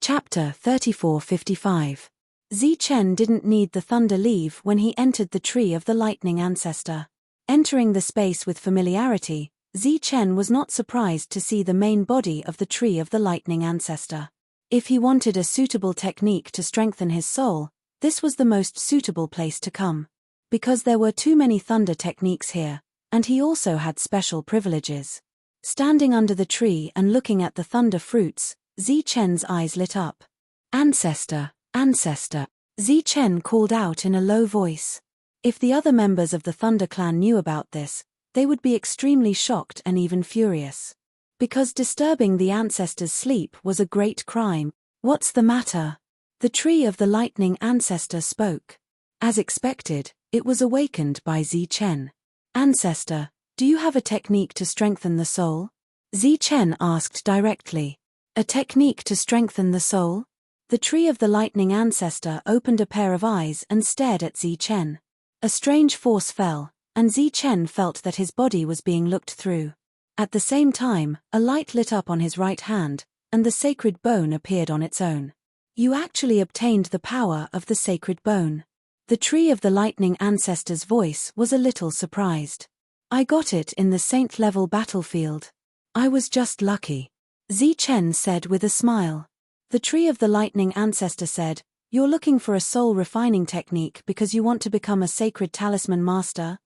Chapter 34:55. Chen didn't need the thunder leave when he entered the tree of the lightning ancestor. Entering the space with familiarity, Chen was not surprised to see the main body of the tree of the lightning ancestor. If he wanted a suitable technique to strengthen his soul, this was the most suitable place to come. Because there were too many thunder techniques here, and he also had special privileges. Standing under the tree and looking at the thunder fruits, Chen's eyes lit up. "Ancestor, ancestor," Chen called out in a low voice. If the other members of the Thunder clan knew about this, they would be extremely shocked and even furious. Because disturbing the ancestor's sleep was a great crime. "What's the matter?" The tree of the lightning ancestor spoke. As expected, it was awakened by Chen. "Ancestor, do you have a technique to strengthen the soul?" Chen asked directly. "A technique to strengthen the soul?" The tree of the lightning ancestor opened a pair of eyes and stared at Chen. A strange force fell, and Chen felt that his body was being looked through. At the same time, a light lit up on his right hand, and the sacred bone appeared on its own. "You actually obtained the power of the sacred bone." The tree of the lightning ancestor's voice was a little surprised. "I got it in the saint-level battlefield. I was just lucky," Chen said with a smile. The tree of the lightning ancestor said, "You're looking for a soul-refining technique because you want to become a sacred talisman master?"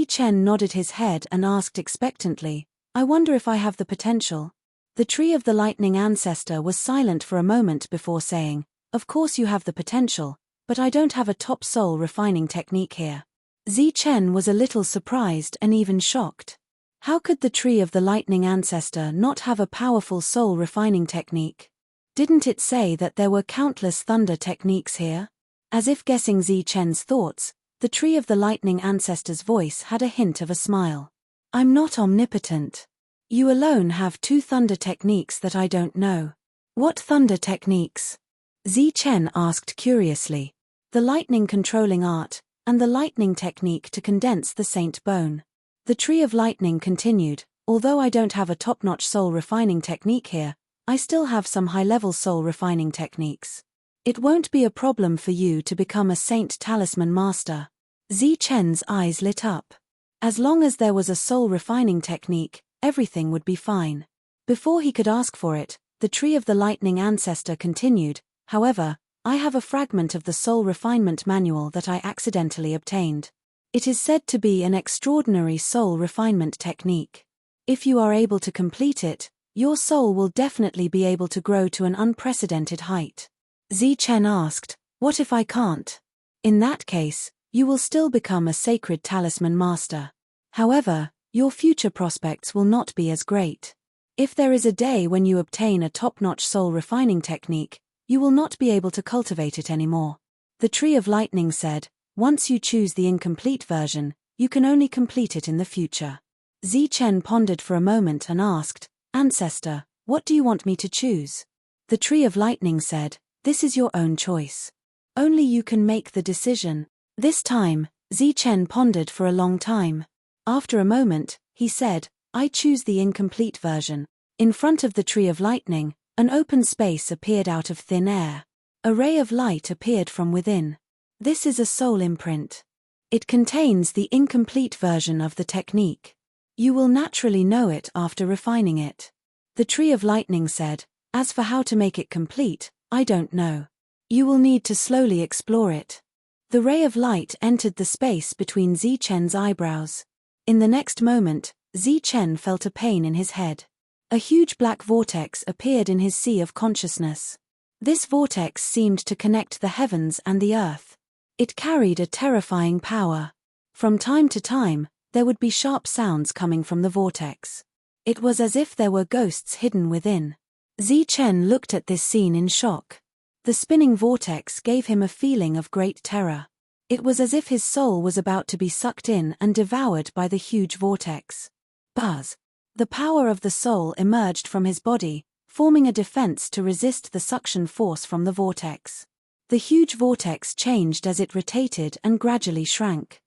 Chen nodded his head and asked expectantly, "I wonder if I have the potential?" The tree of the lightning ancestor was silent for a moment before saying, "Of course you have the potential, but I don't have a top soul-refining technique here." Chen was a little surprised and even shocked. How could the tree of the lightning ancestor not have a powerful soul-refining technique? Didn't it say that there were countless thunder techniques here? As if guessing Chen's thoughts, the tree of the lightning ancestor's voice had a hint of a smile. "I'm not omnipotent. You alone have 2 thunder techniques that I don't know." "What thunder techniques?" Chen asked curiously. "The lightning controlling art, and the lightning technique to condense the saint bone." The tree of lightning continued, "Although I don't have a top-notch soul-refining technique here, I still have some high-level soul-refining techniques. It won't be a problem for you to become a saint talisman master." Chen's eyes lit up. As long as there was a soul-refining technique, everything would be fine. Before he could ask for it, the tree of the lightning ancestor continued, "However, I have a fragment of the soul refinement manual that I accidentally obtained. It is said to be an extraordinary soul refinement technique. If you are able to complete it, your soul will definitely be able to grow to an unprecedented height." Chen asked, "What if I can't?" "In that case, you will still become a sacred talisman master. However, your future prospects will not be as great. If there is a day when you obtain a top-notch soul refining technique, you will not be able to cultivate it anymore." The tree of lightning said, "Once you choose the incomplete version, you can only complete it in the future." Chen pondered for a moment and asked, "Ancestor, what do you want me to choose?" The tree of lightning said, "This is your own choice. Only you can make the decision." This time, Chen pondered for a long time. After a moment, he said, "I choose the incomplete version." In front of the tree of lightning, an open space appeared out of thin air. A ray of light appeared from within. "This is a soul imprint. It contains the incomplete version of the technique. You will naturally know it after refining it." The tree of lightning said, "As for how to make it complete, I don't know. You will need to slowly explore it." The ray of light entered the space between Chen's eyebrows. In the next moment, Chen felt a pain in his head. A huge black vortex appeared in his sea of consciousness. This vortex seemed to connect the heavens and the earth. It carried a terrifying power. From time to time, there would be sharp sounds coming from the vortex. It was as if there were ghosts hidden within. Chen looked at this scene in shock. The spinning vortex gave him a feeling of great terror. It was as if his soul was about to be sucked in and devoured by the huge vortex. Buzz! The power of the soul emerged from his body, forming a defense to resist the suction force from the vortex. The huge vortex changed as it rotated and gradually shrank.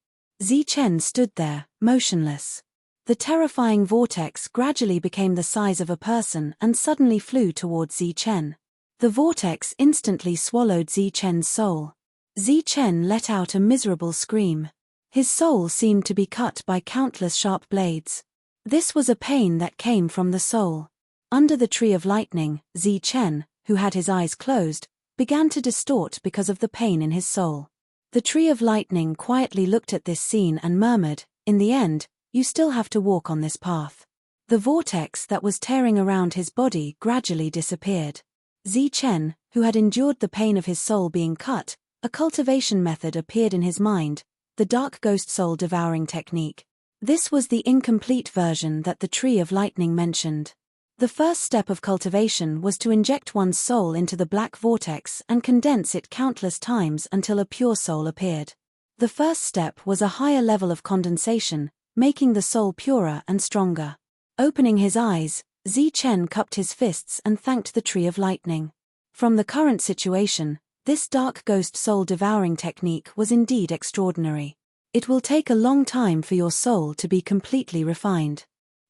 Chen stood there, motionless. The terrifying vortex gradually became the size of a person and suddenly flew towards Chen. The vortex instantly swallowed Zi-Chen's soul. Zi-Chen let out a miserable scream. His soul seemed to be cut by countless sharp blades. This was a pain that came from the soul. Under the tree of lightning, Zi-Chen, who had his eyes closed, began to distort because of the pain in his soul. The tree of lightning quietly looked at this scene and murmured, "In the end, you still have to walk on this path." The vortex that was tearing around his body gradually disappeared. Zi-Chen, who had endured the pain of his soul being cut, a cultivation method appeared in his mind, the dark ghost soul devouring technique. This was the incomplete version that the tree of lightning mentioned. The first step of cultivation was to inject one's soul into the black vortex and condense it countless times until a pure soul appeared. The first step was a higher level of condensation, making the soul purer and stronger. Opening his eyes, Zi-Chen cupped his fists and thanked the tree of lightning. From the current situation, this dark ghost soul devouring technique was indeed extraordinary. It will take a long time for your soul to be completely refined.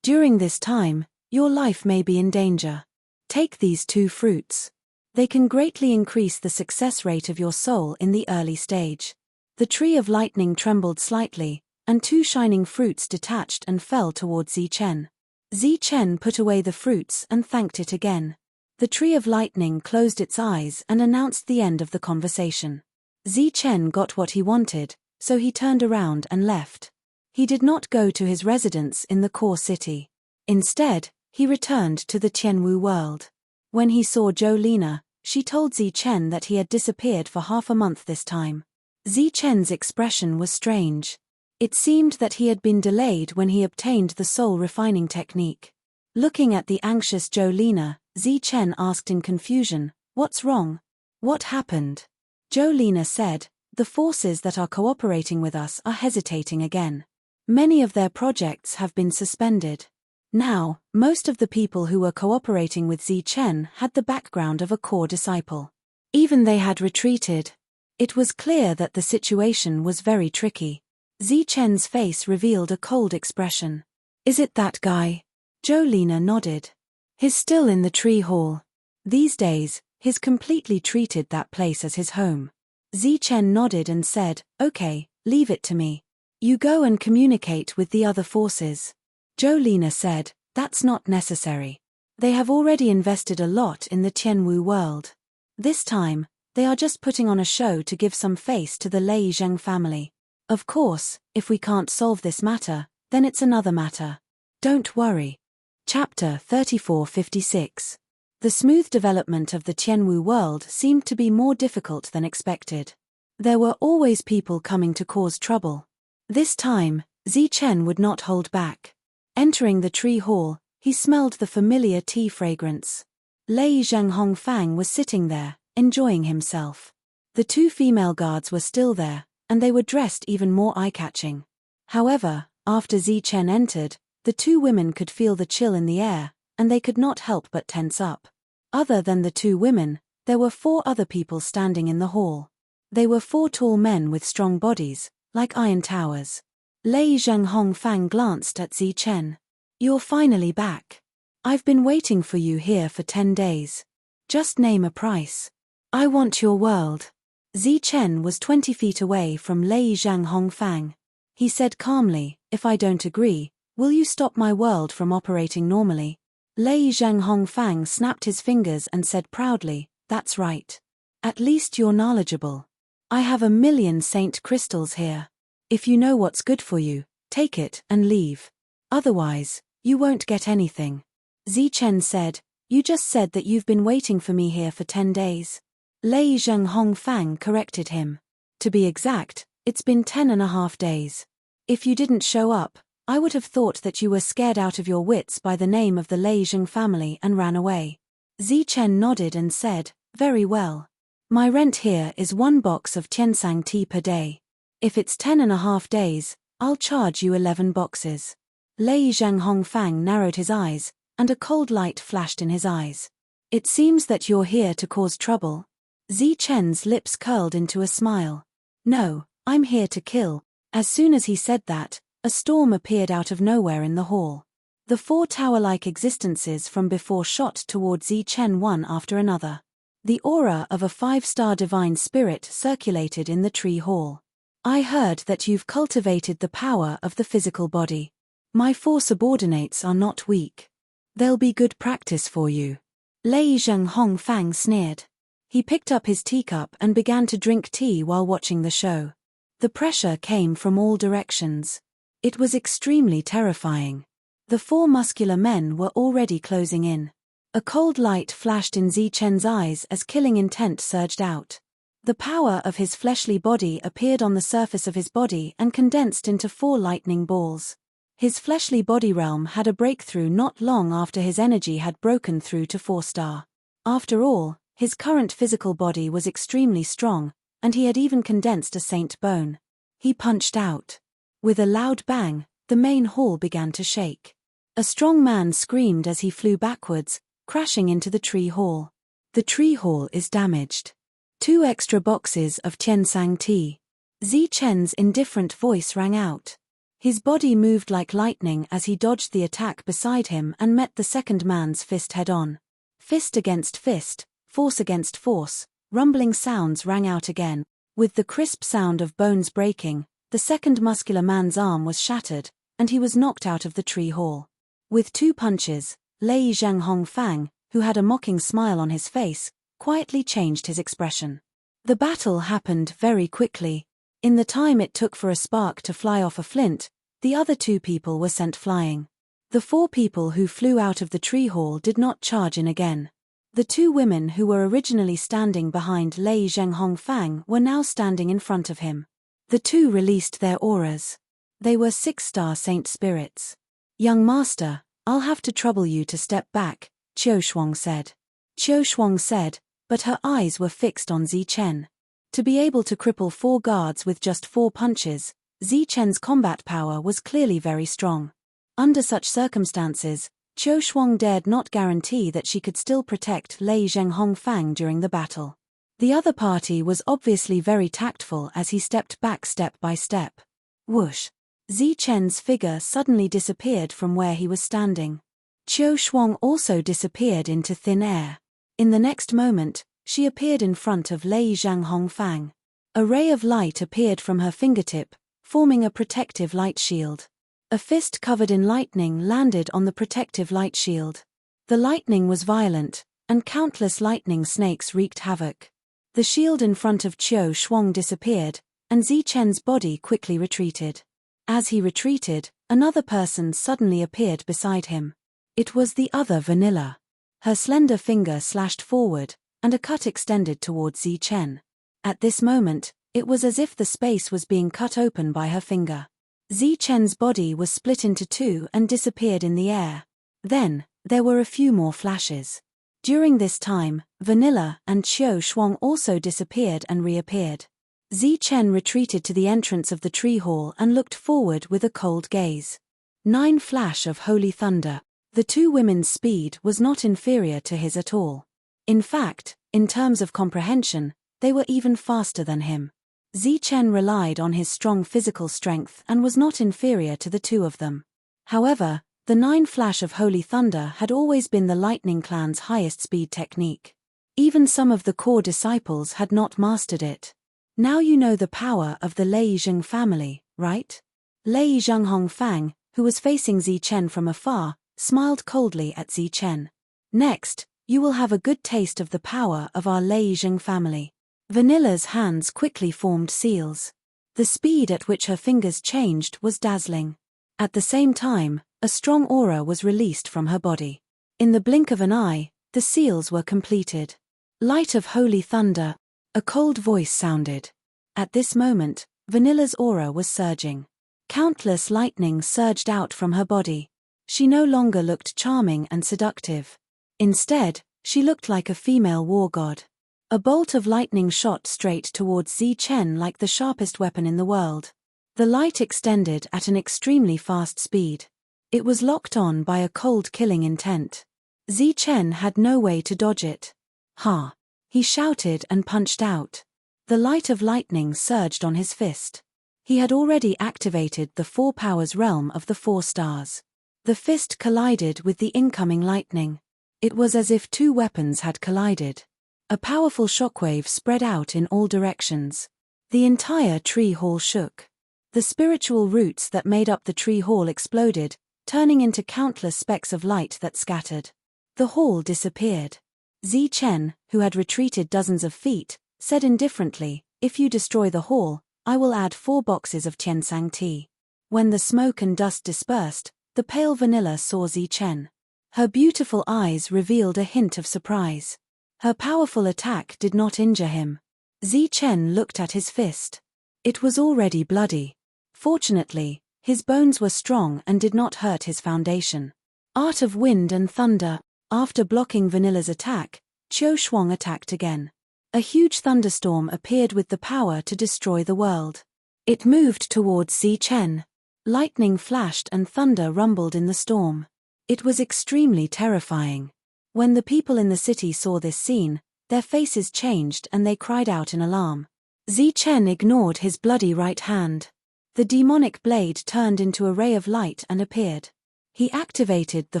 During this time, your life may be in danger. Take these 2 fruits. They can greatly increase the success rate of your soul in the early stage. The tree of lightning trembled slightly, and 2 shining fruits detached and fell towards Zi-Chen. Zi-Chen put away the fruits and thanked it again. The tree of lightning closed its eyes and announced the end of the conversation. Zi-Chen got what he wanted, so he turned around and left. He did not go to his residence in the core city. Instead, he returned to the Tianwu world. When he saw Jolina, she told Zi-Chen that he had disappeared for half a month this time. Zi-Chen's expression was strange. It seemed that he had been delayed when he obtained the soul refining technique. Looking at the anxious Jolina, Zi-Chen asked in confusion, "What's wrong? What happened?" Jolina said, "The forces that are cooperating with us are hesitating again. Many of their projects have been suspended." Now, most of the people who were cooperating with Zi-Chen had the background of a core disciple. Even they had retreated. It was clear that the situation was very tricky. Zi-Chen's face revealed a cold expression. "Is it that guy?" Jolina nodded. "He's still in the tree hall. These days, he's completely treated that place as his home." Zi-Chen nodded and said, "Okay, leave it to me. You go and communicate with the other forces." Jolina said, "That's not necessary. They have already invested a lot in the Tianwu world. This time, they are just putting on a show to give some face to the Lei Zheng family. Of course, if we can't solve this matter, then it's another matter. Don't worry." Chapter 3456. The smooth development of the Tianwu world seemed to be more difficult than expected. There were always people coming to cause trouble. This time, Zi-Chen would not hold back. Entering the tree hall, he smelled the familiar tea fragrance. Lei Zhenghongfang was sitting there, enjoying himself. The 2 female guards were still there, and they were dressed even more eye-catching. However, after Zi-Chen entered, the 2 women could feel the chill in the air, and they could not help but tense up. Other than the 2 women, there were 4 other people standing in the hall. They were 4 tall men with strong bodies, like iron towers. Lei Zhenghongfang glanced at Zi-Chen. "You're finally back. I've been waiting for you here for 10 days. Just name a price. I want your world." Zi-Chen was 20 feet away from Lei Zhenghongfang. He said calmly, "If I don't agree, will you stop my world from operating normally?" Lei Zhenghongfang snapped his fingers and said proudly, "That's right. At least you're knowledgeable. I have 1,000,000 saint crystals here. If you know what's good for you, take it and leave. Otherwise, you won't get anything." Zi-Chen said, "You just said that you've been waiting for me here for 10 days. Lei Zhenghongfang corrected him. "To be exact, it's been 10.5 days. If you didn't show up, I would have thought that you were scared out of your wits by the name of the Lei Zheng family and ran away." Zi-Chen nodded and said, "Very well. My rent here is 1 box of Tiansang tea per day. If it's 10.5 days, I'll charge you 11 boxes. Lei Zhenghongfang narrowed his eyes, and a cold light flashed in his eyes. "It seems that you're here to cause trouble." Zi-Chen's lips curled into a smile. "No, I'm here to kill." As soon as he said that, a storm appeared out of nowhere in the hall. The 4 tower-like existences from before shot toward Zi-Chen one after another. The aura of a 5-star divine spirit circulated in the tree hall. I heard that you've cultivated the power of the physical body. My 4 subordinates are not weak. They'll be good practice for you. Lei Zhenghongfang sneered. He picked up his teacup and began to drink tea while watching the show. The pressure came from all directions. It was extremely terrifying. The 4 muscular men were already closing in. A cold light flashed in Zichen's eyes as killing intent surged out. The power of his fleshly body appeared on the surface of his body and condensed into 4 lightning balls. His fleshly body realm had a breakthrough not long after his energy had broken through to 4-star. After all, his current physical body was extremely strong, and he had even condensed a saint bone. He punched out. With a loud bang, the main hall began to shake. A strong man screamed as he flew backwards, crashing into the tree hall. The tree hall is damaged. 2 extra boxes of Tiansang tea. Zichen's indifferent voice rang out. His body moved like lightning as he dodged the attack beside him and met the second man's fist head-on. Fist against fist, force against force, rumbling sounds rang out again. With the crisp sound of bones breaking, the second muscular man's arm was shattered, and he was knocked out of the tree hall. With 2 punches, Lei Zhenghongfang, who had a mocking smile on his face, quietly changed his expression. The battle happened very quickly. In the time it took for a spark to fly off a flint, the other 2 people were sent flying. The 4 people who flew out of the tree hall did not charge in again. The 2 women who were originally standing behind Lei Zhenghongfang were now standing in front of him. The 2 released their auras. They were 6-star saint spirits. Young master, I'll have to trouble you to step back, Qiushuang said. Qiushuang said, but her eyes were fixed on Zichen. To be able to cripple 4 guards with just 4 punches, Zichen's combat power was clearly very strong. Under such circumstances, Qiushuang dared not guarantee that she could still protect Lei Zhenghongfang during the battle. The other party was obviously very tactful as he stepped back step by step. Whoosh! Zichen's figure suddenly disappeared from where he was standing. Qiushuang also disappeared into thin air. In the next moment, she appeared in front of Lei Zhenghongfang. A ray of light appeared from her fingertip, forming a protective light shield. A fist covered in lightning landed on the protective light shield. The lightning was violent, and countless lightning snakes wreaked havoc. The shield in front of Qiushuang disappeared, and Zichen's body quickly retreated. As he retreated, another person suddenly appeared beside him. It was the other Vanilla. Her slender finger slashed forward, and a cut extended towards Zichen. At this moment, it was as if the space was being cut open by her finger. Zichen's body was split into 2 and disappeared in the air. Then, there were a few more flashes. During this time, Vanilla and Qiushuang also disappeared and reappeared. Zichen retreated to the entrance of the tree hall and looked forward with a cold gaze. 9 flash of holy thunder. The 2 women's speed was not inferior to his at all. In fact, in terms of comprehension, they were even faster than him. Zichen relied on his strong physical strength and was not inferior to the 2 of them. However, the 9 flash of holy thunder had always been the lightning clan's highest speed technique. Even some of the core disciples had not mastered it. Now you know the power of the Lei Zheng family, right? Lei Zhenghongfang, who was facing Zichen from afar, smiled coldly at Zichen. Next, you will have a good taste of the power of our Lei Zheng family. Vanilla's hands quickly formed seals. The speed at which her fingers changed was dazzling. At the same time, a strong aura was released from her body. In the blink of an eye, the seals were completed. Light of holy thunder. A cold voice sounded. At this moment, Vanilla's aura was surging. Countless lightning surged out from her body. She no longer looked charming and seductive. Instead, she looked like a female war god. A bolt of lightning shot straight towards Zichen like the sharpest weapon in the world. The light extended at an extremely fast speed. It was locked on by a cold killing intent. Zichen had no way to dodge it. Ha! He shouted and punched out. The light of lightning surged on his fist. He had already activated the 4 powers realm of the 4 stars. The fist collided with the incoming lightning. It was as if 2 weapons had collided. A powerful shockwave spread out in all directions. The entire tree hall shook. The spiritual roots that made up the tree hall exploded, turning into countless specks of light that scattered. The hall disappeared. Zichen, who had retreated dozens of feet, said indifferently, "If you destroy the hall, I will add 4 boxes of Tiansang tea." When the smoke and dust dispersed, the pale vanilla saw Zichen. Her beautiful eyes revealed a hint of surprise. Her powerful attack did not injure him. Zichen looked at his fist. It was already bloody. Fortunately, his bones were strong and did not hurt his foundation. Art of Wind and Thunder. After blocking Vanilla's attack, Qiu Shuang attacked again. A huge thunderstorm appeared with the power to destroy the world. It moved towards Zichen. Lightning flashed and thunder rumbled in the storm. It was extremely terrifying. When the people in the city saw this scene, their faces changed and they cried out in alarm. Zichen ignored his bloody right hand. The demonic blade turned into a ray of light and appeared. He activated the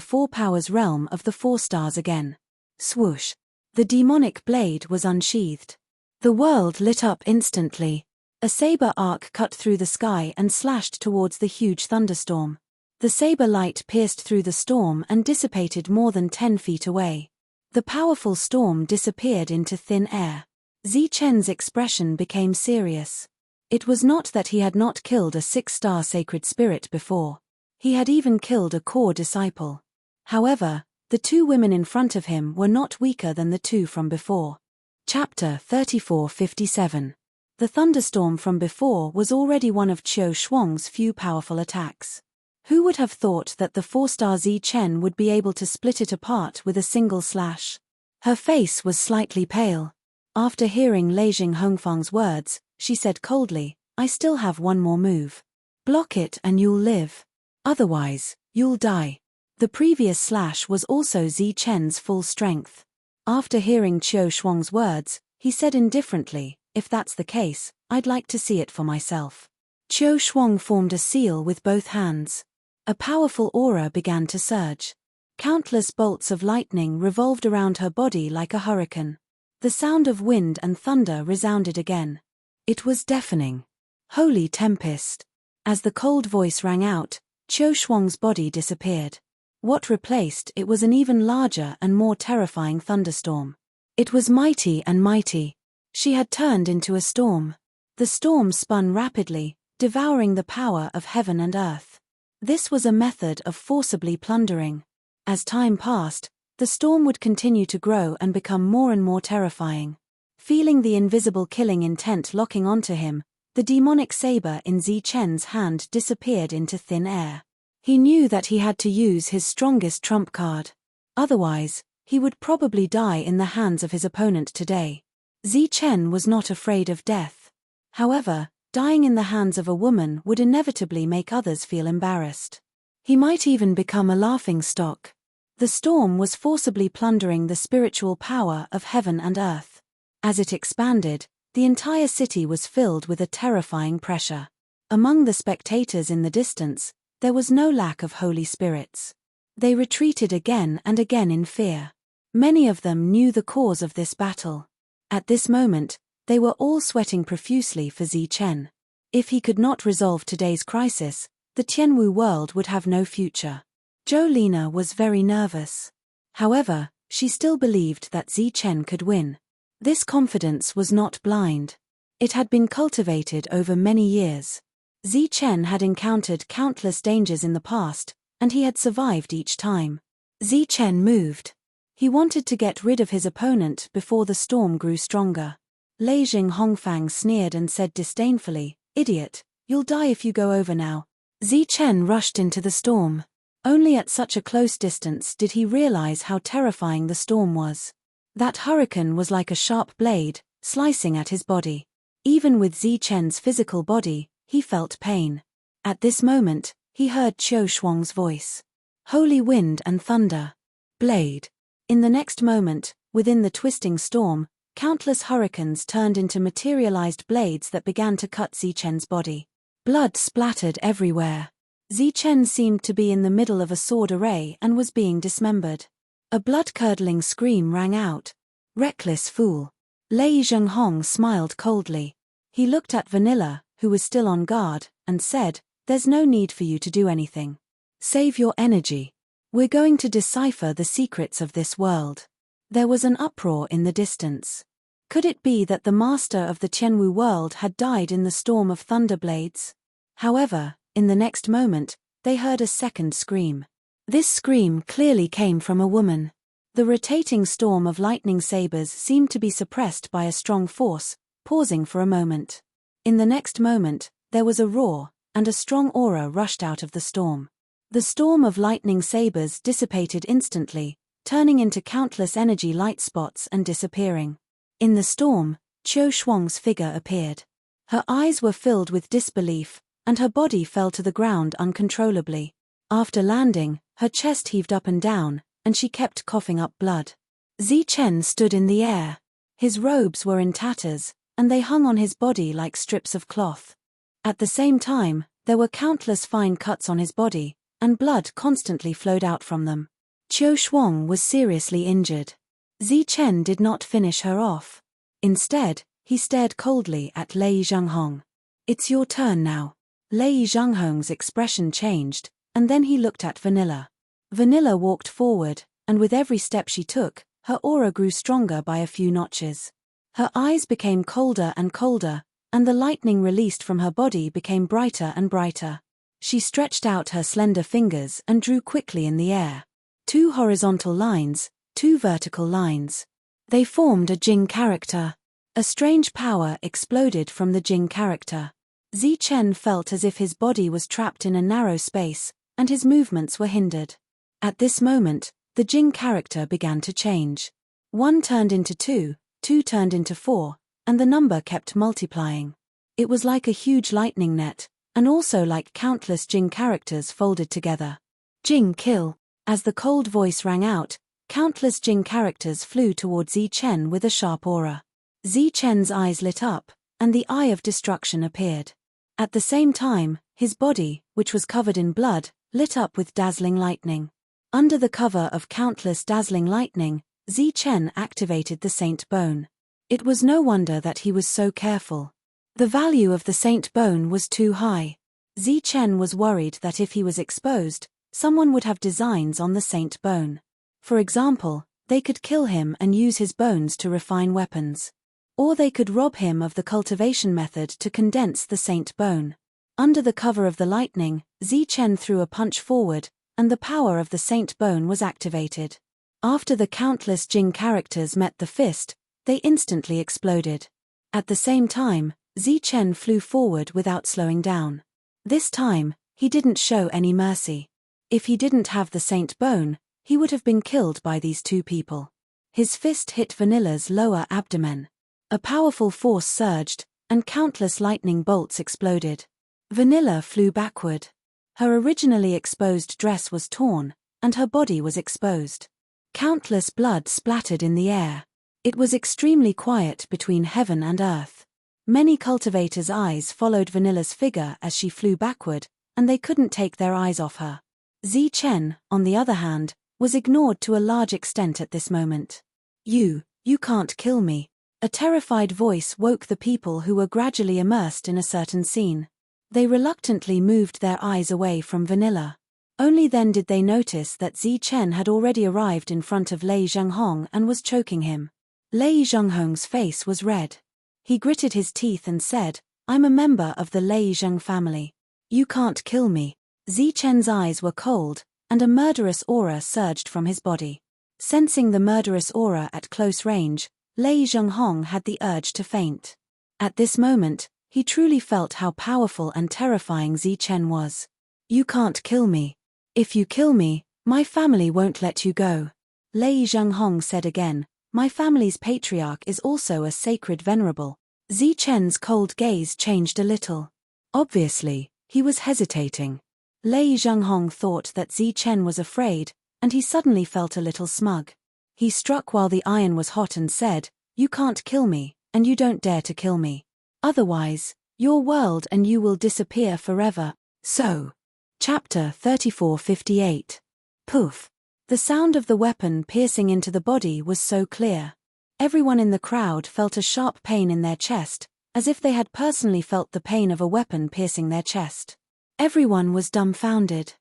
4 powers realm of the 4 stars again. Swoosh! The demonic blade was unsheathed. The world lit up instantly. A saber arc cut through the sky and slashed towards the huge thunderstorm. The saber light pierced through the storm and dissipated more than 10 feet away. The powerful storm disappeared into thin air. Zichen's expression became serious. It was not that he had not killed a 6-star sacred spirit before. He had even killed a core disciple. However, the 2 women in front of him were not weaker than the 2 from before. Chapter 3457. The thunderstorm from before was already one of Qiu Shuang's few powerful attacks. Who would have thought that the 4-star Zichen would be able to split it apart with a single slash? Her face was slightly pale. After hearing Lei Jing Hongfang's words, she said coldly, "I still have one more move. Block it and you'll live. Otherwise, you'll die." The previous slash was also Zichen's full strength. After hearing Qiu Shuang's words, he said indifferently, "If that's the case, I'd like to see it for myself." Qiu Shuang formed a seal with both hands. A powerful aura began to surge. Countless bolts of lightning revolved around her body like a hurricane. The sound of wind and thunder resounded again. It was deafening. Holy tempest. As the cold voice rang out, Qiu Shuang's body disappeared. What replaced it was an even larger and more terrifying thunderstorm. It was mighty and mighty. She had turned into a storm. The storm spun rapidly, devouring the power of heaven and earth. This was a method of forcibly plundering. As time passed, the storm would continue to grow and become more and more terrifying. Feeling the invisible killing intent locking onto him, the demonic saber in Zichen's hand disappeared into thin air. He knew that he had to use his strongest trump card. Otherwise, he would probably die in the hands of his opponent today. Zichen was not afraid of death. However, dying in the hands of a woman would inevitably make others feel embarrassed. He might even become a laughingstock. The storm was forcibly plundering the spiritual power of heaven and earth. As it expanded, the entire city was filled with a terrifying pressure. Among the spectators in the distance, there was no lack of holy spirits. They retreated again and again in fear. Many of them knew the cause of this battle. At this moment, they were all sweating profusely for Zichen. If he could not resolve today's crisis, the Tianwu world would have no future. Jolina was very nervous. However, she still believed that Zichen could win. This confidence was not blind. It had been cultivated over many years. Zichen had encountered countless dangers in the past, and he had survived each time. Zichen moved. He wanted to get rid of his opponent before the storm grew stronger. Lei Jing Hongfang sneered and said disdainfully, "Idiot, you'll die if you go over now." Zichen rushed into the storm. Only at such a close distance did he realize how terrifying the storm was. That hurricane was like a sharp blade, slicing at his body. Even with Zichen's physical body, he felt pain. At this moment, he heard Qiu Shuang's voice. Holy wind and thunder. Blade. In the next moment, within the twisting storm, countless hurricanes turned into materialized blades that began to cut Zichen's body. Blood splattered everywhere. Zichen seemed to be in the middle of a sword array and was being dismembered. A blood-curdling scream rang out. Reckless fool. Lei Zhenghong smiled coldly. He looked at Vanilla, who was still on guard, and said, "There's no need for you to do anything. Save your energy. We're going to decipher the secrets of this world." There was an uproar in the distance. Could it be that the master of the Tianwu world had died in the storm of thunder blades? However, in the next moment, they heard a second scream. This scream clearly came from a woman. The rotating storm of lightning sabers seemed to be suppressed by a strong force, pausing for a moment. In the next moment, there was a roar, and a strong aura rushed out of the storm. The storm of lightning sabers dissipated instantly, turning into countless energy light spots and disappearing. In the storm, Qiu Shuang's figure appeared. Her eyes were filled with disbelief, and her body fell to the ground uncontrollably. After landing, her chest heaved up and down, and she kept coughing up blood. Zichen stood in the air. His robes were in tatters, and they hung on his body like strips of cloth. At the same time, there were countless fine cuts on his body, and blood constantly flowed out from them. Qiu Shuang was seriously injured. Zichen did not finish her off. Instead, he stared coldly at Lei Zhenghong. "It's your turn now." Lei Zhenghong's expression changed, and then he looked at Vanilla. Vanilla walked forward, and with every step she took, her aura grew stronger by a few notches. Her eyes became colder and colder, and the lightning released from her body became brighter and brighter. She stretched out her slender fingers and drew quickly in the air. 2 horizontal lines, 2 vertical lines. They formed a Jing character. A strange power exploded from the Jing character. Zichen felt as if his body was trapped in a narrow space, and his movements were hindered. At this moment, the Jing character began to change. 1 turned into 2, 2 turned into 4, and the number kept multiplying. It was like a huge lightning net, and also like countless Jing characters folded together. "Jing kill." As the cold voice rang out, countless Jing characters flew toward Zichen with a sharp aura. Zichen's eyes lit up, and the eye of destruction appeared. At the same time, his body, which was covered in blood, lit up with dazzling lightning. Under the cover of countless dazzling lightning, Zichen activated the Saint Bone. It was no wonder that he was so careful. The value of the Saint Bone was too high. Zichen was worried that if he was exposed, someone would have designs on the Saint Bone. For example, they could kill him and use his bones to refine weapons. Or they could rob him of the cultivation method to condense the Saint Bone. Under the cover of the lightning, Zichen threw a punch forward, and the power of the Saint Bone was activated. After the countless Jing characters met the fist, they instantly exploded. At the same time, Zichen flew forward without slowing down. This time, he didn't show any mercy. If he didn't have the Saint Bone, he would have been killed by these 2 people. His fist hit Vanilla's lower abdomen. A powerful force surged, and countless lightning bolts exploded. Vanilla flew backward. Her originally exposed dress was torn, and her body was exposed. Countless blood splattered in the air. It was extremely quiet between heaven and earth. Many cultivators' eyes followed Vanilla's figure as she flew backward, and they couldn't take their eyes off her. Zichen, on the other hand, was ignored to a large extent at this moment. You can't kill me." A terrified voice woke the people who were gradually immersed in a certain scene. They reluctantly moved their eyes away from Vanilla. Only then did they notice that Zichen had already arrived in front of Lei Zhenghong and was choking him. Lei Zhenghong's face was red. He gritted his teeth and said, "I'm a member of the Lei Zheng family. You can't kill me." Zichen's eyes were cold, and a murderous aura surged from his body. Sensing the murderous aura at close range, Lei Zhenghong had the urge to faint. At this moment, he truly felt how powerful and terrifying Zichen was. "You can't kill me. If you kill me, my family won't let you go." Lei Zhenghong said again, "My family's patriarch is also a sacred venerable." Zichen's cold gaze changed a little. Obviously, he was hesitating. Lei Zhenghong thought that Zichen was afraid, and he suddenly felt a little smug. He struck while the iron was hot and said, "You can't kill me, and you don't dare to kill me. Otherwise, your world and you will disappear forever." So. Chapter 3458. Poof. The sound of the weapon piercing into the body was so clear. Everyone in the crowd felt a sharp pain in their chest, as if they had personally felt the pain of a weapon piercing their chest. Everyone was dumbfounded.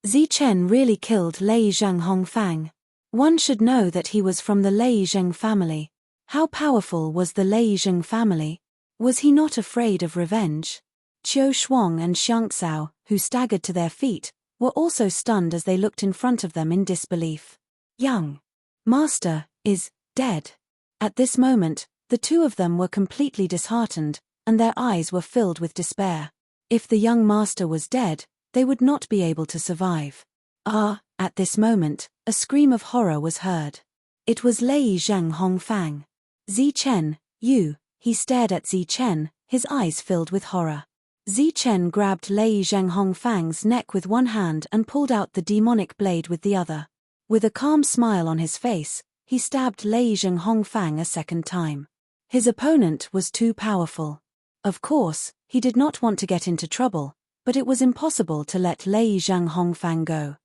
Zi Chen really killed Lei Zheng Hongfang. One should know that he was from the Lei Zheng family. How powerful was the Lei Zheng family? Was he not afraid of revenge? Qiu Shuang and Xiang Cao, who staggered to their feet, were also stunned as they looked in front of them in disbelief. Young Master is dead. At this moment, the two of them were completely disheartened, and their eyes were filled with despair. If the young master was dead, they would not be able to survive. At this moment, a scream of horror was heard. It was Lei Zheng Hongfang. Zi Chen, you, he stared at Zi Chen, his eyes filled with horror. Zi Chen grabbed Lei Zheng Hongfang's neck with one hand and pulled out the demonic blade with the other. With a calm smile on his face, he stabbed Lei Zheng Hongfang a second time. His opponent was too powerful. Of course, he did not want to get into trouble, but it was impossible to let Lei Zheng Hongfang go.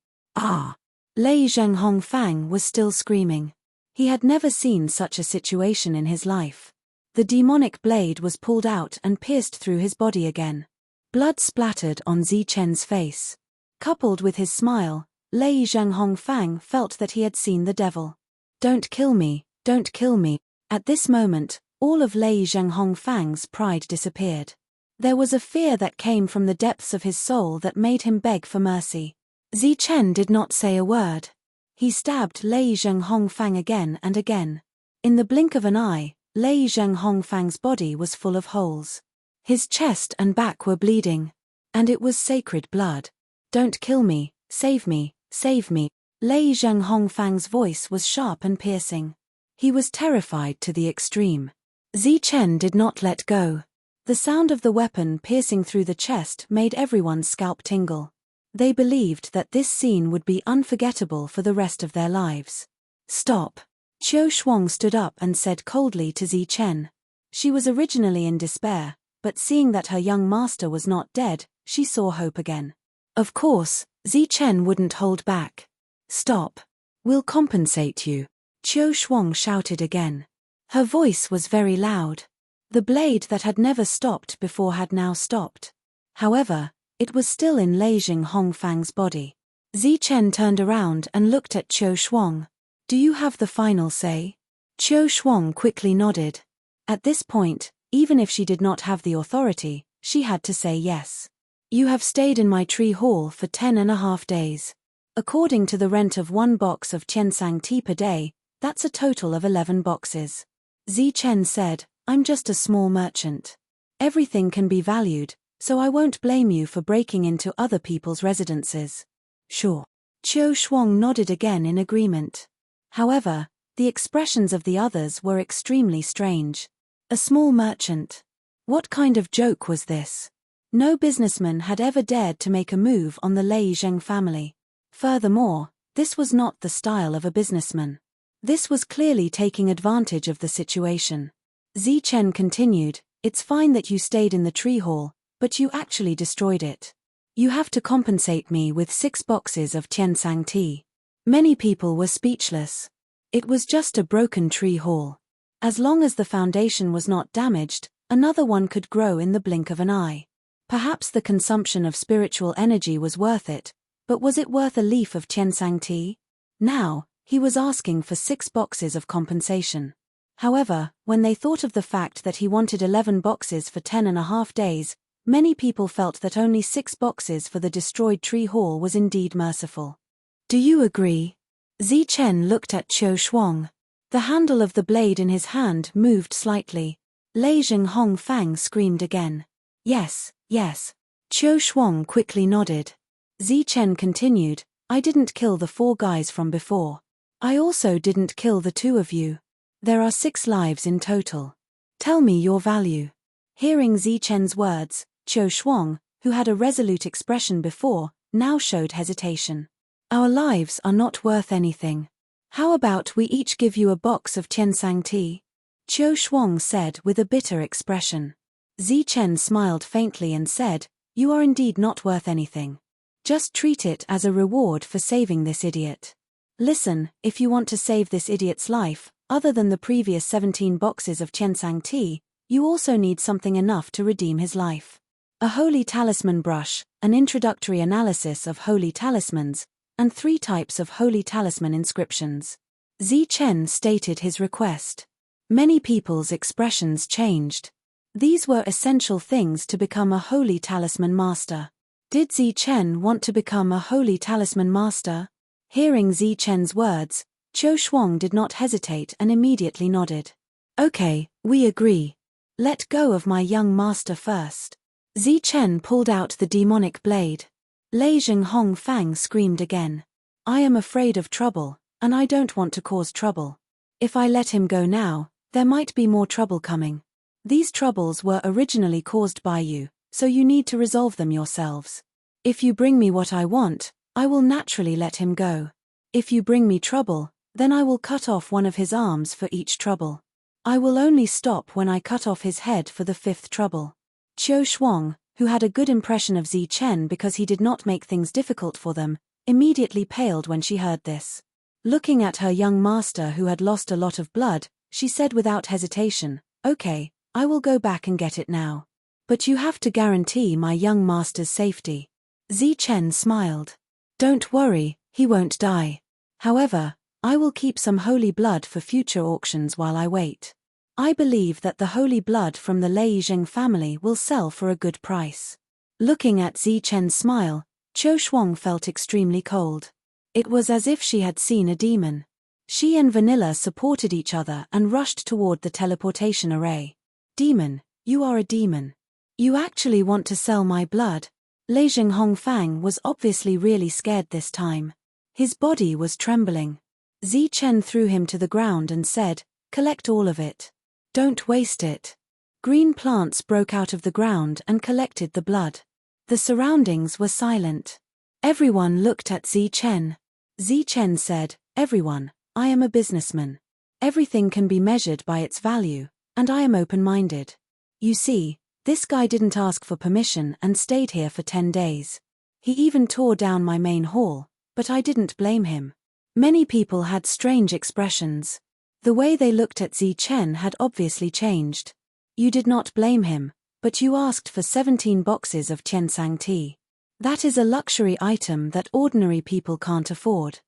Lei Zheng Hongfang was still screaming. He had never seen such a situation in his life. The demonic blade was pulled out and pierced through his body again. Blood splattered on Zi Chen's face. Coupled with his smile, Lei Zheng Hongfang felt that he had seen the devil. Don't kill me, don't kill me. At this moment, all of Lei Zheng Hongfang's pride disappeared. There was a fear that came from the depths of his soul that made him beg for mercy. Zi Chen did not say a word. He stabbed Lei Zheng Hongfang again and again. In the blink of an eye, Lei Zheng Hongfang's body was full of holes. His chest and back were bleeding. And it was sacred blood. Don't kill me, save me, save me. Lei Zheng Hongfang's voice was sharp and piercing. He was terrified to the extreme. Zi Chen did not let go. The sound of the weapon piercing through the chest made everyone's scalp tingle. They believed that this scene would be unforgettable for the rest of their lives. Stop. Qiu Shuang stood up and said coldly to Zi Chen. She was originally in despair, but seeing that her young master was not dead, she saw hope again. Of course, Zi Chen wouldn't hold back. Stop. We'll compensate you. Qiu Shuang shouted again. Her voice was very loud. The blade that had never stopped before had now stopped. However, it was still in Lei Zheng Hongfang's body. Zi Chen turned around and looked at Qiu Shuang. Do you have the final say? Qiu Shuang quickly nodded. At this point, even if she did not have the authority, she had to say yes. You have stayed in my tree hall for 10.5 days. According to the rent of 1 box of Qiansang tea per day, that's a total of 11 boxes. Zi Chen said, I'm just a small merchant. Everything can be valued, so I won't blame you for breaking into other people's residences. Sure. Qiu Shuang nodded again in agreement. However, the expressions of the others were extremely strange. A small merchant. What kind of joke was this? No businessman had ever dared to make a move on the Lei Zheng family. Furthermore, this was not the style of a businessman. This was clearly taking advantage of the situation. Zi Chen continued, it's fine that you stayed in the tree hall, but you actually destroyed it. You have to compensate me with 6 boxes of Qiansang tea. Many people were speechless. It was just a broken tree hall. As long as the foundation was not damaged, another one could grow in the blink of an eye. Perhaps the consumption of spiritual energy was worth it, but was it worth a leaf of Qiansang tea? Now, he was asking for 6 boxes of compensation. However, when they thought of the fact that he wanted 11 boxes for 10.5 days, many people felt that only 6 boxes for the destroyed tree hall was indeed merciful. Do you agree? Zi Chen looked at Qiu Shuang. The handle of the blade in his hand moved slightly. Lei Zheng Hongfang screamed again. Yes, yes. Qiu Shuang quickly nodded. Zi Chen continued, I didn't kill the 4 guys from before. I also didn't kill the 2 of you. There are 6 lives in total. Tell me your value. Hearing Zi Chen's words, Qiu Shuang, who had a resolute expression before, now showed hesitation. Our lives are not worth anything. How about we each give you a box of Qiansang tea? Qiu Shuang said with a bitter expression. Zi Chen smiled faintly and said, you are indeed not worth anything. Just treat it as a reward for saving this idiot. Listen, if you want to save this idiot's life, Other than the previous 17 boxes of Qiansang tea, you also need something enough to redeem his life. A holy talisman brush, an introductory analysis of holy talismans, and 3 types of holy talisman inscriptions. Zi Chen stated his request. Many people's expressions changed. These were essential things to become a holy talisman master. Did Zi Chen want to become a holy talisman master? Hearing Zi Chen's words, Qiu Shuang did not hesitate and immediately nodded. Okay, we agree. Let go of my young master first. Zi Chen pulled out the demonic blade. Lei Zhenghong Fang screamed again. I am afraid of trouble, and I don't want to cause trouble. If I let him go now, there might be more trouble coming. These troubles were originally caused by you, so you need to resolve them yourselves. If you bring me what I want, I will naturally let him go. If you bring me trouble, then I will cut off one of his arms for each trouble. I will only stop when I cut off his head for the 5th trouble. Qiu Shuang, who had a good impression of Zi Chen because he did not make things difficult for them, immediately paled when she heard this. Looking at her young master who had lost a lot of blood, she said without hesitation, Okay, I will go back and get it now. But you have to guarantee my young master's safety. Zi Chen smiled. Don't worry, he won't die. However, I will keep some holy blood for future auctions while I wait. I believe that the holy blood from the Lei Zheng family will sell for a good price. Looking at Zi Chen's smile, Qiu Shuang felt extremely cold. It was as if she had seen a demon. She and Vanilla supported each other and rushed toward the teleportation array. Demon, you are a demon. You actually want to sell my blood? Lei Zhenghong Fang was obviously really scared this time. His body was trembling. Zi Chen threw him to the ground and said, Collect all of it. Don't waste it. Green plants broke out of the ground and collected the blood. The surroundings were silent. Everyone looked at Zi Chen. Zi Chen said, Everyone, I am a businessman. Everything can be measured by its value, and I am open-minded. You see, this guy didn't ask for permission and stayed here for 10 days. He even tore down my main hall, but I didn't blame him. Many people had strange expressions. The way they looked at Zi Chen had obviously changed. You did not blame him, but you asked for 17 boxes of Qiansang tea. That is a luxury item that ordinary people can't afford.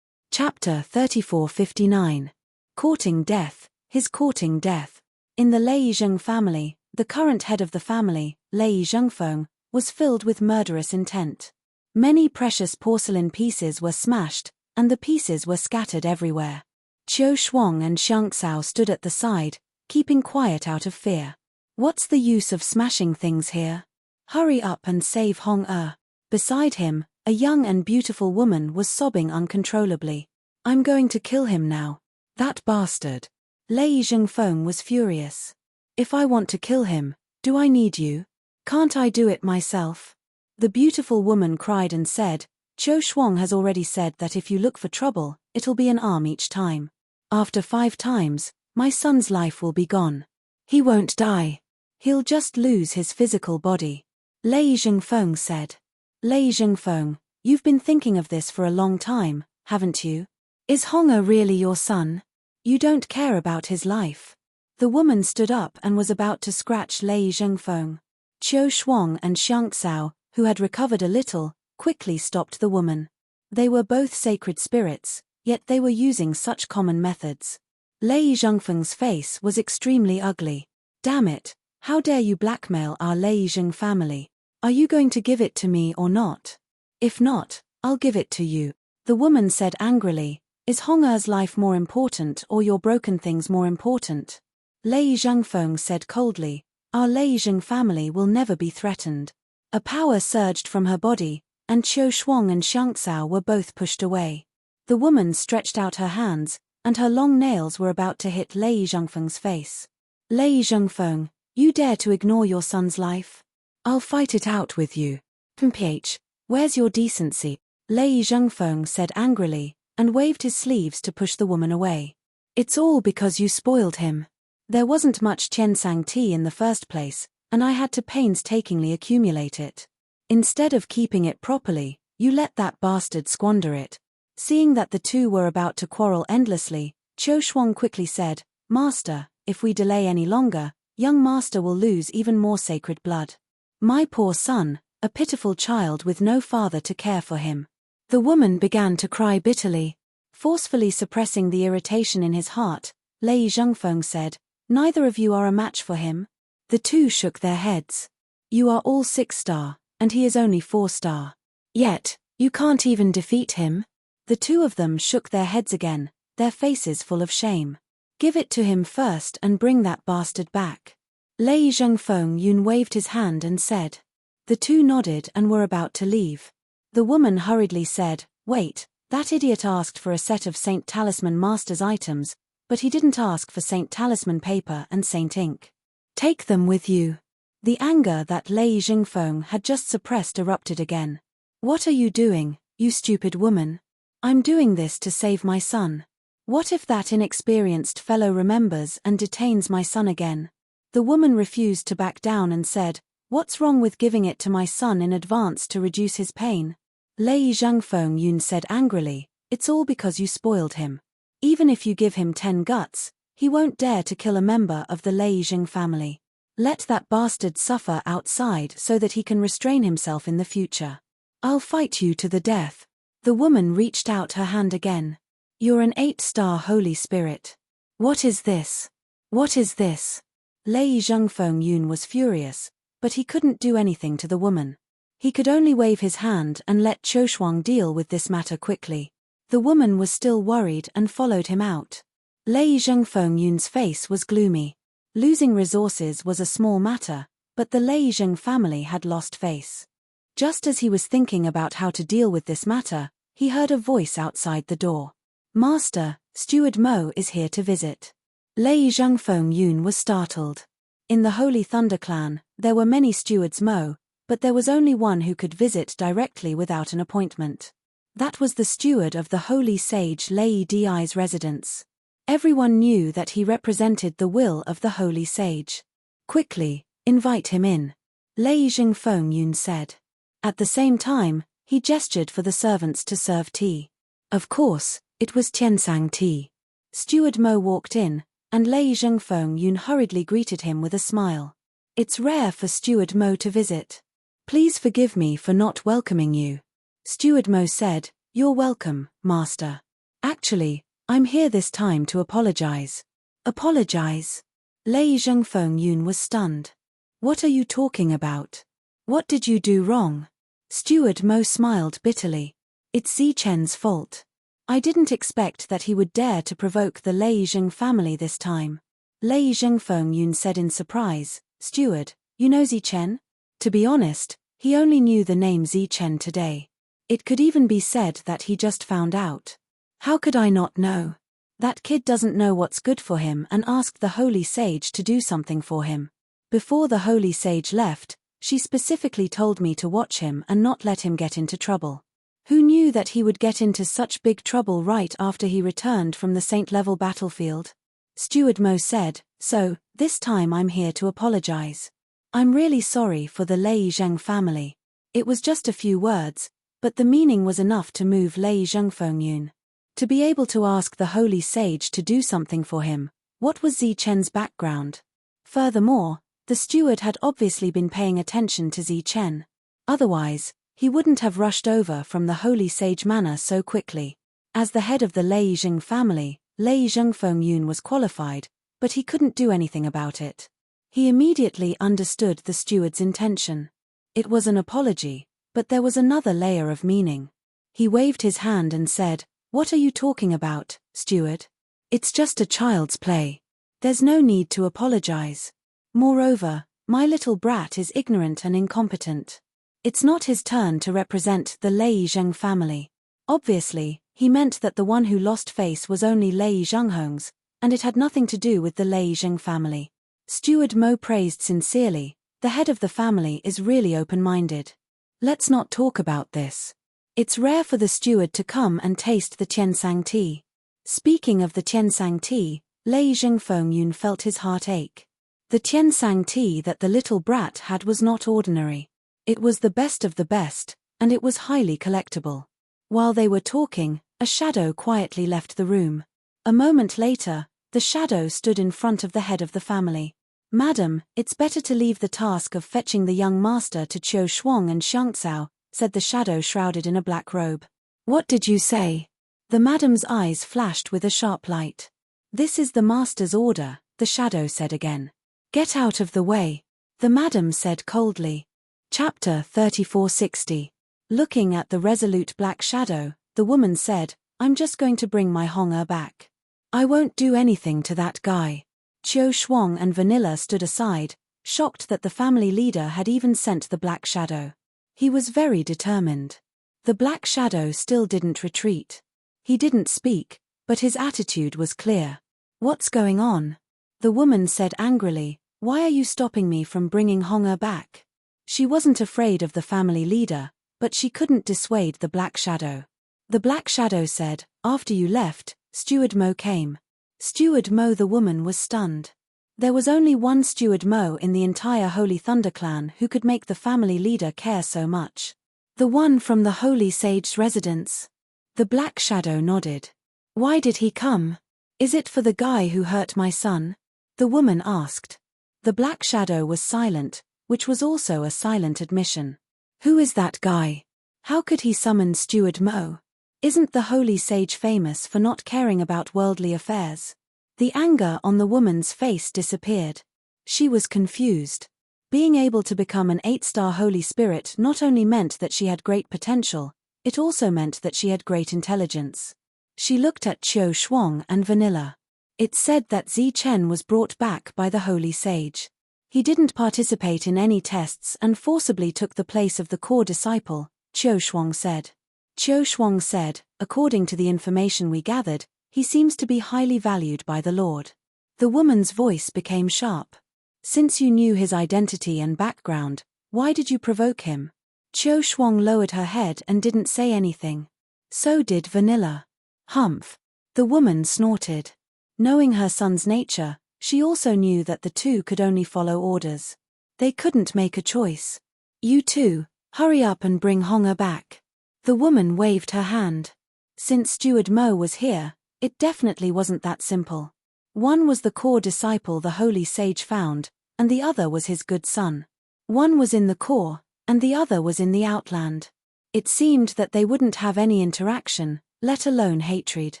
Chapter 3459. Courting Death, His Courting Death. In the Lei Zheng family, the current head of the family, Lei Zhengfeng, was filled with murderous intent. Many precious porcelain pieces were smashed, and the pieces were scattered everywhere. Qiu Shuang and Xiang Cao stood at the side, keeping quiet out of fear. What's the use of smashing things here? Hurry up and save Hong Er. Beside him, a young and beautiful woman was sobbing uncontrollably. I'm going to kill him now. That bastard. Lei Zhengfeng was furious. If I want to kill him, do I need you? Can't I do it myself? The beautiful woman cried and said, Qiu Shuang has already said that if you look for trouble, it'll be an arm each time. After 5 times, my son's life will be gone. He won't die. He'll just lose his physical body. Lei Zhengfeng said. Lei Zhengfeng, you've been thinking of this for a long time, haven't you? Is Hong'er really your son? You don't care about his life. The woman stood up and was about to scratch Lei Zhengfeng. Qiu Shuang and Xiang Cao, who had recovered a little, quickly stopped the woman. They were both sacred spirits, yet they were using such common methods. Lei Zhengfeng's face was extremely ugly. Damn it, how dare you blackmail our Lei Zheng family? Are you going to give it to me or not? If not, I'll give it to you. The woman said angrily, Is Hong'er's life more important or your broken things more important? Lei Zhengfeng said coldly, Our Lei Zheng family will never be threatened. A power surged from her body, and Qiu Shuang and Xiang Cao were both pushed away. The woman stretched out her hands, and her long nails were about to hit Lei Zhengfeng's face. Lei Zhengfeng, you dare to ignore your son's life? I'll fight it out with you. Ph, where's your decency? Lei Zhengfeng said angrily, and waved his sleeves to push the woman away. It's all because you spoiled him. There wasn't much Qiansang tea in the first place, and I had to painstakingly accumulate it. Instead of keeping it properly, you let that bastard squander it. Seeing that the two were about to quarrel endlessly, Qiu Shuang quickly said, "Master, if we delay any longer, young master will lose even more sacred blood. My poor son, a pitiful child with no father to care for him." The woman began to cry bitterly. Forcefully suppressing the irritation in his heart, Lei Zhengfeng said, "Neither of you are a match for him." The two shook their heads. "You are all 6-star, and he is only 4-star. Yet, you can't even defeat him?" The two of them shook their heads again, their faces full of shame. "Give it to him first and bring that bastard back." Lei Zhengfeng Yun waved his hand and said. The two nodded and were about to leave. The woman hurriedly said, "Wait, that idiot asked for a set of Saint Talisman Master's items, but he didn't ask for Saint Talisman paper and Saint ink. Take them with you." The anger that Lei Zhengfeng had just suppressed erupted again. "What are you doing, you stupid woman? I'm doing this to save my son. What if that inexperienced fellow remembers and detains my son again?" The woman refused to back down and said, "What's wrong with giving it to my son in advance to reduce his pain?" Lei Zhengfeng Yun said angrily, "It's all because you spoiled him. Even if you give him 10 guts, he won't dare to kill a member of the Lei Zheng family. Let that bastard suffer outside so that he can restrain himself in the future. I'll fight you to the death." The woman reached out her hand again. "You're an 8-star holy spirit. What is this? What is this?" Lei Zhengfeng Yun was furious, but he couldn't do anything to the woman. He could only wave his hand and let Qiu Shuang deal with this matter quickly. The woman was still worried and followed him out. Lei Zhengfeng Yun's face was gloomy. Losing resources was a small matter, but the Lei Zheng family had lost face. Just as he was thinking about how to deal with this matter, he heard a voice outside the door. "Master, Steward Mo is here to visit." Lei Zhengfeng Yun was startled. In the Holy Thunder clan, there were many stewards Mo, but there was only one who could visit directly without an appointment. That was the steward of the holy sage Lei Di's residence. Everyone knew that he represented the will of the holy sage. "Quickly, invite him in," Lei Zhengfeng Yun said. At the same time, he gestured for the servants to serve tea. Of course, it was Tiansang tea. Steward Mo walked in, and Lei Zhengfeng Yun hurriedly greeted him with a smile. "It's rare for Steward Mo to visit. Please forgive me for not welcoming you." Steward Mo said, "You're welcome, Master. Actually, I'm here this time to apologize." "Apologize?" Lei Zhengfeng Yun was stunned. "What are you talking about? What did you do wrong?" Steward Mo smiled bitterly. "It's Zichen's fault. I didn't expect that he would dare to provoke the Lei Zheng family this time." Lei Zhengfeng Yun said in surprise, "Steward, you know Zichen?" To be honest, he only knew the name Zichen today. It could even be said that he just found out. "How could I not know? That kid doesn't know what's good for him and asked the holy sage to do something for him. Before the holy sage left, she specifically told me to watch him and not let him get into trouble. Who knew that he would get into such big trouble right after he returned from the Saint-level battlefield?" Steward Mo said, "So, this time I'm here to apologize. I'm really sorry for the Lei Zheng family." It was just a few words, but the meaning was enough to move Lei Zhengfeng Yun. To be able to ask the holy sage to do something for him, what was Zichen's background? Furthermore, the steward had obviously been paying attention to Zichen. Otherwise, he wouldn't have rushed over from the holy sage manor so quickly. As the head of the Lei Zheng family, Lei Zhengfeng Yun was qualified, but he couldn't do anything about it. He immediately understood the steward's intention. It was an apology, but there was another layer of meaning. He waved his hand and said, "What are you talking about, steward? It's just a child's play. There's no need to apologize. Moreover, my little brat is ignorant and incompetent. It's not his turn to represent the Lei Zheng family." Obviously, he meant that the one who lost face was only Lei Zhenghong's, and it had nothing to do with the Lei Zheng family. Steward Mo praised sincerely, "The head of the family is really open-minded. Let's not talk about this. It's rare for the steward to come and taste the Tiansang tea." Speaking of the Tiansang tea, Lei Zhengfeng Yun felt his heart ache. The Tiansang tea that the little brat had was not ordinary. It was the best of the best, and it was highly collectible. While they were talking, a shadow quietly left the room. A moment later, the shadow stood in front of the head of the family. "Madam, it's better to leave the task of fetching the young master to Qiu Shuang and Xiangcao," said the shadow shrouded in a black robe. "What did you say?" The madam's eyes flashed with a sharp light. "This is the master's order," the shadow said again. "Get out of the way," the madam said coldly. Chapter 3460. Looking at the resolute black shadow, the woman said, "I'm just going to bring my Hong back. I won't do anything to that guy." Qiu Shuang and Vanilla stood aside, shocked that the family leader had even sent the black shadow. He was very determined. The black shadow still didn't retreat. He didn't speak, but his attitude was clear. "What's going on?" the woman said angrily. "Why are you stopping me from bringing Hong back?" She wasn't afraid of the family leader, but she couldn't dissuade the black shadow. The black shadow said, "After you left, Steward Mo came." Steward Mo? The woman was stunned. There was only one Steward Mo in the entire Holy Thunder clan who could make the family leader care so much. "The one from the Holy Sage's residence." The black shadow nodded. "Why did he come? Is it for the guy who hurt my son?" the woman asked. The black shadow was silent, which was also a silent admission. "Who is that guy? How could he summon Steward Mo? Isn't the Holy Sage famous for not caring about worldly affairs?" The anger on the woman's face disappeared. She was confused. Being able to become an 8-star Holy Spirit not only meant that she had great potential, it also meant that she had great intelligence. She looked at Qiu Shuang and Vanilla. It said that Zi Chen was brought back by the Holy Sage. He didn't participate in any tests and forcibly took the place of the core disciple, Qiu Shuang said. Qiu Shuang said, "According to the information we gathered, he seems to be highly valued by the Lord." The woman's voice became sharp. "Since you knew his identity and background, why did you provoke him?" Qiu Shuang lowered her head and didn't say anything. So did Vanilla. "Humph." The woman snorted. Knowing her son's nature, she also knew that the two could only follow orders. They couldn't make a choice. "You two, hurry up and bring Hong back." The woman waved her hand. Since Steward Mo was here, it definitely wasn't that simple. One was the core disciple the Holy Sage found, and the other was his good son. One was in the core, and the other was in the outland. It seemed that they wouldn't have any interaction, let alone hatred.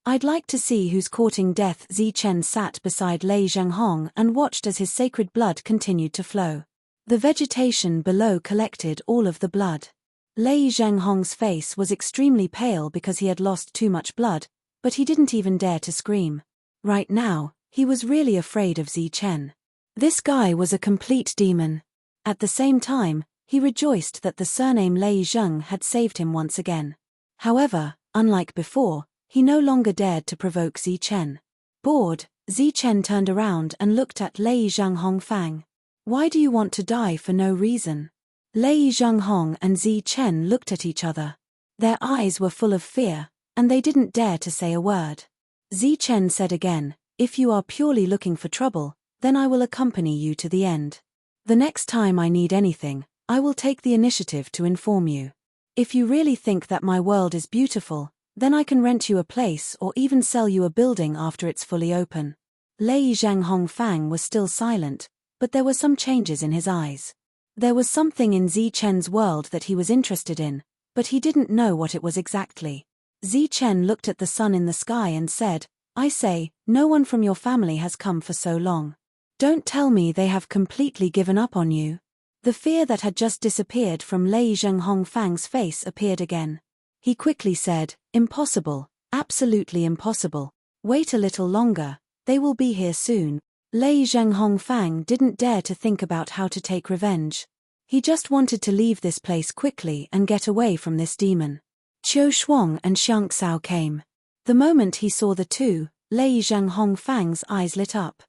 "I'd like to see who's courting death." Zi Chen sat beside Lei Zhenghong and watched as his sacred blood continued to flow. The vegetation below collected all of the blood. Lei Zhenghong's face was extremely pale because he had lost too much blood, but he didn't even dare to scream. Right now, he was really afraid of Zi Chen. This guy was a complete demon. At the same time, he rejoiced that the surname Lei Zheng had saved him once again. However, unlike before, he no longer dared to provoke Zi Chen. Bored, Zi Chen turned around and looked at Lei Zhenghong Fang. "Why do you want to die for no reason?" Lei Zhenghong and Zi Chen looked at each other. Their eyes were full of fear, and they didn't dare to say a word. Zi Chen said again, "If you are purely looking for trouble, then I will accompany you to the end. The next time I need anything, I will take the initiative to inform you. If you really think that my world is beautiful, then I can rent you a place or even sell you a building after it's fully open." Lei Zhenghong Fang was still silent, but there were some changes in his eyes. There was something in Zi Chen's world that he was interested in, but he didn't know what it was exactly. Zi Chen looked at the sun in the sky and said, "I say, no one from your family has come for so long. Don't tell me they have completely given up on you." The fear that had just disappeared from Lei Zhenghong Fang's face appeared again. He quickly said, "Impossible, absolutely impossible. Wait a little longer, they will be here soon." Lei Zhenghong Fang didn't dare to think about how to take revenge. He just wanted to leave this place quickly and get away from this demon. Qiu Shuang and Xiangcao came. The moment he saw the two, Lei Zhenghong Fang's eyes lit up.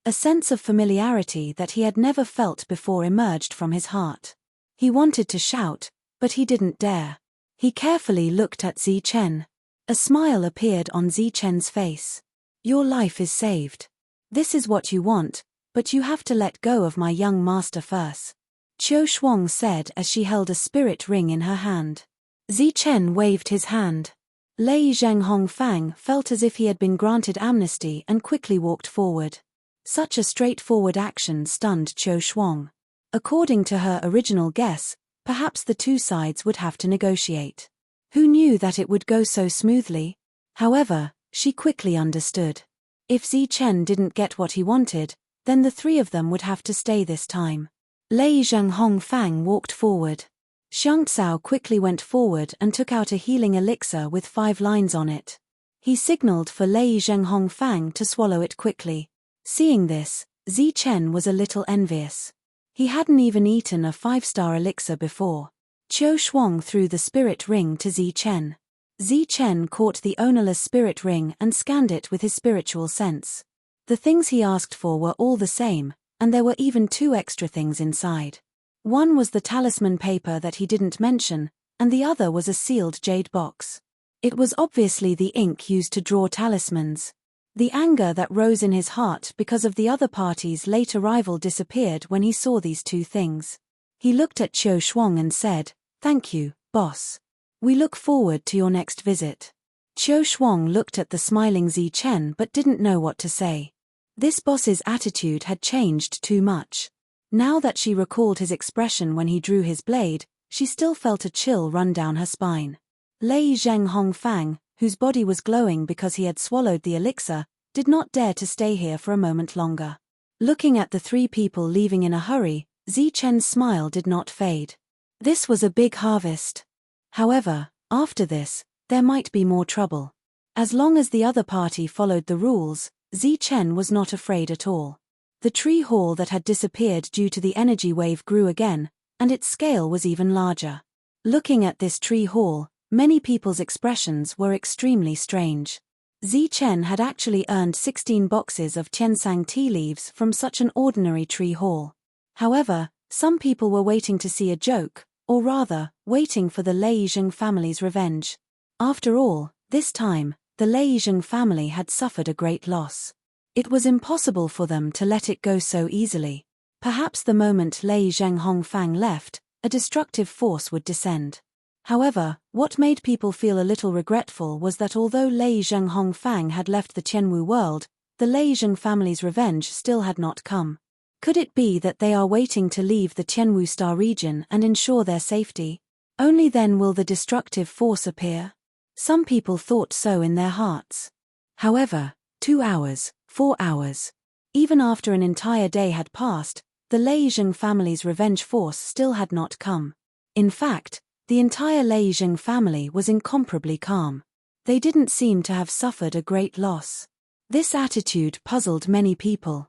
A sense of familiarity that he had never felt before emerged from his heart. He wanted to shout, but he didn't dare. He carefully looked at Zi Chen. A smile appeared on Zi Chen's face. "Your life is saved. This is what you want, but you have to let go of my young master first," Qiu Shuang said as she held a spirit ring in her hand. Zi Chen waved his hand. Lei Zhenghongfang felt as if he had been granted amnesty and quickly walked forward. Such a straightforward action stunned Qiu Shuang. According to her original guess, perhaps the two sides would have to negotiate. Who knew that it would go so smoothly? However, she quickly understood. If Zichen didn't get what he wanted, then the three of them would have to stay this time. Lei Zhenghongfang walked forward. Xiang Cao quickly went forward and took out a healing elixir with 5 lines on it. He signaled for Lei Zhenghongfang to swallow it quickly. Seeing this, Zichen was a little envious. He hadn't even eaten a 5-star elixir before. Qiu Shuang threw the spirit ring to Zichen. Zichen caught the ownerless spirit ring and scanned it with his spiritual sense. The things he asked for were all the same, and there were even 2 extra things inside. One was the talisman paper that he didn't mention, and the other was a sealed jade box. It was obviously the ink used to draw talismans. The anger that rose in his heart because of the other party's late arrival disappeared when he saw these 2 things. He looked at Qiu Shuang and said, "Thank you, boss. We look forward to your next visit." Qiu Shuang looked at the smiling Zichen but didn't know what to say. This boss's attitude had changed too much. Now that she recalled his expression when he drew his blade, she still felt a chill run down her spine. Lei Zhenghongfang, whose body was glowing because he had swallowed the elixir, did not dare to stay here for a moment longer. Looking at the 3 people leaving in a hurry, Zichen's smile did not fade. This was a big harvest. However, after this, there might be more trouble. As long as the other party followed the rules, Zichen was not afraid at all. The tree hall that had disappeared due to the energy wave grew again, and its scale was even larger. Looking at this tree hall, many people's expressions were extremely strange. Zichen had actually earned 16 boxes of Tiansang tea leaves from such an ordinary tree hall. However, some people were waiting to see a joke, or rather, waiting for the Lei Zheng family's revenge. After all, this time, the Lei Zheng family had suffered a great loss. It was impossible for them to let it go so easily. Perhaps the moment Lei Zhenghongfang left, a destructive force would descend. However, what made people feel a little regretful was that although Lei Zhenghongfang had left the Tianwu world, the Lei Zheng family's revenge still had not come. Could it be that they are waiting to leave the Tianwu Star region and ensure their safety? Only then will the destructive force appear. Some people thought so in their hearts. However, 2 hours, 4 hours. Even after an entire day had passed, the Lei Zheng family's revenge force still had not come. In fact, the entire Lei Zheng family was incomparably calm. They didn't seem to have suffered a great loss. This attitude puzzled many people.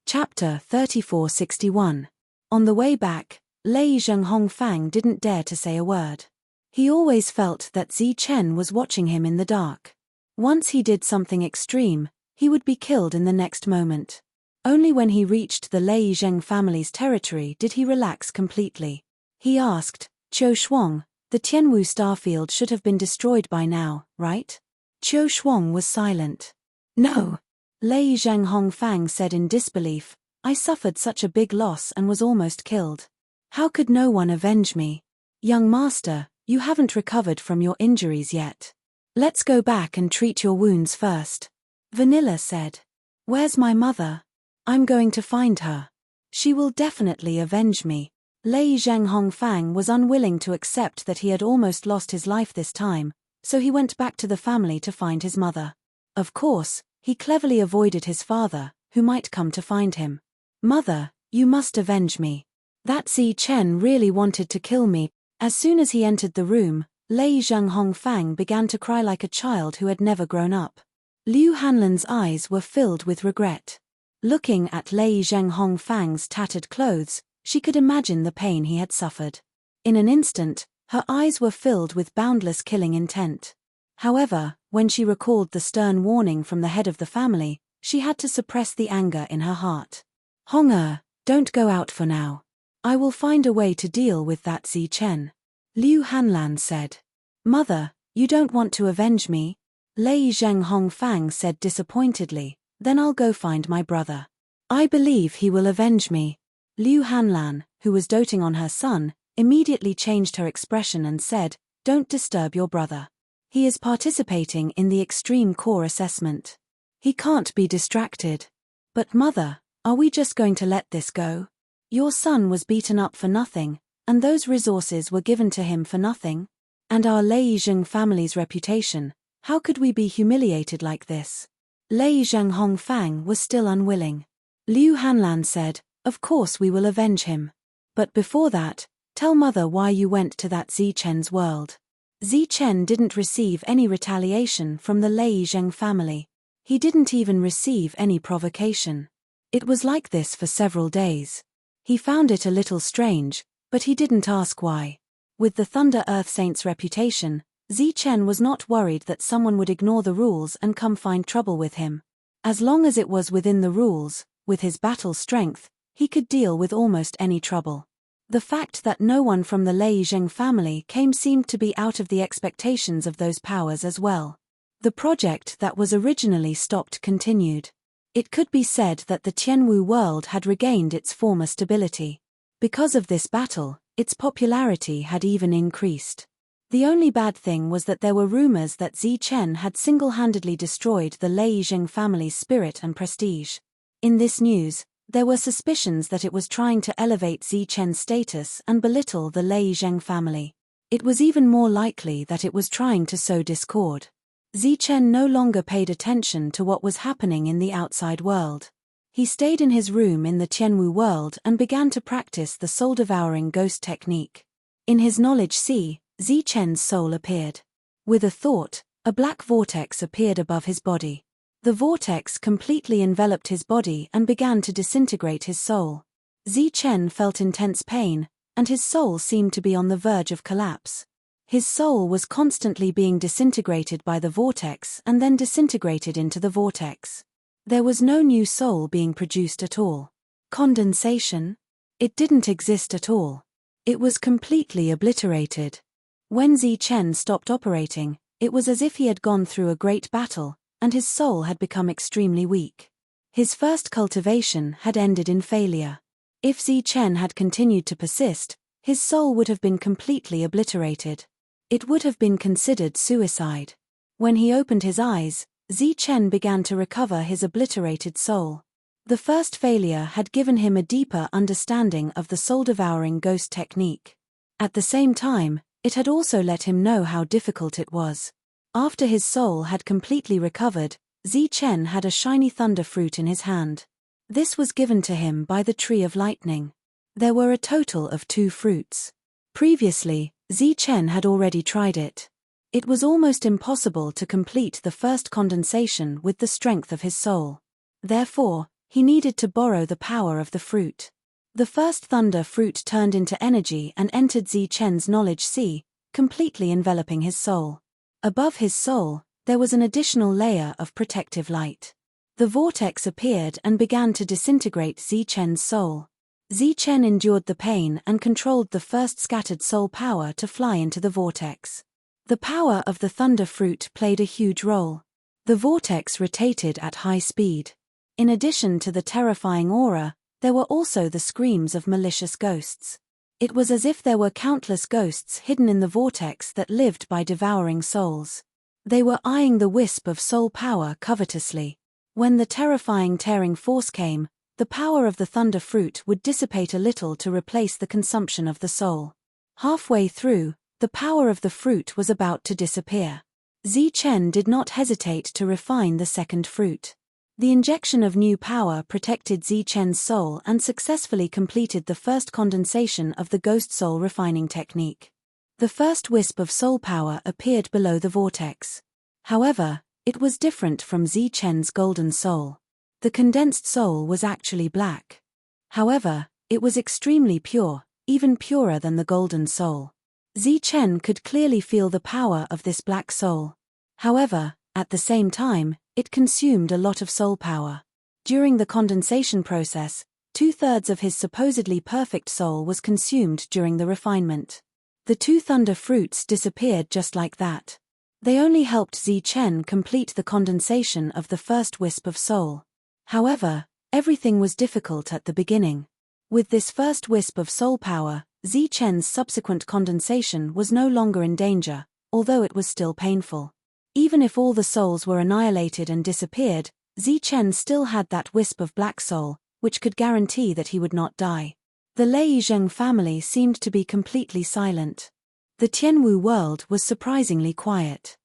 Chapter 3461. On the way back, Lei Zhenghongfang didn't dare to say a word. He always felt that Zichen was watching him in the dark. Once he did something extreme, he would be killed in the next moment. Only when he reached the Lei Zheng family's territory did he relax completely. He asked, "Qiu Shuang, the Tianwu starfield should have been destroyed by now, right?" Qiu Shuang was silent. "No." Lei Zhenghongfang said in disbelief, "I suffered such a big loss and was almost killed. How could no one avenge me? Young master, you haven't recovered from your injuries yet. Let's go back and treat your wounds first." Vanilla said. "Where's my mother? I'm going to find her. She will definitely avenge me." Lei Zhenghongfang was unwilling to accept that he had almost lost his life this time, so he went back to the family to find his mother. Of course, he cleverly avoided his father, who might come to find him. "Mother, you must avenge me. That Zichen really wanted to kill me." As soon as he entered the room, Lei Zhenghongfang began to cry like a child who had never grown up. Liu Hanlan's eyes were filled with regret. Looking at Lei Zhenghongfang's tattered clothes, she could imagine the pain he had suffered. In an instant, her eyes were filled with boundless killing intent. However, when she recalled the stern warning from the head of the family, she had to suppress the anger in her heart. "Hong don't go out for now. I will find a way to deal with that Zichen," Liu Hanlan said. "Mother, you don't want to avenge me?" Lei Zhenghongfang said disappointedly, "Then I'll go find my brother. I believe he will avenge me." Liu Hanlan, who was doting on her son, immediately changed her expression and said, "Don't disturb your brother. He is participating in the extreme core assessment. He can't be distracted. But mother, are we just going to let this go? Your son was beaten up for nothing, and those resources were given to him for nothing. And our Lei Zheng family's reputation, how could we be humiliated like this? Lei Zheng Hongfang was still unwilling. Liu Hanlan said, of course we will avenge him. But before that, tell mother why you went to that Zichen's world. Zichen didn't receive any retaliation from the Lei Zheng family. He didn't even receive any provocation. It was like this for several days. He found it a little strange, but he didn't ask why. With the Thunder Earth Saint's reputation, Zichen was not worried that someone would ignore the rules and come find trouble with him. As long as it was within the rules, with his battle strength, he could deal with almost any trouble. The fact that no one from the Lei Zheng family came seemed to be out of the expectations of those powers as well. The project that was originally stopped continued. It could be said that the Tianwu world had regained its former stability. Because of this battle, its popularity had even increased. The only bad thing was that there were rumors that Zichen had single-handedly destroyed the Lei Zheng family's spirit and prestige. In this news, there were suspicions that it was trying to elevate Zichen's status and belittle the Lei Zheng family. It was even more likely that it was trying to sow discord. Zichen no longer paid attention to what was happening in the outside world. He stayed in his room in the Tianwu world and began to practice the soul-devouring ghost technique. In his knowledge sea, Zichen's soul appeared. With a thought, a black vortex appeared above his body. The vortex completely enveloped his body and began to disintegrate his soul. Zichen felt intense pain, and his soul seemed to be on the verge of collapse. His soul was constantly being disintegrated by the vortex and then disintegrated into the vortex. There was no new soul being produced at all. Condensation? It didn't exist at all. It was completely obliterated. When Zichen stopped operating, it was as if he had gone through a great battle, and his soul had become extremely weak. His first cultivation had ended in failure. If Zichen had continued to persist, his soul would have been completely obliterated. It would have been considered suicide. When he opened his eyes, Zichen began to recover his obliterated soul. The first failure had given him a deeper understanding of the soul-devouring ghost technique. At the same time, it had also let him know how difficult it was. After his soul had completely recovered, Zichen had a shiny thunder fruit in his hand. This was given to him by the Tree of Lightning. There were a total of 2 fruits. Previously, Zichen had already tried it. It was almost impossible to complete the first condensation with the strength of his soul. Therefore, he needed to borrow the power of the fruit. The first thunder fruit turned into energy and entered Zichen's knowledge sea, completely enveloping his soul. Above his soul, there was an additional layer of protective light. The vortex appeared and began to disintegrate Zichen's soul. Zichen endured the pain and controlled the first scattered soul power to fly into the vortex. The power of the thunder fruit played a huge role. The vortex rotated at high speed. In addition to the terrifying aura, there were also the screams of malicious ghosts. It was as if there were countless ghosts hidden in the vortex that lived by devouring souls. They were eyeing the wisp of soul power covetously. When the terrifying tearing force came, the power of the thunder fruit would dissipate a little to replace the consumption of the soul. Halfway through, the power of the fruit was about to disappear. Zichen did not hesitate to refine the second fruit. The injection of new power protected Zichen's soul and successfully completed the first condensation of the ghost soul refining technique. The first wisp of soul power appeared below the vortex. However, it was different from Zichen's golden soul. The condensed soul was actually black. However, it was extremely pure, even purer than the golden soul. Zichen could clearly feel the power of this black soul. However, at the same time, it consumed a lot of soul power. During the condensation process, 2/3 of his supposedly perfect soul was consumed during the refinement. The 2 thunder fruits disappeared just like that. They only helped Zichen complete the condensation of the first wisp of soul. However, everything was difficult at the beginning. With this first wisp of soul power, Zichen's subsequent condensation was no longer in danger, although it was still painful. Even if all the souls were annihilated and disappeared, Zichen still had that wisp of black soul, which could guarantee that he would not die. The Lei Zheng family seemed to be completely silent. The Tianwu world was surprisingly quiet.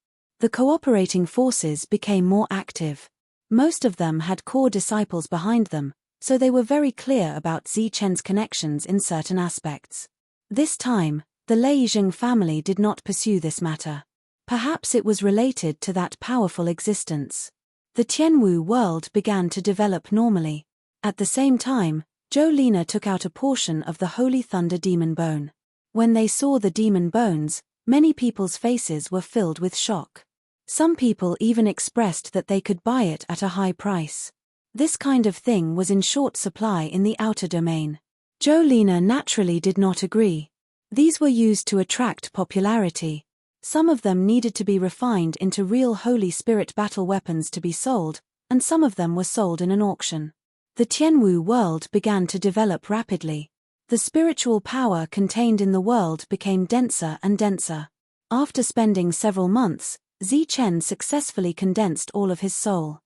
The cooperating forces became more active. Most of them had core disciples behind them, so they were very clear about Zichen's connections in certain aspects. This time, the Lei Zheng family did not pursue this matter. Perhaps it was related to that powerful existence. The Tianwu world began to develop normally. At the same time, Zhou Lina took out a portion of the Holy Thunder demon bone. When they saw the demon bones, many people's faces were filled with shock. Some people even expressed that they could buy it at a high price. This kind of thing was in short supply in the outer domain. Zhou Lina naturally did not agree. These were used to attract popularity. Some of them needed to be refined into real Holy Spirit battle weapons to be sold, and some of them were sold in an auction. The Tianwu world began to develop rapidly. The spiritual power contained in the world became denser and denser. After spending several months, Zichen successfully condensed all of his soul.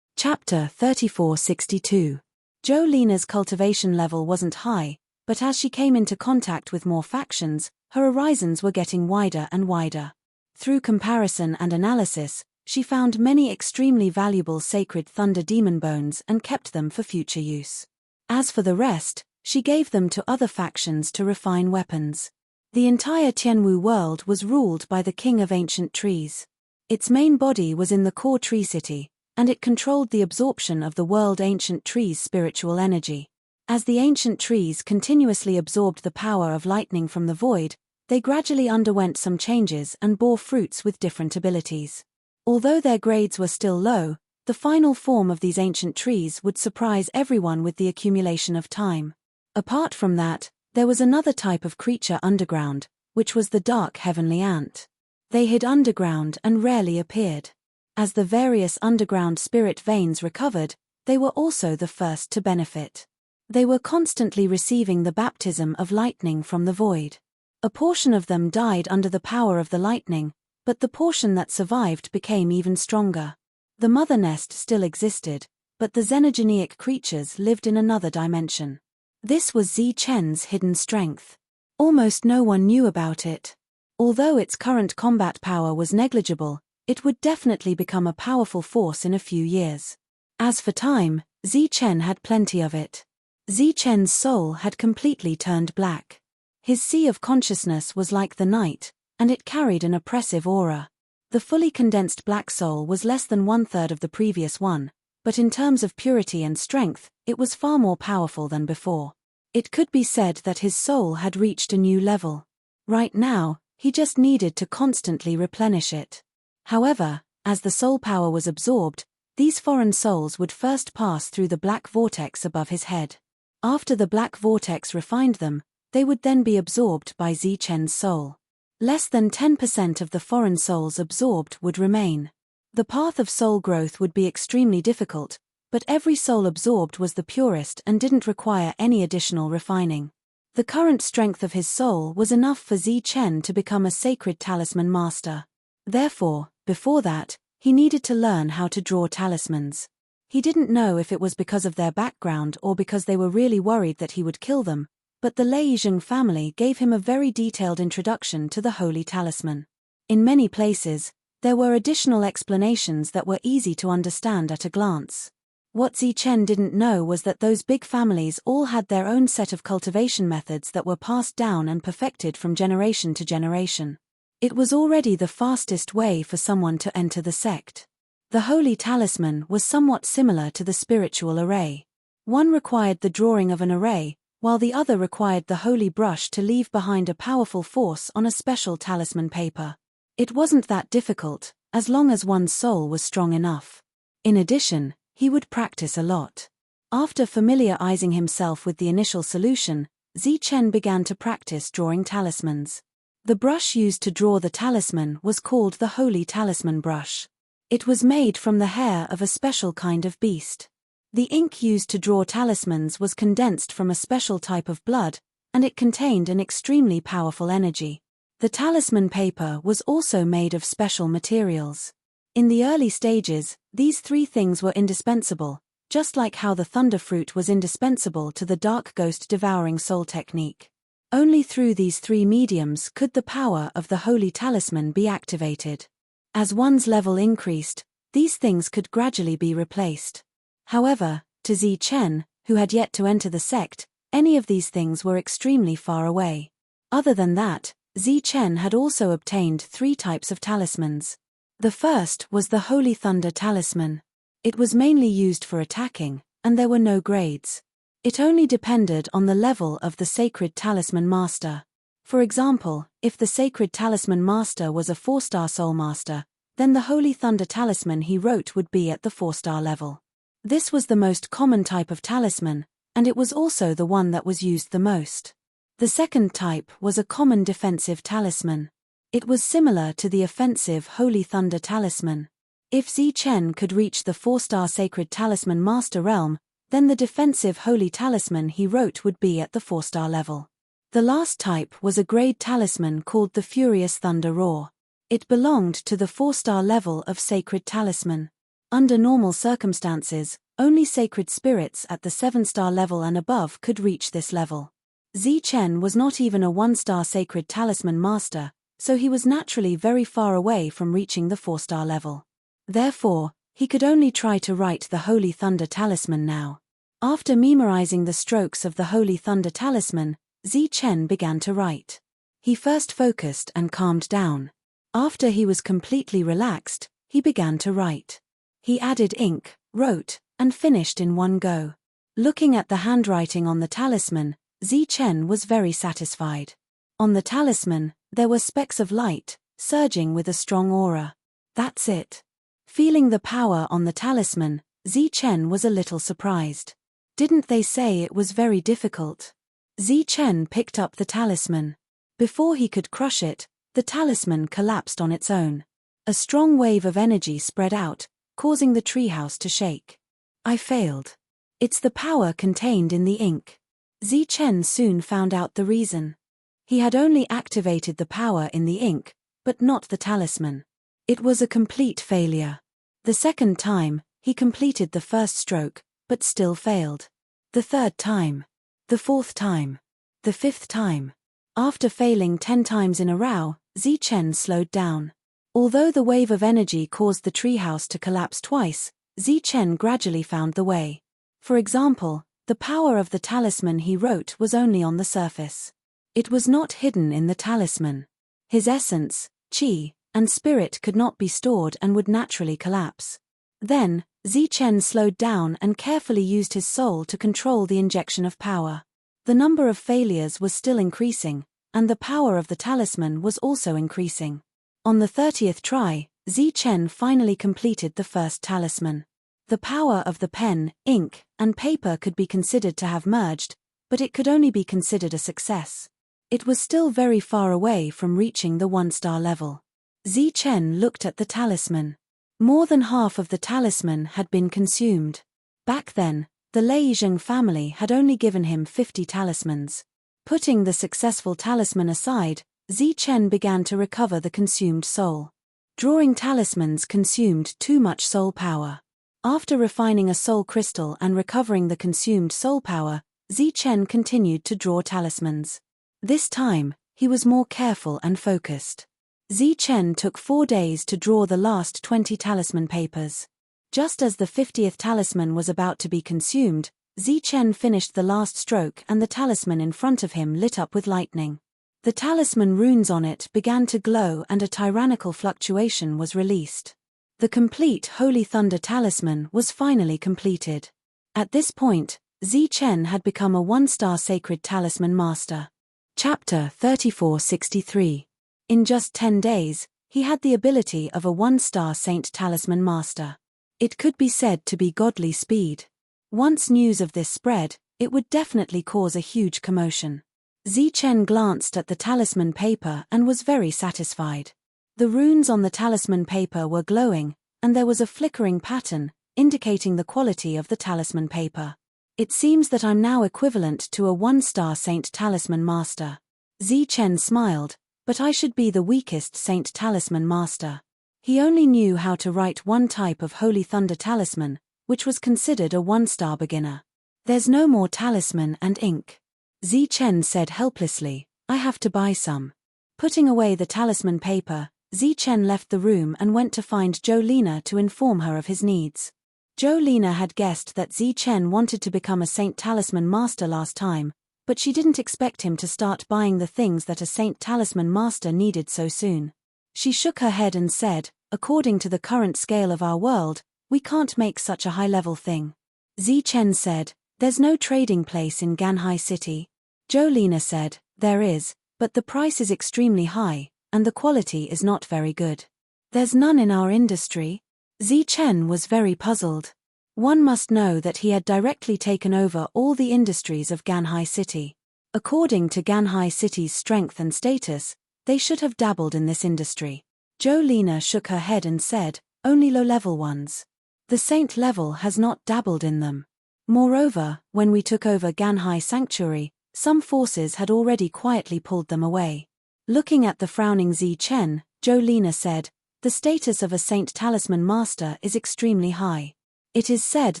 Chapter 3462. Zhou Lina's cultivation level wasn't high, but as she came into contact with more factions, her horizons were getting wider and wider. Through comparison and analysis, she found many extremely valuable sacred thunder demon bones and kept them for future use. As for the rest, she gave them to other factions to refine weapons. The entire Tianwu world was ruled by the King of Ancient Trees. Its main body was in the core tree city, and it controlled the absorption of the world ancient trees' spiritual energy. As the ancient trees continuously absorbed the power of lightning from the void, they gradually underwent some changes and bore fruits with different abilities. Although their grades were still low, the final form of these ancient trees would surprise everyone with the accumulation of time. Apart from that, there was another type of creature underground, which was the dark heavenly ant. They hid underground and rarely appeared. As the various underground spirit veins recovered, they were also the first to benefit. They were constantly receiving the baptism of lightning from the void. A portion of them died under the power of the lightning, but the portion that survived became even stronger. The mother nest still existed, but the xenogenic creatures lived in another dimension. This was Zichen's hidden strength. Almost no one knew about it. Although its current combat power was negligible, it would definitely become a powerful force in a few years. As for time, Zichen had plenty of it. Zichen's soul had completely turned black. His sea of consciousness was like the night, and it carried an oppressive aura. The fully condensed black soul was less than 1/3 of the previous one, but in terms of purity and strength, it was far more powerful than before. It could be said that his soul had reached a new level. Right now, he just needed to constantly replenish it. However, as the soul power was absorbed, these foreign souls would first pass through the black vortex above his head. After the black vortex refined them, they would then be absorbed by Zichen's soul. Less than 10% of the foreign souls absorbed would remain. The path of soul growth would be extremely difficult, but every soul absorbed was the purest and didn't require any additional refining. The current strength of his soul was enough for Zichen to become a sacred talisman master. Therefore, before that, he needed to learn how to draw talismans. He didn't know if it was because of their background or because they were really worried that he would kill them, but the Lei Zheng family gave him a very detailed introduction to the holy talisman. In many places, there were additional explanations that were easy to understand at a glance. What Zichen didn't know was that those big families all had their own set of cultivation methods that were passed down and perfected from generation to generation. It was already the fastest way for someone to enter the sect. The holy talisman was somewhat similar to the spiritual array. One required the drawing of an array, while the other required the holy brush to leave behind a powerful force on a special talisman paper. It wasn't that difficult, as long as one's soul was strong enough. In addition, he would practice a lot. After familiarizing himself with the initial solution, Zichen began to practice drawing talismans. The brush used to draw the talisman was called the Holy Talisman Brush. It was made from the hair of a special kind of beast. The ink used to draw talismans was condensed from a special type of blood, and it contained an extremely powerful energy. The talisman paper was also made of special materials. In the early stages, these three things were indispensable, just like how the thunder fruit was indispensable to the dark ghost devouring soul technique. Only through these three mediums could the power of the holy talisman be activated. As one's level increased, these things could gradually be replaced. However, to Zi Chen, who had yet to enter the sect, any of these things were extremely far away. Other than that, Zi Chen had also obtained three types of talismans. The first was the Holy Thunder Talisman. It was mainly used for attacking, and there were no grades. It only depended on the level of the Sacred Talisman Master. For example, if the Sacred Talisman Master was a 4-star Soul Master, then the Holy Thunder Talisman he wrote would be at the 4-star level. This was the most common type of talisman, and it was also the one that was used the most. The second type was a common defensive talisman. It was similar to the offensive Holy Thunder Talisman. If Zi Chen could reach the 4-star Sacred Talisman Master realm, then the defensive Holy Talisman he wrote would be at the 4-star level. The last type was a grade talisman called the Furious Thunder Roar. It belonged to the 4-star level of Sacred Talisman. Under normal circumstances, only sacred spirits at the 7-star level and above could reach this level. Zi Chen was not even a 1-star Sacred Talisman Master, so he was naturally very far away from reaching the 4-star level. Therefore, he could only try to write the Holy Thunder Talisman now. After memorizing the strokes of the Holy Thunder Talisman, Zi Chen began to write. He first focused and calmed down. After he was completely relaxed, he began to write. He added ink, wrote, and finished in one go. Looking at the handwriting on the talisman, Zi Chen was very satisfied. On the talisman, there were specks of light, surging with a strong aura. That's it. Feeling the power on the talisman, Zi Chen was a little surprised. Didn't they say it was very difficult? Zi Chen picked up the talisman. Before he could crush it, the talisman collapsed on its own. A strong wave of energy spread out, causing the treehouse to shake. I failed. It's the power contained in the ink. Zi Chen soon found out the reason. He had only activated the power in the ink, but not the talisman. It was a complete failure. The second time, he completed the first stroke, but still failed. The third time. The fourth time. The fifth time. After failing 10 times in a row, Zi Chen slowed down. Although the wave of energy caused the treehouse to collapse twice, Zi Chen gradually found the way. For example, the power of the talisman he wrote was only on the surface. It was not hidden in the talisman. His essence, qi, and spirit could not be stored and would naturally collapse. Then, Zi Chen slowed down and carefully used his soul to control the injection of power. The number of failures was still increasing, and the power of the talisman was also increasing. On the 30th try, Zi Chen finally completed the first talisman. The power of the pen, ink, and paper could be considered to have merged, but it could only be considered a success. It was still very far away from reaching the 1-star level. Zi Chen looked at the talisman. More than half of the talisman had been consumed. Back then, the Leizheng family had only given him 50 talismans. Putting the successful talisman aside, Zi Chen began to recover the consumed soul. Drawing talismans consumed too much soul power. After refining a soul crystal and recovering the consumed soul power, Zi Chen continued to draw talismans. This time, he was more careful and focused. Zi Chen took 4 days to draw the last 20 talisman papers. Just as the 50th talisman was about to be consumed, Zi Chen finished the last stroke and the talisman in front of him lit up with lightning. The talisman runes on it began to glow and a tyrannical fluctuation was released. The complete Holy Thunder Talisman was finally completed. At this point, Zi Chen had become a 1-star Sacred Talisman Master. Chapter 3463. In just 10 days, he had the ability of a 1-star Saint Talisman Master. It could be said to be godly speed. Once news of this spread, it would definitely cause a huge commotion. Zi Chen glanced at the talisman paper and was very satisfied. The runes on the talisman paper were glowing, and there was a flickering pattern, indicating the quality of the talisman paper. It seems that I'm now equivalent to a 1-star Saint Talisman Master. Zi Chen smiled, But I should be the weakest Saint Talisman Master. He only knew how to write one type of Holy Thunder Talisman, which was considered a 1-star beginner. There's no more talisman and ink. Zichen said helplessly, I have to buy some. Putting away the talisman paper, Zichen left the room and went to find Jolina to inform her of his needs. Jolina had guessed that Zichen wanted to become a Saint Talisman Master last time, but she didn't expect him to start buying the things that a Saint Talisman Master needed so soon. She shook her head and said, according to the current scale of our world, we can't make such a high-level thing. Zichen said, there's no trading place in Ganhai City. Jolina said, there is, but the price is extremely high, and the quality is not very good. There's none in our industry? Zichen was very puzzled. One must know that he had directly taken over all the industries of Ganhai City. According to Ganhai City's strength and status, they should have dabbled in this industry. Jolina shook her head and said, only low-level ones. The saint level has not dabbled in them. Moreover, when we took over Ganhai Sanctuary, some forces had already quietly pulled them away. Looking at the frowning Zichen, Jolina said, the status of a Saint Talisman Master is extremely high. It is said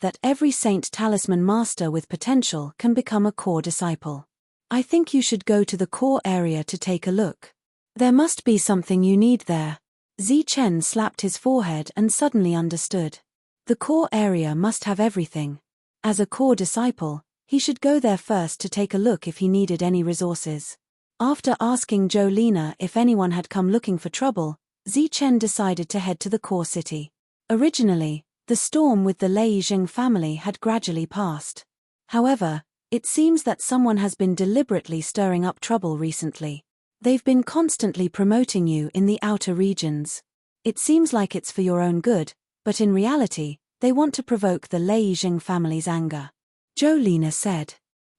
that every Saint Talisman Master with potential can become a core disciple. I think you should go to the core area to take a look. There must be something you need there. Zichen slapped his forehead and suddenly understood. The core area must have everything. As a core disciple, he should go there first to take a look if he needed any resources. After asking Jolina if anyone had come looking for trouble, Zichen decided to head to the core city. Originally, the storm with the Lei Jing family had gradually passed. However, it seems that someone has been deliberately stirring up trouble recently. They've been constantly promoting you in the outer regions. It seems like it's for your own good, but in reality, they want to provoke the Lei Jing family's anger. Jolina said.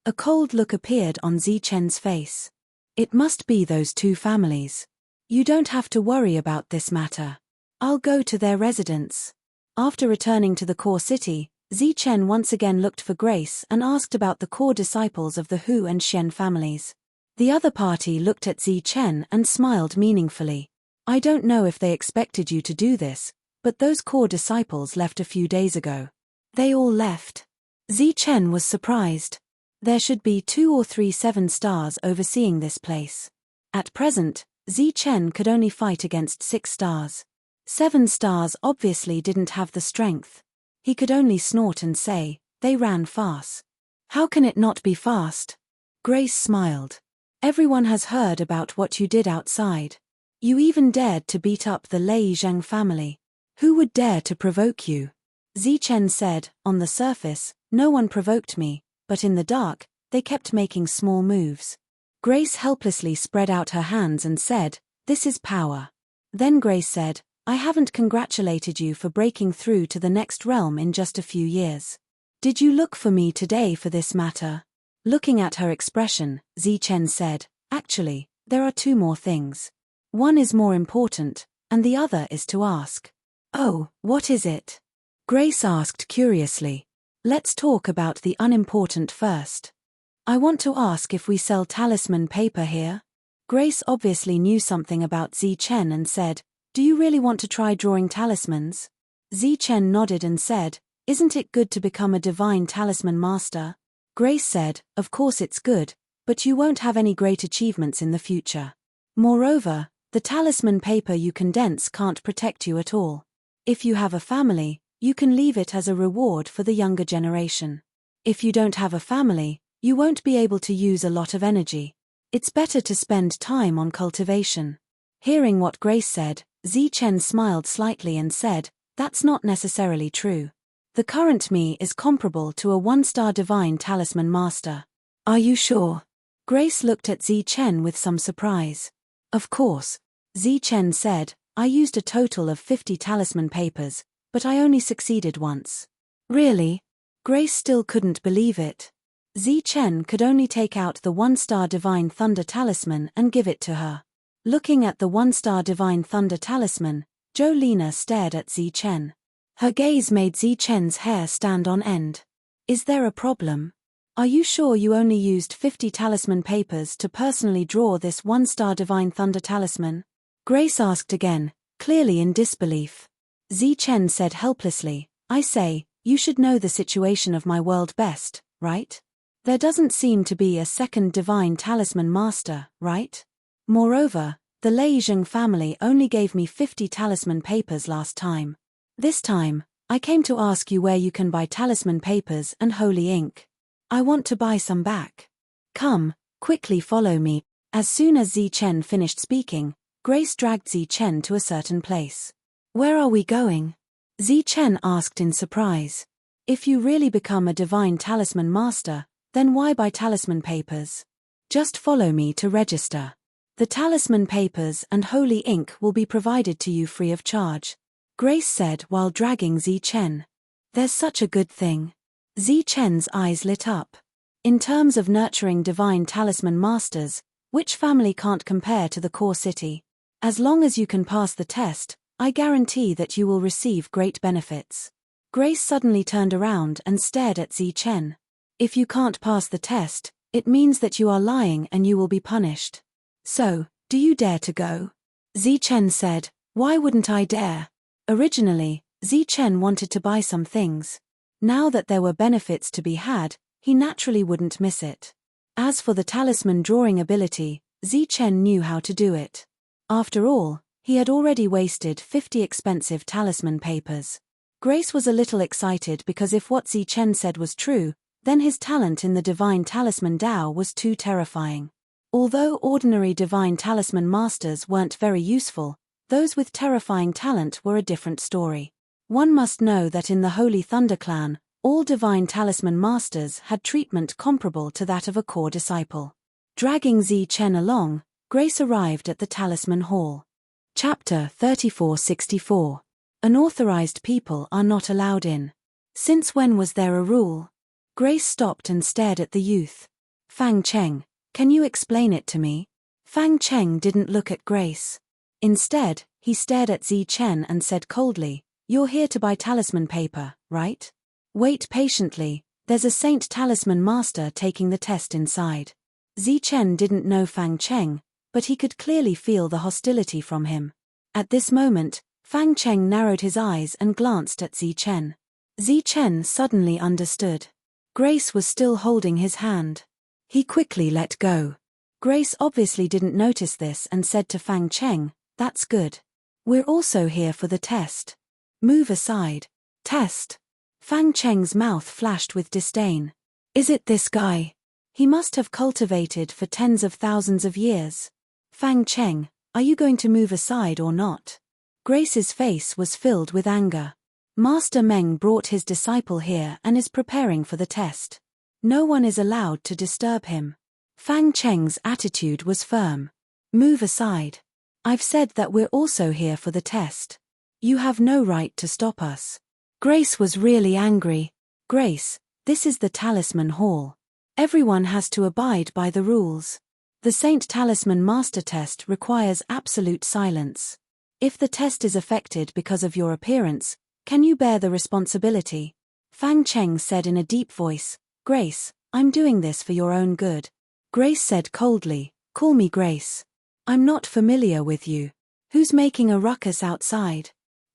A cold look appeared on Zichen's face. It must be those two families. You don't have to worry about this matter. I'll go to their residence. After returning to the core city, Zichen once again looked for Grace and asked about the core disciples of the Hu and Xian families. The other party looked at Zichen and smiled meaningfully. I don't know if they expected you to do this, but those core disciples left a few days ago. They all left. Zichen was surprised. There should be 2 or 3 7-stars overseeing this place. At present, Zichen could only fight against 6 stars. 7 stars obviously didn't have the strength. He could only snort and say, they ran fast. How can it not be fast? Grace smiled. Everyone has heard about what you did outside. You even dared to beat up the Lei Zhang family. Who would dare to provoke you? Zichen said, on the surface, no one provoked me, but in the dark, they kept making small moves. Grace helplessly spread out her hands and said, this is power. Then Grace said, I haven't congratulated you for breaking through to the next realm in just a few years. Did you look for me today for this matter? Looking at her expression, Zichen said, actually, there are 2 more things. One is more important, and the other is to ask. Oh, what is it? Grace asked curiously. Let's talk about the unimportant first. I want to ask if we sell talisman paper here. Grace obviously knew something about Zichen and said, do you really want to try drawing talismans? Zichen nodded and said, isn't it good to become a divine talisman master? Grace said, of course it's good, but you won't have any great achievements in the future. Moreover, the talisman paper you condense can't protect you at all. If you have a family, you can leave it as a reward for the younger generation. If you don't have a family, you won't be able to use a lot of energy. It's better to spend time on cultivation. Hearing what Grace said, Zichen smiled slightly and said, that's not necessarily true. The current me is comparable to a 1-star divine talisman master. Are you sure? Grace looked at Zichen with some surprise. Of course. Zichen said, I used a total of 50 talisman papers, but I only succeeded once. Really? Grace still couldn't believe it. Zichen could only take out the 1-star divine thunder talisman and give it to her. Looking at the 1-star divine thunder talisman, Jolina stared at Zichen. Her gaze made Zichen's hair stand on end. Is there a problem? Are you sure you only used 50 talisman papers to personally draw this 1-star Divine Thunder talisman? Grace asked again, clearly in disbelief. Zi Chen said helplessly, I say, you should know the situation of my world best, right? There doesn't seem to be a second Divine Talisman Master, right? Moreover, the Lei Zheng family only gave me 50 talisman papers last time. This time, I came to ask you where you can buy talisman papers and holy ink. I want to buy some back. Come, quickly follow me. As soon as Zi Chen finished speaking, Grace dragged Zi Chen to a certain place. Where are we going? Zi Chen asked in surprise. If you really become a Divine Talisman Master, then why buy talisman papers? Just follow me to register. The talisman papers and holy ink will be provided to you free of charge, Grace said while dragging Zi Chen. There's such a good thing. Zi Chen's eyes lit up. In terms of nurturing Divine Talisman Masters, which family can't compare to the core city? As long as you can pass the test, I guarantee that you will receive great benefits. Grace suddenly turned around and stared at Zi Chen. If you can't pass the test, it means that you are lying and you will be punished. So, do you dare to go? Zi Chen said, why wouldn't I dare? Originally, Zi Chen wanted to buy some things. Now that there were benefits to be had, he naturally wouldn't miss it. As for the talisman drawing ability, Zi Chen knew how to do it. After all, he had already wasted 50 expensive talisman papers. Grace was a little excited because if what Zi Chen said was true, then his talent in the Divine Talisman Dao was too terrifying. Although ordinary Divine Talisman Masters weren't very useful, those with terrifying talent were a different story. One must know that in the Holy Thunder Clan, all Divine Talisman Masters had treatment comparable to that of a core disciple. Dragging Zi Chen along, Grace arrived at the Talisman Hall. Chapter 3464. Unauthorized people are not allowed in. Since when was there a rule? Grace stopped and stared at the youth. Fang Cheng, can you explain it to me? Fang Cheng didn't look at Grace. Instead, he stared at Zi Chen and said coldly, you're here to buy talisman paper, right? Wait patiently, there's a Saint Talisman Master taking the test inside. Zi Chen didn't know Fang Cheng, but he could clearly feel the hostility from him. At this moment, Fang Cheng narrowed his eyes and glanced at Zi Chen. Zi Chen suddenly understood. Grace was still holding his hand. He quickly let go. Grace obviously didn't notice this and said to Fang Cheng, that's good. We're also here for the test. Move aside. Test. Fang Cheng's mouth flashed with disdain. Is it this guy? He must have cultivated for tens of thousands of years. Fang Cheng, are you going to move aside or not? Grace's face was filled with anger. Master Meng brought his disciple here and is preparing for the test. No one is allowed to disturb him. Fang Cheng's attitude was firm. Move aside. I've said that we're also here for the test. You have no right to stop us. Grace was really angry. Grace, this is the Talisman Hall. Everyone has to abide by the rules. The Saint Talisman Master Test requires absolute silence. If the test is affected because of your appearance, can you bear the responsibility? Fang Cheng said in a deep voice, Grace, I'm doing this for your own good. Grace said coldly, call me Grace. I'm not familiar with you. Who's making a ruckus outside?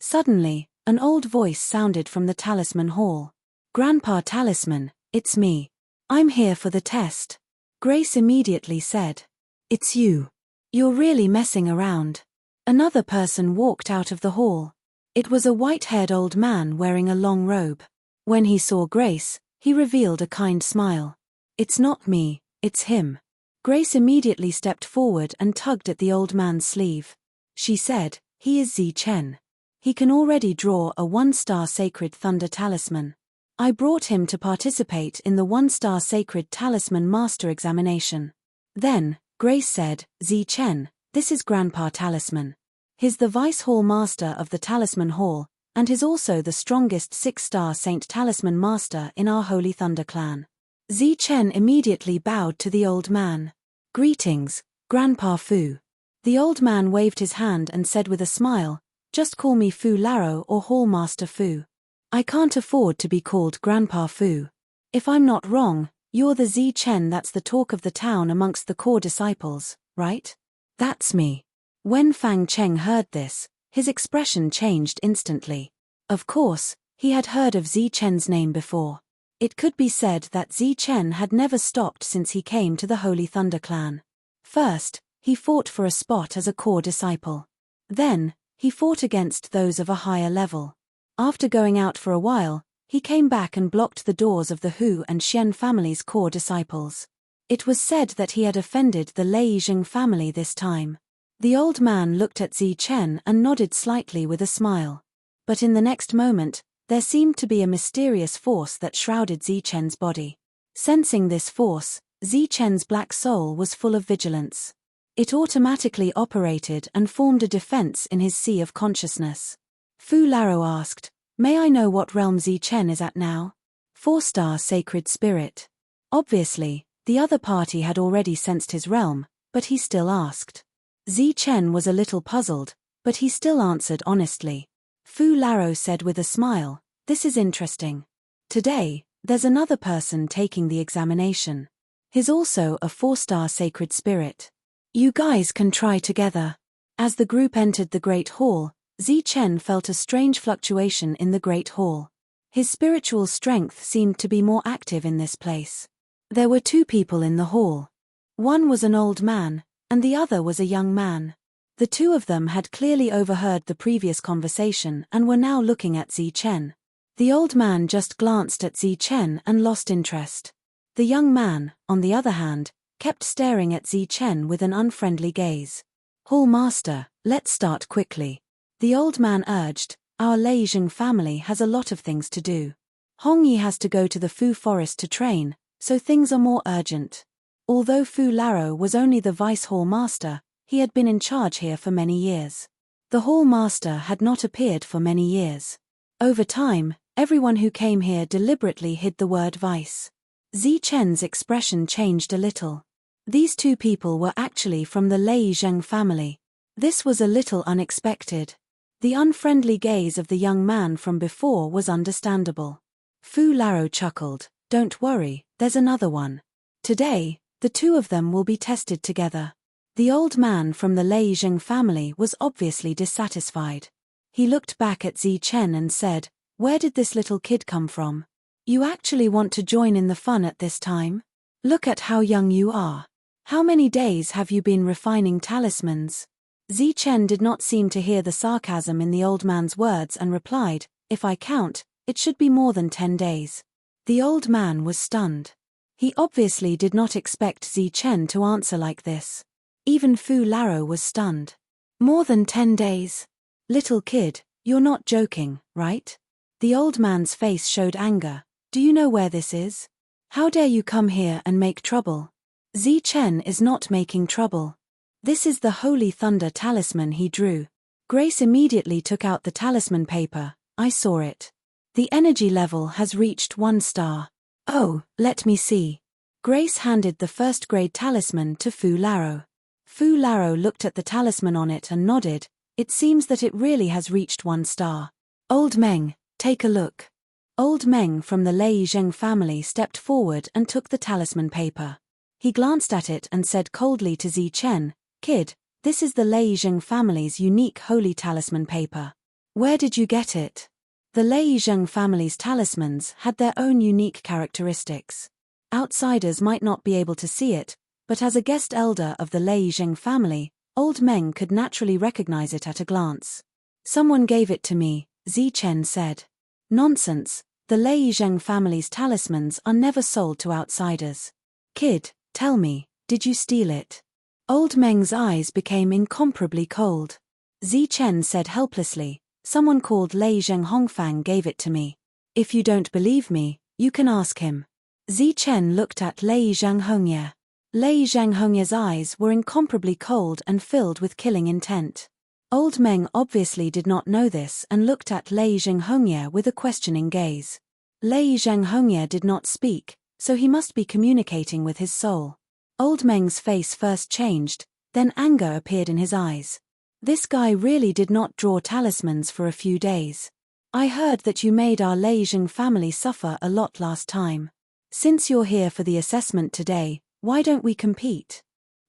Suddenly, an old voice sounded from the Talisman Hall. Grandpa Talisman, it's me. I'm here for the test. Grace immediately said. It's you. You're really messing around. Another person walked out of the hall. It was a white-haired old man wearing a long robe. When he saw Grace, he revealed a kind smile. It's not me, it's him. Grace immediately stepped forward and tugged at the old man's sleeve. She said, he is Zi Chen. He can already draw a 1-star Sacred Thunder Talisman. I brought him to participate in the 1-star Sacred Talisman Master Examination. Then, Grace said, Zi Chen, this is Grandpa Talisman. He's the Vice Hall Master of the Talisman Hall, and is also the strongest 6-star Saint Talisman Master in our Holy Thunder Clan. Zi Chen immediately bowed to the old man. Greetings, Grandpa Fu. The old man waved his hand and said with a smile, just call me Fu Laro or Hall Master Fu. I can't afford to be called Grandpa Fu. If I'm not wrong, You're the Zi Chen that's the talk of the town amongst the core disciples, right? That's me. When Fang Cheng heard this, his expression changed instantly. Of course, he had heard of Zi Chen's name before. It could be said that Zi Chen had never stopped since he came to the Holy Thunder clan. First, he fought for a spot as a core disciple. Then, he fought against those of a higher level. After going out for a while, he came back and blocked the doors of the Hu and Xian families' core disciples. It was said that he had offended the Lei Jing family this time. The old man looked at Zi Chen and nodded slightly with a smile. But in the next moment, there seemed to be a mysterious force that shrouded Zi Chen's body. Sensing this force, Zi Chen's black soul was full of vigilance. It automatically operated and formed a defense in his sea of consciousness. Fu Laro asked, "May I know what realm Zi Chen is at now?" 4-star Sacred Spirit. Obviously, the other party had already sensed his realm, but he still asked. Zi Chen was a little puzzled, but he still answered honestly. Fu Laro said with a smile, "This is interesting. Today, there's another person taking the examination. He's also a 4-star Sacred Spirit. You guys can try together." As the group entered the Great Hall, Zi Chen felt a strange fluctuation in the Great Hall. His spiritual strength seemed to be more active in this place. There were 2 people in the hall. One was an old man, and the other was a young man. The 2 of them had clearly overheard the previous conversation and were now looking at Zi Chen. The old man just glanced at Zi Chen and lost interest. The young man, on the other hand, kept staring at Zi Chen with an unfriendly gaze. "Hall Master, let's start quickly," the old man urged. "Our Lei Jing family has a lot of things to do. Hong Yi has to go to the Fu forest to train, so things are more urgent." Although Fu Laro was only the vice hall master, he had been in charge here for many years. The hall master had not appeared for many years. Over time, everyone who came here deliberately hid the word vice. Zi Chen's expression changed a little. These 2 people were actually from the Lei Zheng family. This was a little unexpected. The unfriendly gaze of the young man from before was understandable. Fu Laro chuckled, "Don't worry, there's another one. Today, the 2 of them will be tested together." The old man from the Lei Zheng family was obviously dissatisfied. He looked back at Zi Chen and said, "Where did this little kid come from? You actually want to join in the fun at this time? Look at how young you are. How many days have you been refining talismans?" Zi Chen did not seem to hear the sarcasm in the old man's words and replied, "If I count, it should be more than 10 days. The old man was stunned. He obviously did not expect Zi Chen to answer like this. Even Fu Laro was stunned. "More than 10 days? Little kid, you're not joking, right?" The old man's face showed anger. "Do you know where this is? How dare you come here and make trouble?" Zi Chen is not making trouble. This is the Holy Thunder talisman he drew. Grace immediately took out the talisman paper. "I saw it. The energy level has reached 1 star. Oh, let me see." Grace handed the 1st-grade talisman to Fu Laro. Fu Laro looked at the talisman on it and nodded. "It seems that it really has reached 1 star. Old Meng, take a look." Old Meng from the Lei Zheng family stepped forward and took the talisman paper. He glanced at it and said coldly to Zi Chen, "Kid, this is the Lei Zheng family's unique holy talisman paper. Where did you get it?" The Lei Zheng family's talismans had their own unique characteristics. Outsiders might not be able to see it, but as a guest elder of the Lei Zheng family, Old Meng could naturally recognize it at a glance. "Someone gave it to me," Zi Chen said. "Nonsense, the Lei Zheng family's talismans are never sold to outsiders. Kid, tell me, did you steal it?" Old Meng's eyes became incomparably cold. Zi Chen said helplessly, "Someone called Lei Zheng Hongfang gave it to me. If you don't believe me, you can ask him." Zi Chen looked at Lei Zheng Hongye. Lei Zheng Hongye's eyes were incomparably cold and filled with killing intent. Old Meng obviously did not know this and looked at Lei Zheng Hongye with a questioning gaze. Lei Zheng Hongye did not speak, so he must be communicating with his soul. Old Meng's face first changed, then anger appeared in his eyes. "This guy really did not draw talismans for a few days. I heard that you made our Lei Zheng family suffer a lot last time. Since you're here for the assessment today, why don't we compete?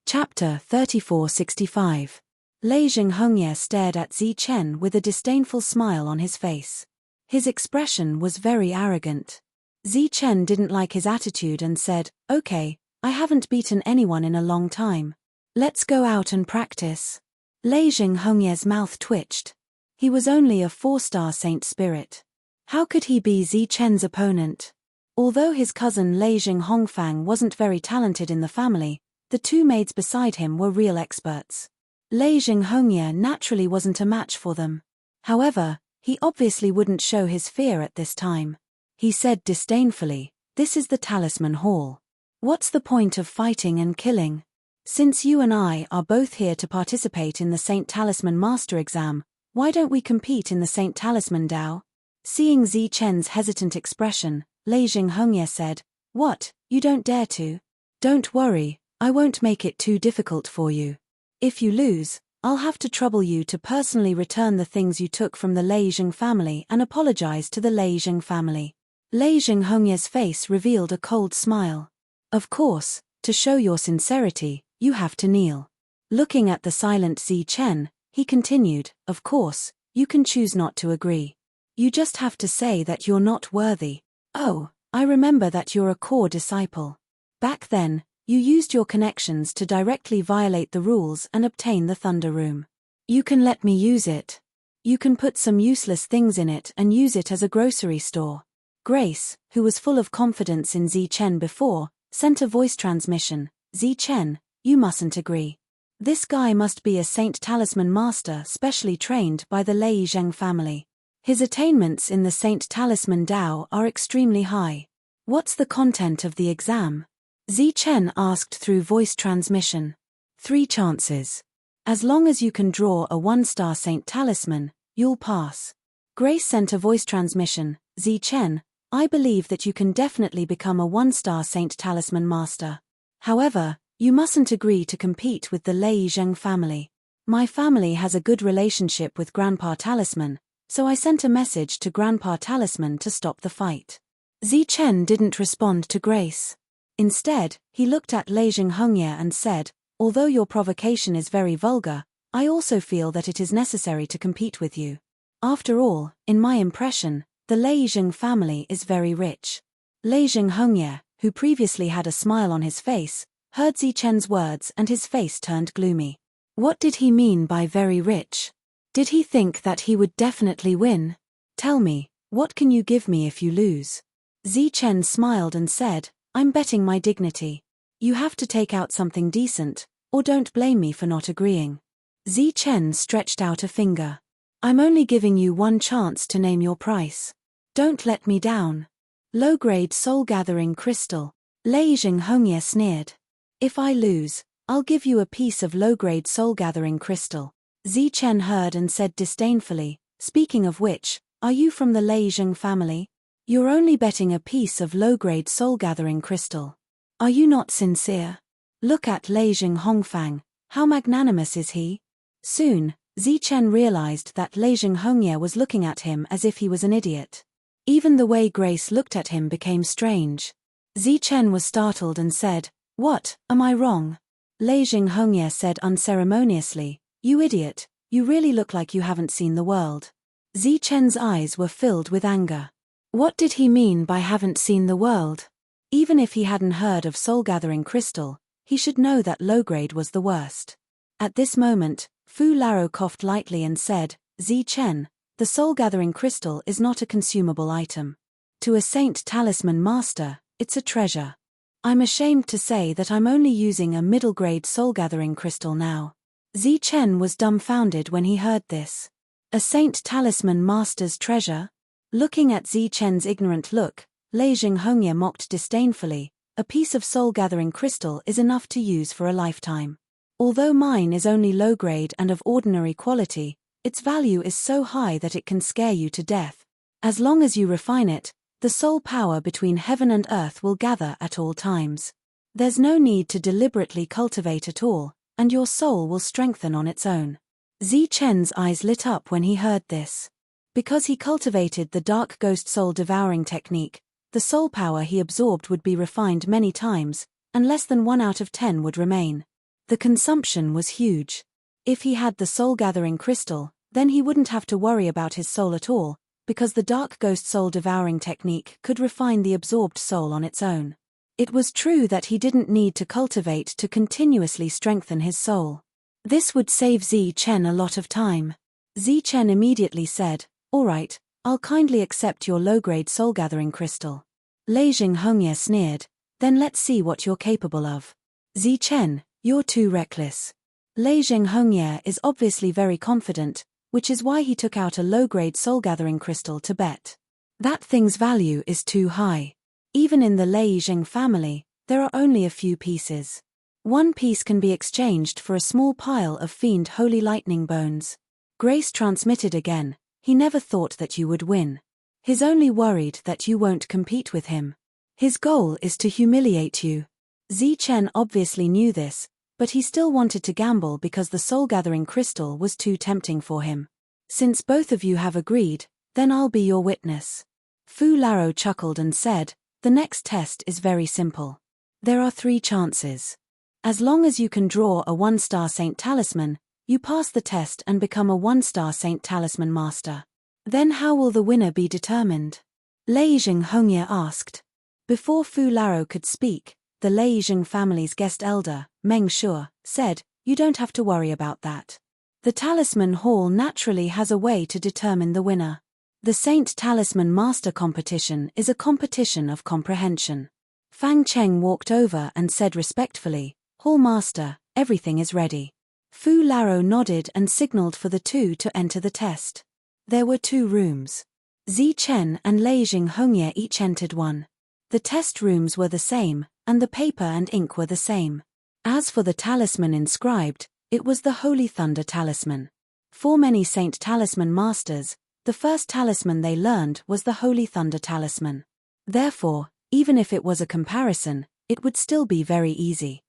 Chapter 3465. Lei Jinghongye stared at Zi Chen with a disdainful smile on his face. His expression was very arrogant. Zi Chen didn't like his attitude and said, "Okay, I haven't beaten anyone in a long time. Let's go out and practice." Lei Jinghongye's mouth twitched. He was only a 4-star saint spirit. How could he be Zi Chen's opponent? Although his cousin Lei Jinghongfang wasn't very talented in the family, the two maids beside him were real experts. Lei Jinghongye naturally wasn't a match for them. However, he obviously wouldn't show his fear at this time. He said disdainfully, "This is the Talisman Hall. What's the point of fighting and killing? Since you and I are both here to participate in the Saint Talisman Master exam, why don't we compete in the Saint Talisman Dao?" Seeing Zi Chen's hesitant expression, Lei Jinghongye said, "What, you don't dare to? Don't worry, I won't make it too difficult for you. If you lose, I'll have to trouble you to personally return the things you took from the Lei Jing family and apologize to the Lei Jing family." Lei Jinghongye's face revealed a cold smile. "Of course, to show your sincerity, you have to kneel." Looking at the silent Zi Chen, he continued, "Of course, you can choose not to agree. You just have to say that you're not worthy. Oh, I remember that you're a core disciple. Back then, you used your connections to directly violate the rules and obtain the Thunder Room. You can let me use it. You can put some useless things in it and use it as a grocery store." Grace, who was full of confidence in Zi Chen before, sent a voice transmission, "Zi Chen, you mustn't agree. This guy must be a Saint Talisman Master specially trained by the Lei Zheng family. His attainments in the Saint Talisman Dao are extremely high. What's the content of the exam?" Zi Chen asked through voice transmission. 3 chances. As long as you can draw a 1-star Saint Talisman, you'll pass." Grace sent a voice transmission, "Zi Chen, I believe that you can definitely become a 1-star Saint Talisman Master. However, you mustn't agree to compete with the Lei Zheng family. My family has a good relationship with Grandpa Talisman, so I sent a message to Grandpa Talisman to stop the fight." Zi Chen didn't respond to Grace. Instead, he looked at Lei Jinghongye and said, "Although your provocation is very vulgar, I also feel that it is necessary to compete with you. After all, in my impression, the Lei Jing family is very rich." Lei Jinghongye, who previously had a smile on his face, heard Zi Chen's words and his face turned gloomy. What did he mean by very rich? Did he think that he would definitely win? "Tell me, what can you give me if you lose?" Zi Chen smiled and said, "I'm betting my dignity. You have to take out something decent, or don't blame me for not agreeing." Zi Chen stretched out a finger. "I'm only giving you one chance to name your price. Don't let me down." "Low-grade soul-gathering crystal." Lei Jinghongye sneered. "If I lose, I'll give you a piece of low-grade soul-gathering crystal." Zi Chen heard and said disdainfully, "Speaking of which, are you from the Lei Jing family? You're only betting a piece of low-grade soul-gathering crystal. Are you not sincere? Look at Lei Jinghongfang, how magnanimous is he?" Soon, Zi Chen realized that Lei Jinghongye was looking at him as if he was an idiot. Even the way Grace looked at him became strange. Zi Chen was startled and said, "What, am I wrong?" Lei Jinghongye said unceremoniously, "You idiot, you really look like you haven't seen the world." Zi Chen's eyes were filled with anger. What did he mean by haven't seen the world? Even if he hadn't heard of soul-gathering crystal, he should know that low-grade was the worst. At this moment, Fu Laro coughed lightly and said, "Zi Chen, the soul-gathering crystal is not a consumable item. To a Saint Talisman Master, it's a treasure. I'm ashamed to say that I'm only using a middle-grade soul-gathering crystal now." Zi Chen was dumbfounded when he heard this. A Saint Talisman Master's treasure? Looking at Zi Chen's ignorant look, Lei Jinghongye mocked disdainfully, "A piece of soul-gathering crystal is enough to use for a lifetime. Although mine is only low-grade and of ordinary quality, its value is so high that it can scare you to death. As long as you refine it, the soul power between heaven and earth will gather at all times. There's no need to deliberately cultivate at all, and your soul will strengthen on its own." Zi Chen's eyes lit up when he heard this. Because he cultivated the dark ghost soul devouring technique, the soul power he absorbed would be refined many times, and less than 1 out of 10 would remain. The consumption was huge. If he had the soul-gathering crystal, then he wouldn't have to worry about his soul at all, because the dark ghost soul devouring technique could refine the absorbed soul on its own. It was true that he didn't need to cultivate to continuously strengthen his soul. This would save Zi Chen a lot of time. Zi Chen immediately said, "All right, I'll kindly accept your low-grade soul-gathering crystal." Lei Hongyue sneered, "Then let's see what you're capable of." "Zi Chen, you're too reckless." Lei Hongyue is obviously very confident, which is why he took out a low-grade soul-gathering crystal to bet. That thing's value is too high. Even in the Lei family, there are only a few pieces. One piece can be exchanged for a small pile of fiend holy lightning bones. Grace transmitted again, "He never thought that you would win. He's only worried that you won't compete with him. His goal is to humiliate you." Zi Chen obviously knew this, but he still wanted to gamble because the soul-gathering crystal was too tempting for him. "Since both of you have agreed, then I'll be your witness." Fu Laro chuckled and said, "The next test is very simple. There are 3 chances. As long as you can draw a 1-star Saint Talisman, you pass the test and become a 1-star Saint Talisman Master. Then how will the winner be determined?" Lei Hongyue asked. Before Fu Laro could speak, the Lei family's guest elder, Meng Shuo, said, "You don't have to worry about that. The Talisman Hall naturally has a way to determine the winner. The Saint Talisman Master competition is a competition of comprehension." Fang Cheng walked over and said respectfully, "Hall Master, everything is ready." Fu Laro nodded and signaled for the 2 to enter the test. There were 2 rooms. Zi Chen and Lei Hongyue each entered one. The test rooms were the same, and the paper and ink were the same. As for the talisman inscribed, it was the Holy Thunder Talisman. For many Saint Talisman Masters, the first talisman they learned was the Holy Thunder Talisman. Therefore, even if it was a comparison, it would still be very easy.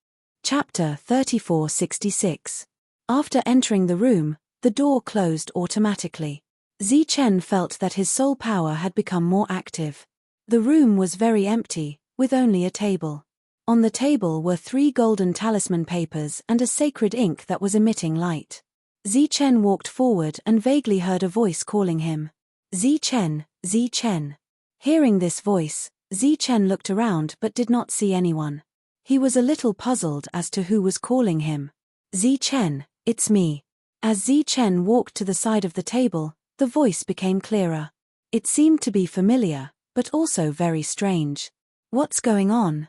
Chapter 3466. After entering the room, the door closed automatically. Zi Chen felt that his soul power had become more active. The room was very empty, with only a table. On the table were 3 golden talisman papers and a sacred ink that was emitting light. Zi Chen walked forward and vaguely heard a voice calling him. "Zi Chen, Zi Chen." Hearing this voice, Zi Chen looked around but did not see anyone. He was a little puzzled as to who was calling him. "Zi Chen, it's me." As Zi Chen walked to the side of the table, the voice became clearer. It seemed to be familiar, but also very strange. "What's going on?"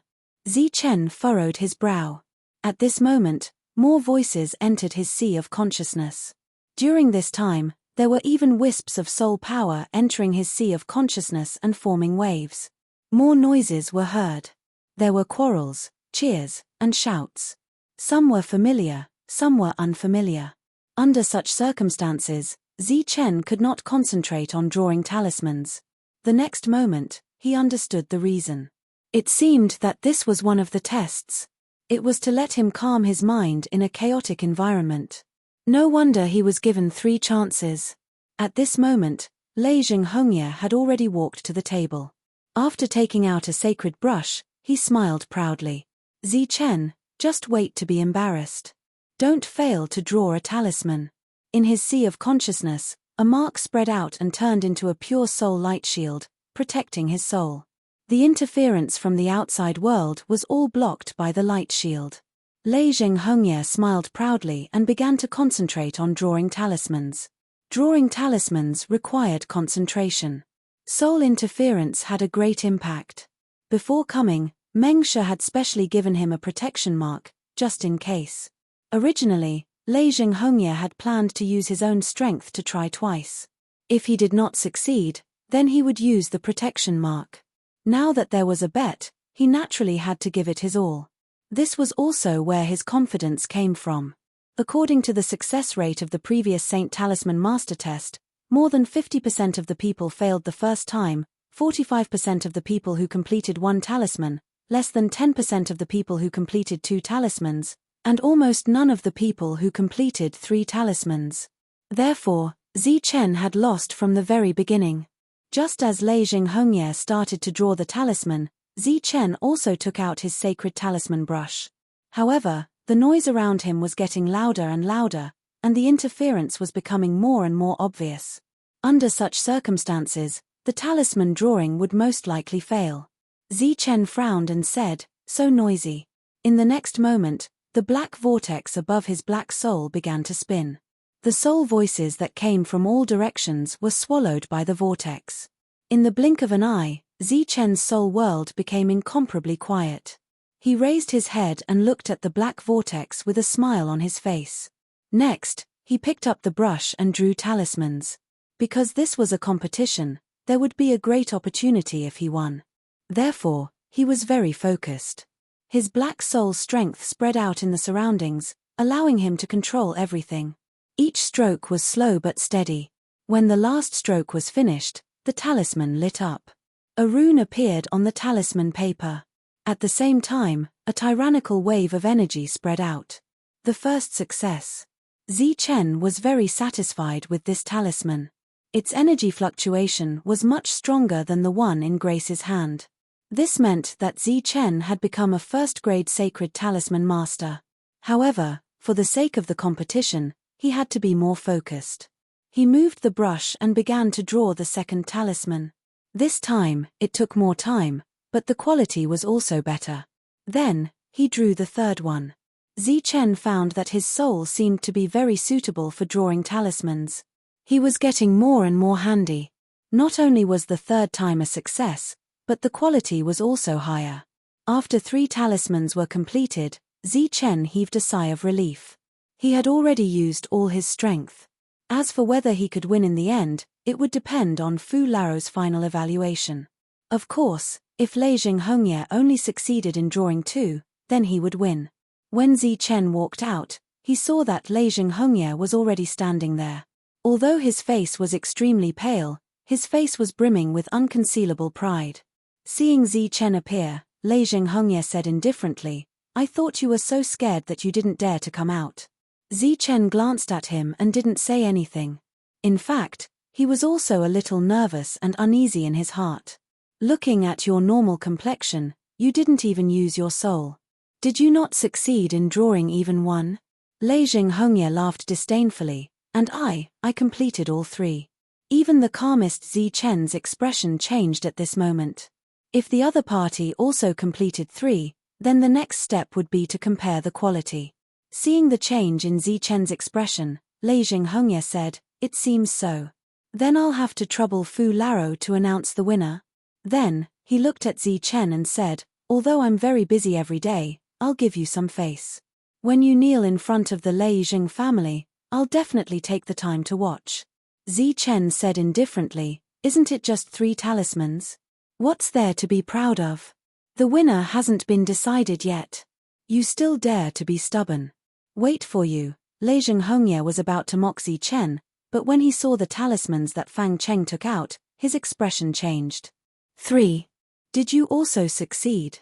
Zi Chen furrowed his brow. At this moment, more voices entered his sea of consciousness. During this time, there were even wisps of soul power entering his sea of consciousness and forming waves. More noises were heard. There were quarrels, cheers, and shouts. Some were familiar, some were unfamiliar. Under such circumstances, Zi Chen could not concentrate on drawing talismans. The next moment, he understood the reason. It seemed that this was one of the tests. It was to let him calm his mind in a chaotic environment. No wonder he was given 3 chances. At this moment, Lei Hongyue had already walked to the table. After taking out a sacred brush, he smiled proudly. "Zi Chen, just wait to be embarrassed. Don't fail to draw a talisman." In his sea of consciousness, a mark spread out and turned into a pure soul light shield, protecting his soul. The interference from the outside world was all blocked by the light shield. Lei Hongyue smiled proudly and began to concentrate on drawing talismans. Drawing talismans required concentration. Soul interference had a great impact. Before coming, Meng Shuo had specially given him a protection mark, just in case. Originally, Lei Hongyue had planned to use his own strength to try twice. If he did not succeed, then he would use the protection mark. Now that there was a bet, he naturally had to give it his all. This was also where his confidence came from. According to the success rate of the previous Saint Talisman Master test, more than 50% of the people failed the first time, 45% of the people who completed 1 talisman, less than 10% of the people who completed 2 talismans, and almost none of the people who completed 3 talismans. Therefore, Zi Chen had lost from the very beginning. Just as Lei Jinghongye started to draw the talisman, Zi Chen also took out his sacred talisman brush. However, the noise around him was getting louder and louder, and the interference was becoming more and more obvious. Under such circumstances, the talisman drawing would most likely fail. Zi Chen frowned and said, "So noisy." In the next moment, the black vortex above his black soul began to spin. The soul voices that came from all directions were swallowed by the vortex. In the blink of an eye, Zi Chen's soul world became incomparably quiet. He raised his head and looked at the black vortex with a smile on his face. Next, he picked up the brush and drew talismans. Because this was a competition, there would be a great opportunity if he won. Therefore, he was very focused. His black soul strength spread out in the surroundings, allowing him to control everything. Each stroke was slow but steady. When the last stroke was finished, the talisman lit up. A rune appeared on the talisman paper. At the same time, a tyrannical wave of energy spread out. The first success. Zi Chen was very satisfied with this talisman. Its energy fluctuation was much stronger than the one in Grace's hand. This meant that Zi Chen had become a first-grade sacred talisman master. However, for the sake of the competition, he had to be more focused. He moved the brush and began to draw the second talisman. This time, it took more time, but the quality was also better. Then, he drew the third one. Zi Chen found that his soul seemed to be very suitable for drawing talismans. He was getting more and more handy. Not only was the third time a success, but the quality was also higher. After 3 talismans were completed, Zi Chen heaved a sigh of relief. He had already used all his strength. As for whether he could win in the end, it would depend on Fu Laro's final evaluation. Of course, if Lei Jinghongye only succeeded in drawing 2, then he would win. When Zi Chen walked out, he saw that Lei Jinghongye was already standing there. Although his face was extremely pale, his face was brimming with unconcealable pride. Seeing Zi Chen appear, Lei Jinghongye said indifferently, "I thought you were so scared that you didn't dare to come out." Zi Chen glanced at him and didn't say anything. In fact, he was also a little nervous and uneasy in his heart. "Looking at your normal complexion, you didn't even use your soul. Did you not succeed in drawing even one?" Lei Jinghongye laughed disdainfully, "And I completed all 3. Even the calmest Zi Chen's expression changed at this moment. If the other party also completed 3, then the next step would be to compare the quality. Seeing the change in Zi Chen's expression, Lei Jinghongye said, "It seems so. Then I'll have to trouble Fu Laro to announce the winner." Then, he looked at Zi Chen and said, "Although I'm very busy every day, I'll give you some face. When you kneel in front of the Lei Jing family, I'll definitely take the time to watch." Zi Chen said indifferently, "Isn't it just 3 talismans? What's there to be proud of? The winner hasn't been decided yet. You still dare to be stubborn. Wait for you." Lei Jinghongye was about to mock Zi Chen, but when he saw the talismans that Fang Cheng took out, his expression changed. 3. Did you also succeed?"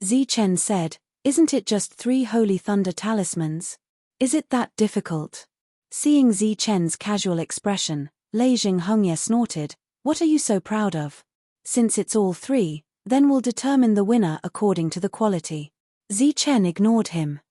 Zi Chen said, "Isn't it just 3 holy thunder talismans? Is it that difficult?" Seeing Zi Chen's casual expression, Lei Jinghongye snorted, "What are you so proud of? Since it's all 3, then we'll determine the winner according to the quality." Zi Chen ignored him.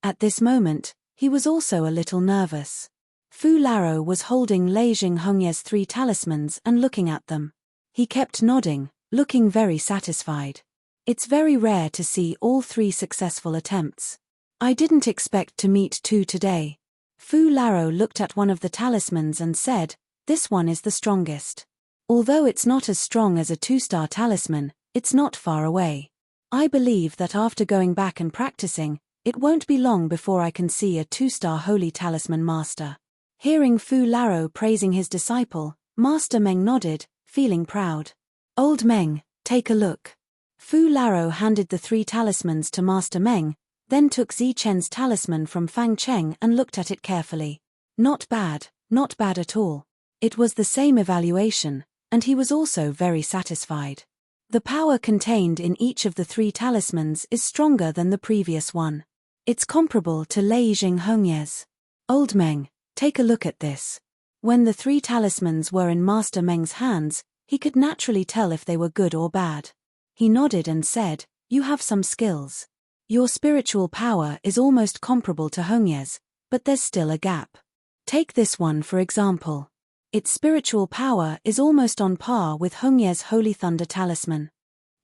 At this moment, he was also a little nervous. Fu Laro was holding Lei Jinghongye's 3 talismans and looking at them. He kept nodding, looking very satisfied. It's very rare to see all 3 successful attempts. I didn't expect to meet 2 today. Fu Laro looked at one of the talismans and said, "This one is the strongest. Although it's not as strong as a 2-star talisman, it's not far away. I believe that after going back and practicing, it won't be long before I can see a 2-star holy talisman master." Hearing Fu Laro praising his disciple, Master Meng nodded, feeling proud. "Old Meng, take a look." Fu Laro handed the 3 talismans to Master Meng, then took Zi Chen's talisman from Fang Cheng and looked at it carefully. Not bad at all. It was the same evaluation, and he was also very satisfied. The power contained in each of the 3 talismans is stronger than the previous one. It's comparable to Lei Jinghongye's. "Old Meng, take a look at this." When the 3 talismans were in Master Meng's hands, He could naturally tell if they were good or bad. He nodded and said, "You have some skills. Your spiritual power is almost comparable to Hongye's, but there's still a gap. Take this one for example. Its spiritual power is almost on par with Hongye's Holy Thunder Talisman."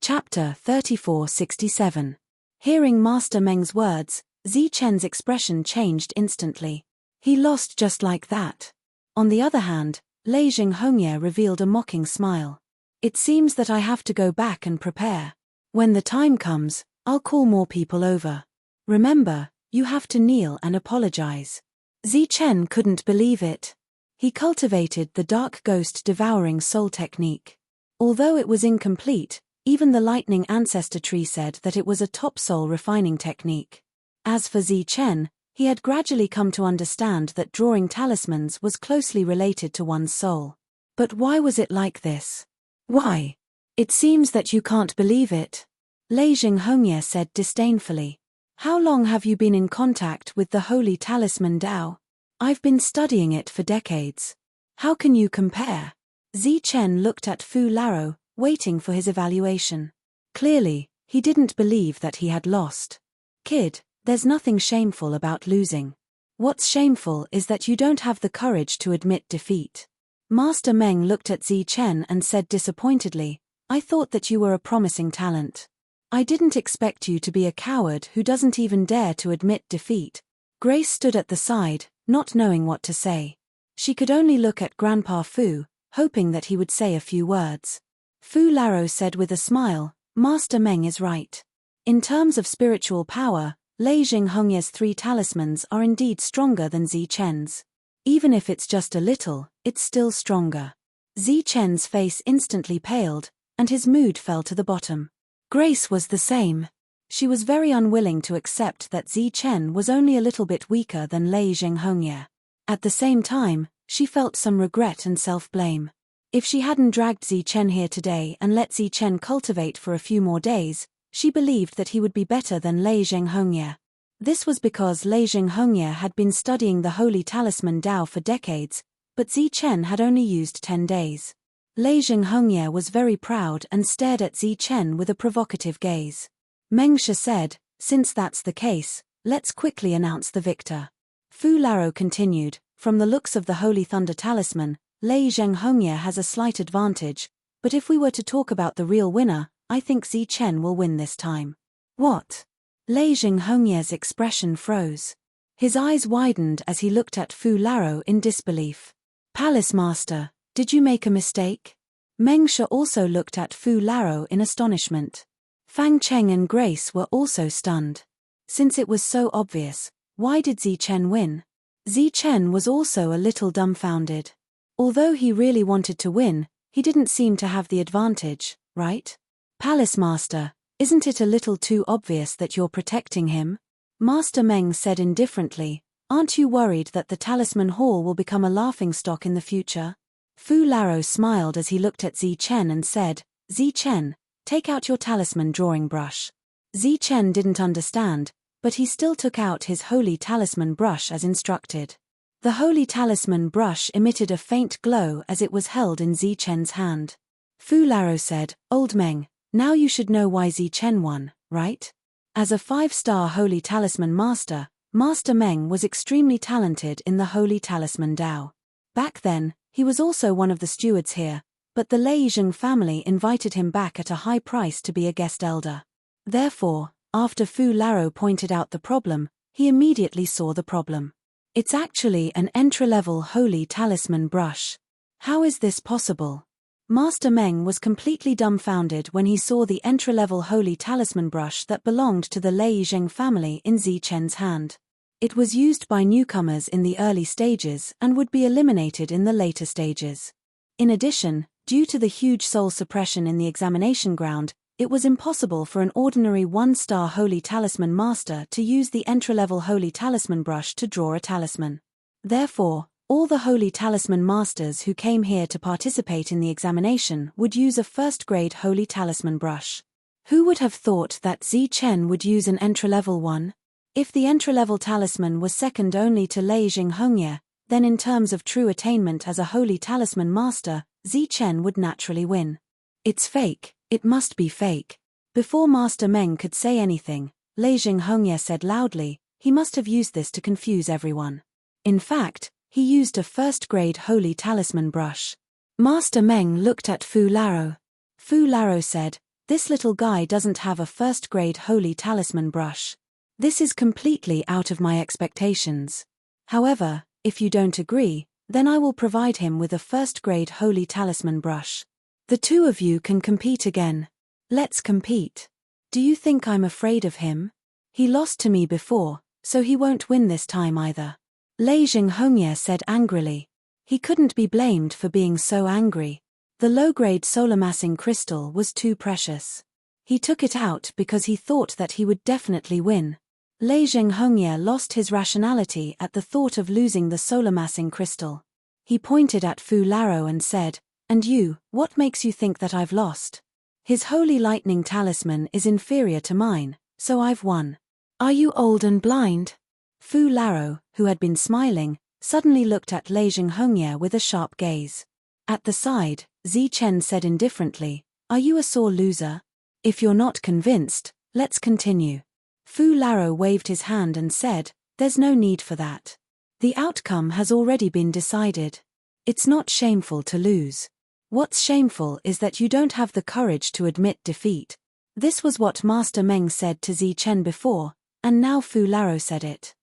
Chapter 3467. Hearing Master Meng's words, Zichen's expression changed instantly. He lost just like that. On the other hand, Leijing Hongye revealed a mocking smile. "It seems that I have to go back and prepare. When the time comes, I'll call more people over. Remember, you have to kneel and apologize." Zichen couldn't believe it. He cultivated the dark ghost devouring soul technique. Although it was incomplete, even the lightning ancestor tree said that it was a top soul refining technique. As for Zichen, he had gradually come to understand that drawing talismans was closely related to one's soul. But why was it like this? "Why? It seems that you can't believe it," Leijing Hongye said disdainfully. "How long have you been in contact with the Holy Talisman Tao?" "I've been studying it for decades. How can you compare?" Zichen looked at Fu Laro, waiting for his evaluation. Clearly, he didn't believe that he had lost. "Kid, there's nothing shameful about losing. What's shameful is that you don't have the courage to admit defeat." Master Meng looked at Zichen and said disappointedly, "I thought that you were a promising talent. I didn't expect you to be a coward who doesn't even dare to admit defeat." Grace stood at the side, not knowing what to say. She could only look at Grandpa Fu, hoping that he would say a few words. Fu Laro said with a smile, "Master Meng is right. In terms of spiritual power, Leijing Hongye's 3 talismans are indeed stronger than Zichen's. Even if it's just a little, it's still stronger." Zichen's face instantly paled, and his mood fell to the bottom. Grace was the same. She was very unwilling to accept that Zichen was only a little bit weaker than Leijing Hongye. At the same time, she felt some regret and self-blame. If she hadn't dragged Zichen here today and let Zichen cultivate for a few more days, she believed that he would be better than Leijing Hongye. This was because Leijing Hongye had been studying the Holy Talisman Tao for decades, but Zichen had only used 10 days. Leijing Hongye was very proud and stared at Zichen with a provocative gaze. Mengsha said, "Since that's the case, let's quickly announce the victor." Fu Laro continued, "From the looks of the Holy Thunder Talisman, Leijing Hongye has a slight advantage, but if we were to talk about the real winner, I think Zichen will win this time." "What?" Leijing Hongye's expression froze. His eyes widened as he looked at Fu Laro in disbelief. "Palace Master, did you make a mistake?" Mengsha also looked at Fu Laro in astonishment. Fang Cheng and Grace were also stunned. Since it was so obvious, why did Zichen win? Zichen was also a little dumbfounded. Although he really wanted to win, he didn't seem to have the advantage, right? "Palace Master, isn't it a little too obvious that you're protecting him?" Master Meng said indifferently, "Aren't you worried that the Talisman Hall will become a laughingstock in the future?" Fu Laro smiled as he looked at Zichen and said, "Zichen, take out your talisman drawing brush." Zichen didn't understand, but he still took out his holy talisman brush as instructed. The holy talisman brush emitted a faint glow as it was held in Zichen's hand. Fu Laro said, "Old Meng, now you should know why Zichen won, right?" As a 5-star Holy Talisman Master, Master Meng was extremely talented in the Holy Talisman Tao. Back then, he was also one of the stewards here, but the Leijing family invited him back at a high price to be a guest elder. Therefore, after Fu Laro pointed out the problem, he immediately saw the problem. It's actually an entry-level Holy Talisman brush. How is this possible? Master Meng was completely dumbfounded when he saw the entry-level Holy Talisman brush that belonged to the Leijing family in Zichen's hand. It was used by newcomers in the early stages and would be eliminated in the later stages. In addition, due to the huge soul suppression in the examination ground, it was impossible for an ordinary 1-star Holy Talisman Master to use the entry-level Holy Talisman brush to draw a talisman. Therefore, all the Holy Talisman Masters who came here to participate in the examination would use a first-grade Holy Talisman brush. Who would have thought that Zichen would use an entry-level one? If the entry-level talisman was second only to Leijing Hongye, then in terms of true attainment as a Holy Talisman Master, Zi Chen would naturally win. It's fake, it must be fake. Before Master Meng could say anything, Lei Jinghongye said loudly, he must have used this to confuse everyone. In fact, he used a first-grade holy talisman brush. Master Meng looked at Fu Laro. Fu Laro said, this little guy doesn't have a first-grade holy talisman brush. This is completely out of my expectations. However, if you don't agree, then I will provide him with a first-grade holy talisman brush. The two of you can compete again. Let's compete. Do you think I'm afraid of him? He lost to me before, so he won't win this time either. Lei Jinghongye said angrily. He couldn't be blamed for being so angry. The low-grade solar massing crystal was too precious. He took it out because he thought that he would definitely win. Lei Jinghongye lost his rationality at the thought of losing the solar massing crystal. He pointed at Fu Laro and said, and you, what makes you think that I've lost? His holy lightning talisman is inferior to mine, so I've won. Are you old and blind? Fu Laro, who had been smiling, suddenly looked at Lei Jinghongye with a sharp gaze. At the side, Zi Chen said indifferently, are you a sore loser? If you're not convinced, let's continue. Fu Laro waved his hand and said, there's no need for that. The outcome has already been decided. It's not shameful to lose. What's shameful is that you don't have the courage to admit defeat. This was what Master Meng said to Zi Chen before, and now Fu Laro said it.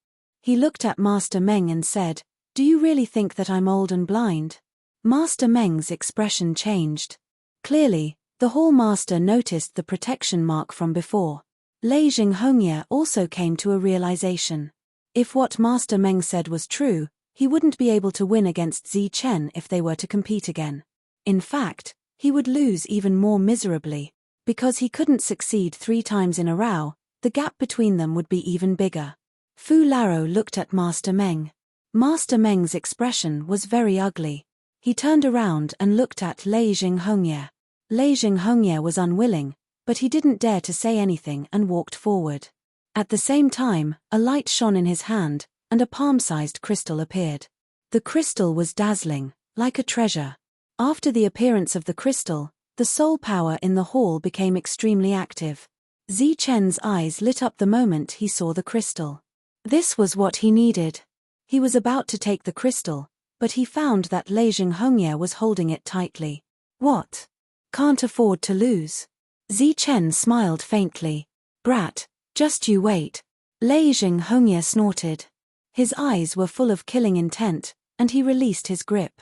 He looked at Master Meng and said, do you really think that I'm old and blind? Master Meng's expression changed. Clearly, the Hall Master noticed the protection mark from before. Lei Jinghongye also came to a realization. If what Master Meng said was true, he wouldn't be able to win against Zi Chen if they were to compete again. In fact, he would lose even more miserably. Because he couldn't succeed 3 times in a row, the gap between them would be even bigger. Fu Laro looked at Master Meng. Master Meng's expression was very ugly. He turned around and looked at Lei Jinghongye. Lei Jinghongye was unwilling, but he didn't dare to say anything and walked forward. At the same time, a light shone in his hand, and a palm-sized crystal appeared. The crystal was dazzling, like a treasure. After the appearance of the crystal, the soul power in the hall became extremely active. Zi Chen's eyes lit up the moment he saw the crystal. This was what he needed. He was about to take the crystal, but he found that Lei Jinghongye was holding it tightly. What? Can't afford to lose. Zi Chen smiled faintly. Brat, just you wait. Lei Jinghongye snorted. His eyes were full of killing intent, and he released his grip.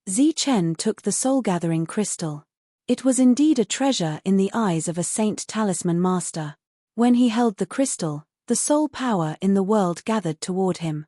Zi Chen took the soul-gathering crystal. It was indeed a treasure in the eyes of a saint talisman master. When he held the crystal, the soul power in the world gathered toward him.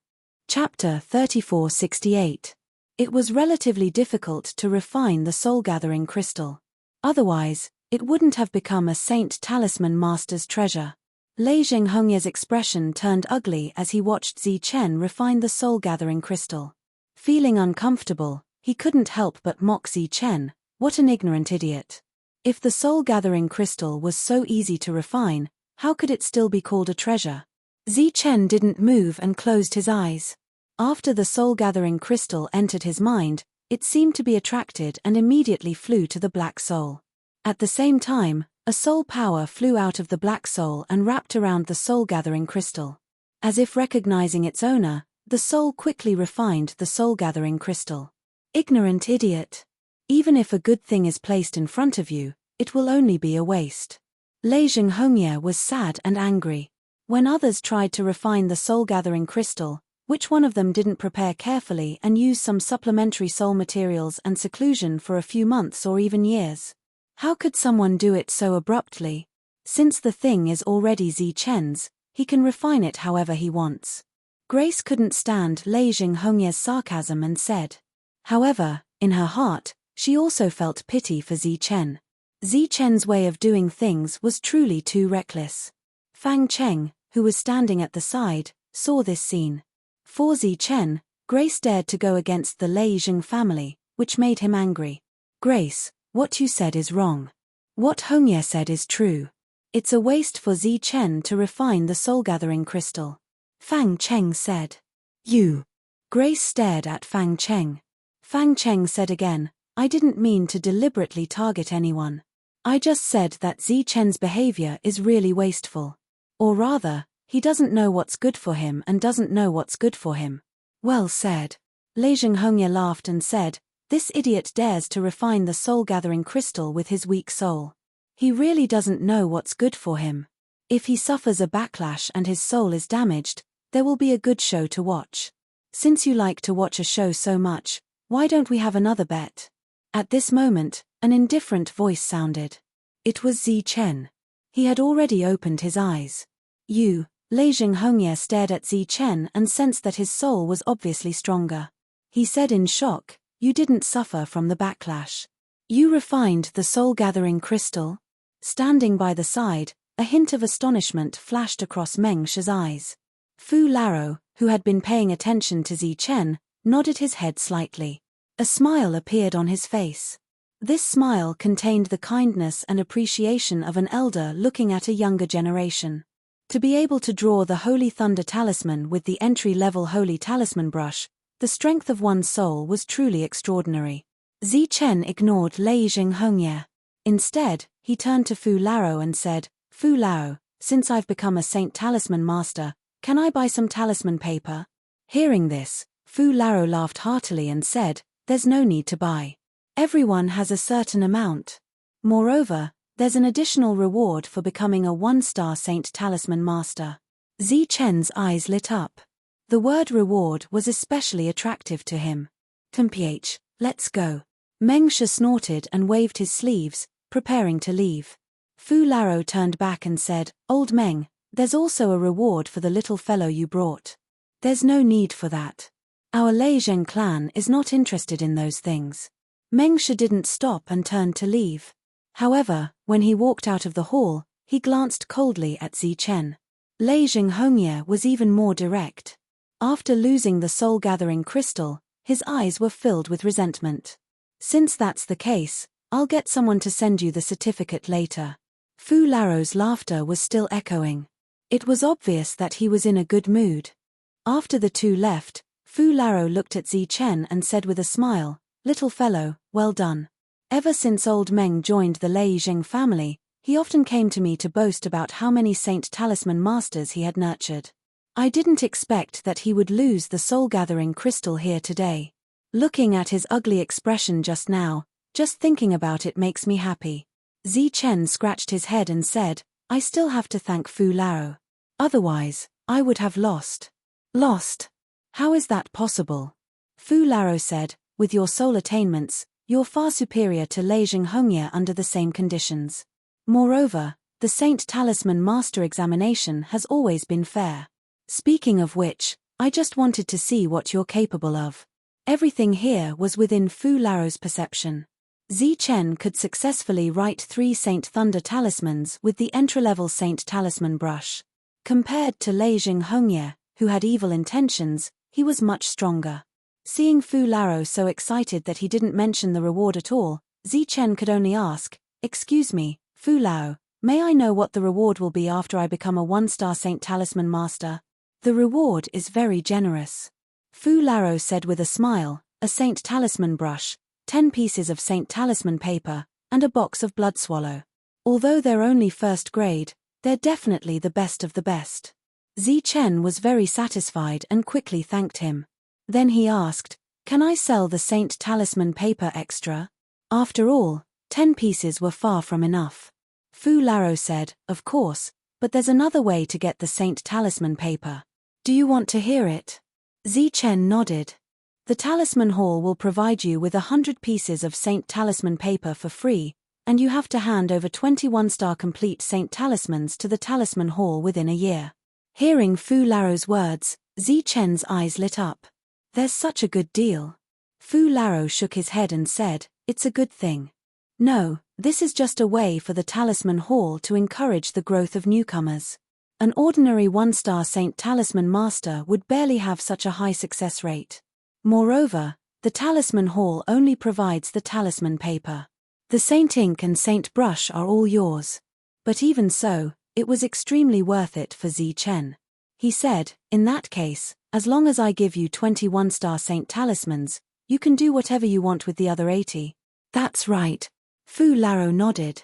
Chapter 3468. It was relatively difficult to refine the soul-gathering crystal. Otherwise, it wouldn't have become a saint talisman master's treasure. Lei Jinghongye's expression turned ugly as he watched Zi Chen refine the soul-gathering crystal. Feeling uncomfortable, he couldn't help but mock Zi Chen. What an ignorant idiot. If the soul-gathering crystal was so easy to refine, how could it still be called a treasure? Zi Chen didn't move and closed his eyes. After the soul-gathering crystal entered his mind, it seemed to be attracted and immediately flew to the black soul. At the same time, a soul power flew out of the black soul and wrapped around the soul-gathering crystal. As if recognizing its owner, the soul quickly refined the soul-gathering crystal. Ignorant idiot. Even if a good thing is placed in front of you, it will only be a waste. Lei Jinghongye was sad and angry. When others tried to refine the soul-gathering crystal, which one of them didn't prepare carefully and use some supplementary soul materials and seclusion for a few months or even years? How could someone do it so abruptly? Since the thing is already Zi Chen's, he can refine it however he wants. Grace couldn't stand Lei Jinghongye's sarcasm and said. However, in her heart, she also felt pity for Zi Chen. Zi Chen's way of doing things was truly too reckless. Fang Cheng, who was standing at the side, saw this scene. For Zi Chen, Grace dared to go against the Lei Jing family, which made him angry. Grace, what you said is wrong. What Hongye said is true. It's a waste for Zi Chen to refine the soul-gathering crystal. Fang Cheng said. You. Grace stared at Fang Cheng. Fang Cheng said again, I didn't mean to deliberately target anyone. I just said that Zi Chen's behavior is really wasteful. Or rather, he doesn't know what's good for him and doesn't know what's good for him. Well said. Lei Hongye laughed and said, this idiot dares to refine the soul-gathering crystal with his weak soul. He really doesn't know what's good for him. If he suffers a backlash and his soul is damaged, there will be a good show to watch. Since you like to watch a show so much, why don't we have another bet? At this moment, an indifferent voice sounded. It was Zi Chen. He had already opened his eyes. You, Lei Hongye stared at Zi Chen and sensed that his soul was obviously stronger. He said in shock, you didn't suffer from the backlash. You refined the soul-gathering crystal? Standing by the side, a hint of astonishment flashed across Meng She's eyes. Fu Laro, who had been paying attention to Zi Chen, nodded his head slightly. A smile appeared on his face. This smile contained the kindness and appreciation of an elder looking at a younger generation. To be able to draw the Holy Thunder Talisman with the entry-level Holy Talisman brush, the strength of one's soul was truly extraordinary. Zi Chen ignored Lei Hongye. Instead, he turned to Fu Laro and said, Fu Lao, since I've become a Saint Talisman Master, can I buy some talisman paper? Hearing this, Fu Laro laughed heartily and said, there's no need to buy. Everyone has a certain amount. Moreover, there's an additional reward for becoming a 1-star Saint Talisman Master. Zi Chen's eyes lit up. The word reward was especially attractive to him. Mph, let's go. Meng She snorted and waved his sleeves, preparing to leave. Fu Laro turned back and said, Old Meng, there's also a reward for the little fellow you brought. There's no need for that. Our Lei Zheng clan is not interested in those things. Meng She didn't stop and turned to leave. However, when he walked out of the hall, he glanced coldly at Zi Chen. Lei Hongye was even more direct. After losing the soul-gathering crystal, his eyes were filled with resentment. Since that's the case, I'll get someone to send you the certificate later. Fu Laro's laughter was still echoing. It was obvious that he was in a good mood. After the two left, Fu Laro looked at Zi Chen and said with a smile, Little fellow, well done. Ever since old Meng joined the Lei Zheng family, he often came to me to boast about how many Saint Talisman Masters he had nurtured. I didn't expect that he would lose the soul-gathering crystal here today. Looking at his ugly expression just now, just thinking about it makes me happy. Zi Chen scratched his head and said, I still have to thank Fu Lao. Otherwise, I would have lost. Lost? How is that possible? Fu Lao said, with your soul attainments, you're far superior to Lei Hongye under the same conditions. Moreover, the Saint Talisman Master examination has always been fair. Speaking of which, I just wanted to see what you're capable of. Everything here was within Fu Lao's perception. Zi Chen could successfully write 3 Saint Thunder Talismans with the entry-level Saint Talisman brush. Compared to Lei Hongye, who had evil intentions, he was much stronger. Seeing Fu Lao so excited that he didn't mention the reward at all, Zi Chen could only ask, Excuse me, Fu Lao, may I know what the reward will be after I become a 1-star Saint Talisman Master? The reward is very generous. Fu Lao said with a smile, a Saint Talisman brush, 10 pieces of Saint Talisman paper, and a box of blood swallow. Although they're only first grade, they're definitely the best of the best. Zi Chen was very satisfied and quickly thanked him. Then he asked, Can I sell the Saint Talisman paper extra? After all, 10 pieces were far from enough. Fu Lao said, Of course, but there's another way to get the Saint Talisman paper. Do you want to hear it? Zi Chen nodded. The Talisman Hall will provide you with 100 pieces of Saint Talisman paper for free, and you have to hand over 21-star complete Saint Talismans to the Talisman Hall within a year. Hearing Fu Lao's words, Zi Chen's eyes lit up. There's such a good deal. Fu Lao shook his head and said, It's a good thing. No, this is just a way for the Talisman Hall to encourage the growth of newcomers. An ordinary 1-star Saint Talisman Master would barely have such a high success rate. Moreover, the Talisman Hall only provides the talisman paper. The Saint Ink and Saint Brush are all yours. But even so, it was extremely worth it for Zi Chen. He said, In that case, as long as I give you 21-star Saint Talismans, you can do whatever you want with the other 80. That's right. Fu Laro nodded.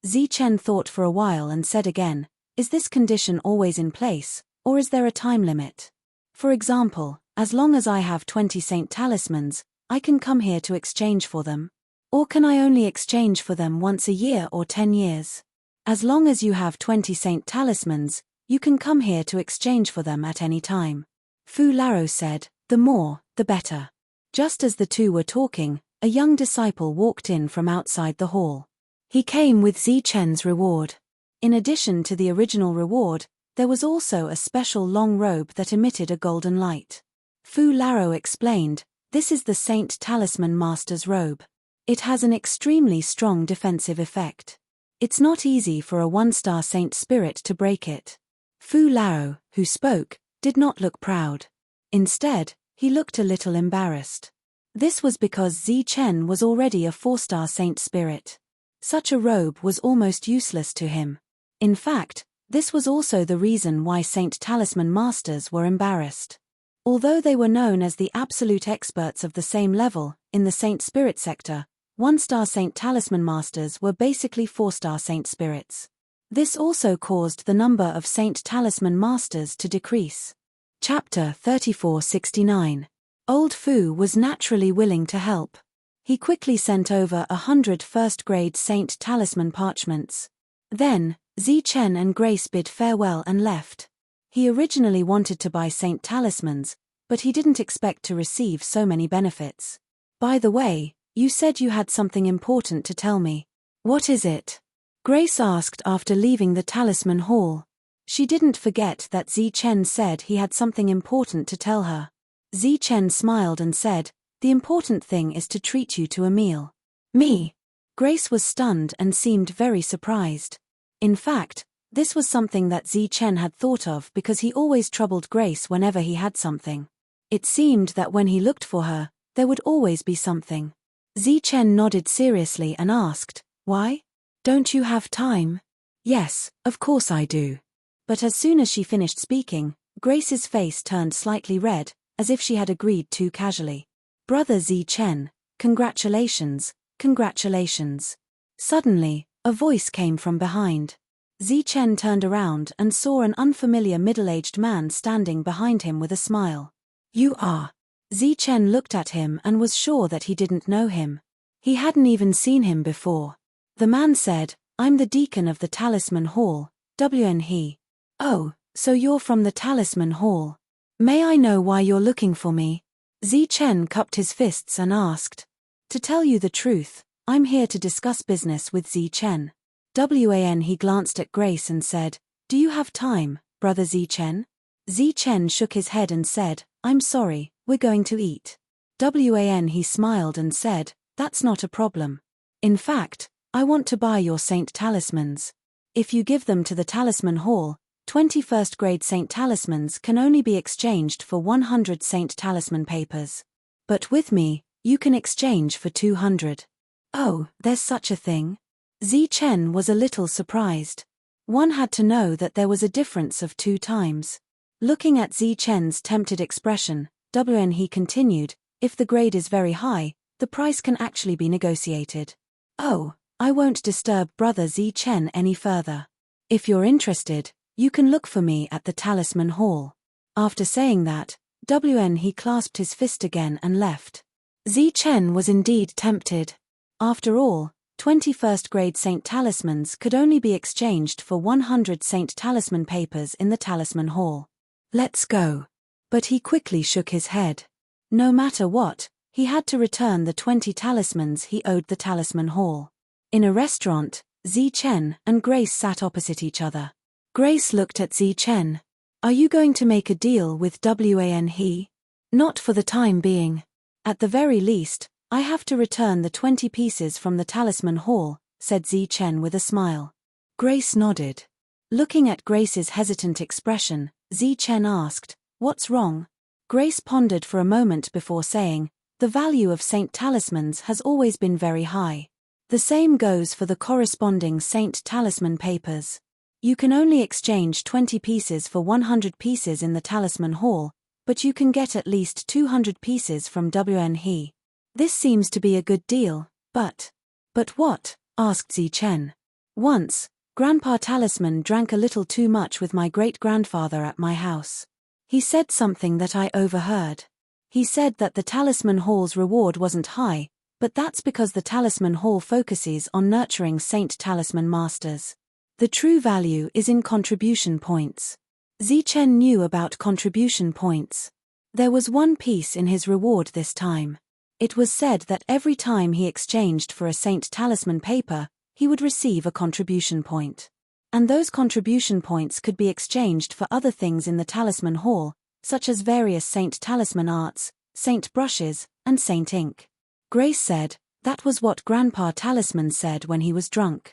Zichen thought for a while and said again, is this condition always in place, or is there a time limit? For example, as long as I have 20 saint talismans, I can come here to exchange for them. Or can I only exchange for them once a year or 10 years? As long as you have 20 saint talismans, you can come here to exchange for them at any time. Fu Laro said, the more, the better. Just as the two were talking, a young disciple walked in from outside the hall. He came with Zichen's reward. In addition to the original reward, there was also a special long robe that emitted a golden light. Fu Laro explained, this is the Saint Talisman Master's robe. It has an extremely strong defensive effect. It's not easy for a 1-star saint spirit to break it. Fu Laro, who spoke, did not look proud. Instead, he looked a little embarrassed. This was because Zichen was already a 4-star saint spirit. Such a robe was almost useless to him. In fact, this was also the reason why Saint Talisman Masters were embarrassed. Although they were known as the absolute experts of the same level, in the Saint Spirit sector, 1-star Saint Talisman Masters were basically 4-star Saint Spirits. This also caused the number of Saint Talisman Masters to decrease. Chapter 3469. Old Fu was naturally willing to help. He quickly sent over 100 first-grade Saint Talisman parchments. Then, Zichen and Grace bid farewell and left. He originally wanted to buy Saint Talismans, but he didn't expect to receive so many benefits. By the way, you said you had something important to tell me. What is it? Grace asked after leaving the Talisman Hall. She didn't forget that Zichen said he had something important to tell her. Zichen smiled and said, the important thing is to treat you to a meal. Me? Grace was stunned and seemed very surprised. In fact, this was something that Zichen had thought of because he always troubled Grace whenever he had something. It seemed that when he looked for her, there would always be something. Zichen nodded seriously and asked, why? Don't you have time? Yes, of course I do. But as soon as she finished speaking, Grace's face turned slightly red, as if she had agreed too casually. Brother Zichen, congratulations, congratulations. Suddenly, a voice came from behind. Zichen turned around and saw an unfamiliar middle-aged man standing behind him with a smile. You are. Zichen looked at him and was sure that he didn't know him. He hadn't even seen him before. The man said, I'm the deacon of the Talisman Hall, WN he. Oh, so you're from the Talisman Hall. May I know why you're looking for me? Zichen cupped his fists and asked. To tell you the truth, I'm here to discuss business with Zichen. WAN he glanced at Grace and said, do you have time, brother Zichen? Zichen shook his head and said, I'm sorry, we're going to eat. WAN he smiled and said, that's not a problem. In fact, I want to buy your Saint Talismans. If you give them to the Talisman Hall, 21st grade Saint Talismans can only be exchanged for 100 Saint Talisman papers. But with me, you can exchange for 200. Oh, there's such a thing? Zichen was a little surprised. One had to know that there was a difference of 2 times. Looking at Zichen's tempted expression, WN he continued, if the grade is very high, the price can actually be negotiated. Oh, I won't disturb brother Zichen any further. If you're interested, you can look for me at the Talisman Hall. After saying that, WN he clasped his fist again and left. Zichen was indeed tempted. After all, 21st grade Saint Talismans could only be exchanged for 100 Saint Talisman papers in the Talisman Hall. Let's go. But he quickly shook his head. No matter what, he had to return the 20 talismans he owed the Talisman Hall. In a restaurant, Zichen and Grace sat opposite each other. Grace looked at Zichen. Are you going to make a deal with WAN he? Not for the time being. At the very least, I have to return the 20 pieces from the Talisman Hall, said Zichen with a smile. Grace nodded. Looking at Grace's hesitant expression, Zichen asked, what's wrong? Grace pondered for a moment before saying, the value of Saint Talismans has always been very high. The same goes for the corresponding Saint Talisman papers. You can only exchange 20 pieces for 100 pieces in the Talisman Hall, but you can get at least 200 pieces from WN he. This seems to be a good deal, but But what? Asked Zichen. Once, Grandpa Talisman drank a little too much with my great-grandfather at my house. He said something that I overheard. He said that the Talisman Hall's reward wasn't high, but that's because the Talisman Hall focuses on nurturing Saint Talisman Masters. The true value is in contribution points. Zichen knew about contribution points. There was one piece in his reward this time. It was said that every time he exchanged for a Saint Talisman paper, he would receive a contribution point. And those contribution points could be exchanged for other things in the Talisman Hall, such as various Saint Talisman arts, Saint brushes, and Saint ink. Grace said, that was what Grandpa Talisman said when he was drunk.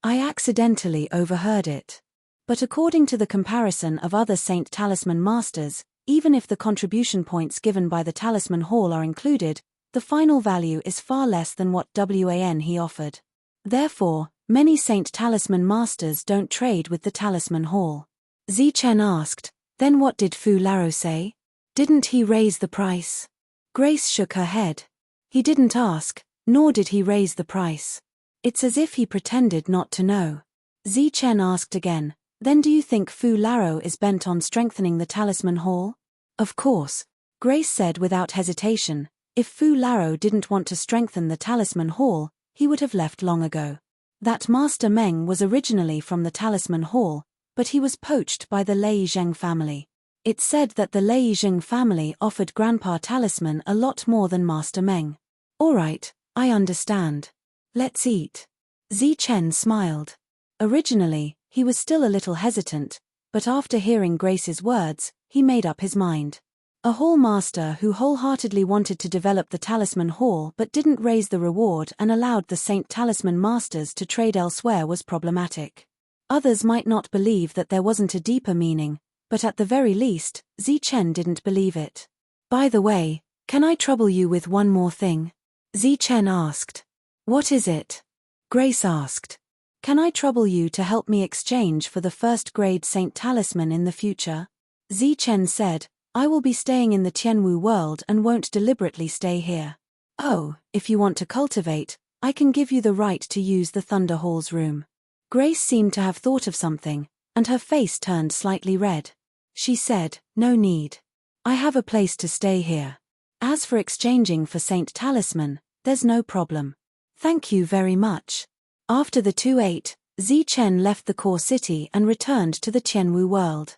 I accidentally overheard it. But according to the comparison of other Saint Talisman Masters, even if the contribution points given by the Talisman Hall are included, the final value is far less than what WAN he offered. Therefore, many Saint Talisman Masters don't trade with the Talisman Hall. Zichen asked, then what did Fu Laro say? Didn't he raise the price? Grace shook her head. He didn't ask, nor did he raise the price. It's as if he pretended not to know. Zichen asked again, then do you think Fu Laro is bent on strengthening the Talisman Hall? Of course, Grace said without hesitation. If Fu Laro didn't want to strengthen the Talisman Hall, he would have left long ago. That Master Meng was originally from the Talisman Hall, but he was poached by the Lei Zheng family. It's said that the Lei Zheng family offered Grandpa Talisman a lot more than Master Meng. Alright, I understand. Let's eat. Zichen smiled. Originally, he was still a little hesitant, but after hearing Grace's words, he made up his mind. A Hall Master who wholeheartedly wanted to develop the Talisman Hall but didn't raise the reward and allowed the Saint Talisman Masters to trade elsewhere was problematic. Others might not believe that there wasn't a deeper meaning, but at the very least, Zichen didn't believe it. By the way, can I trouble you with one more thing? Zichen asked. What is it? Grace asked. Can I trouble you to help me exchange for the first-grade Saint Talisman in the future? Zichen said, I will be staying in the Tianwu world and won't deliberately stay here. Oh, if you want to cultivate, I can give you the right to use the Thunder Hall's room. Grace seemed to have thought of something, and her face turned slightly red. She said, no need. I have a place to stay here. As for exchanging for Saint Talisman, there's no problem. Thank you very much. After the 2-8, Zichen left the core city and returned to the Tianwu world.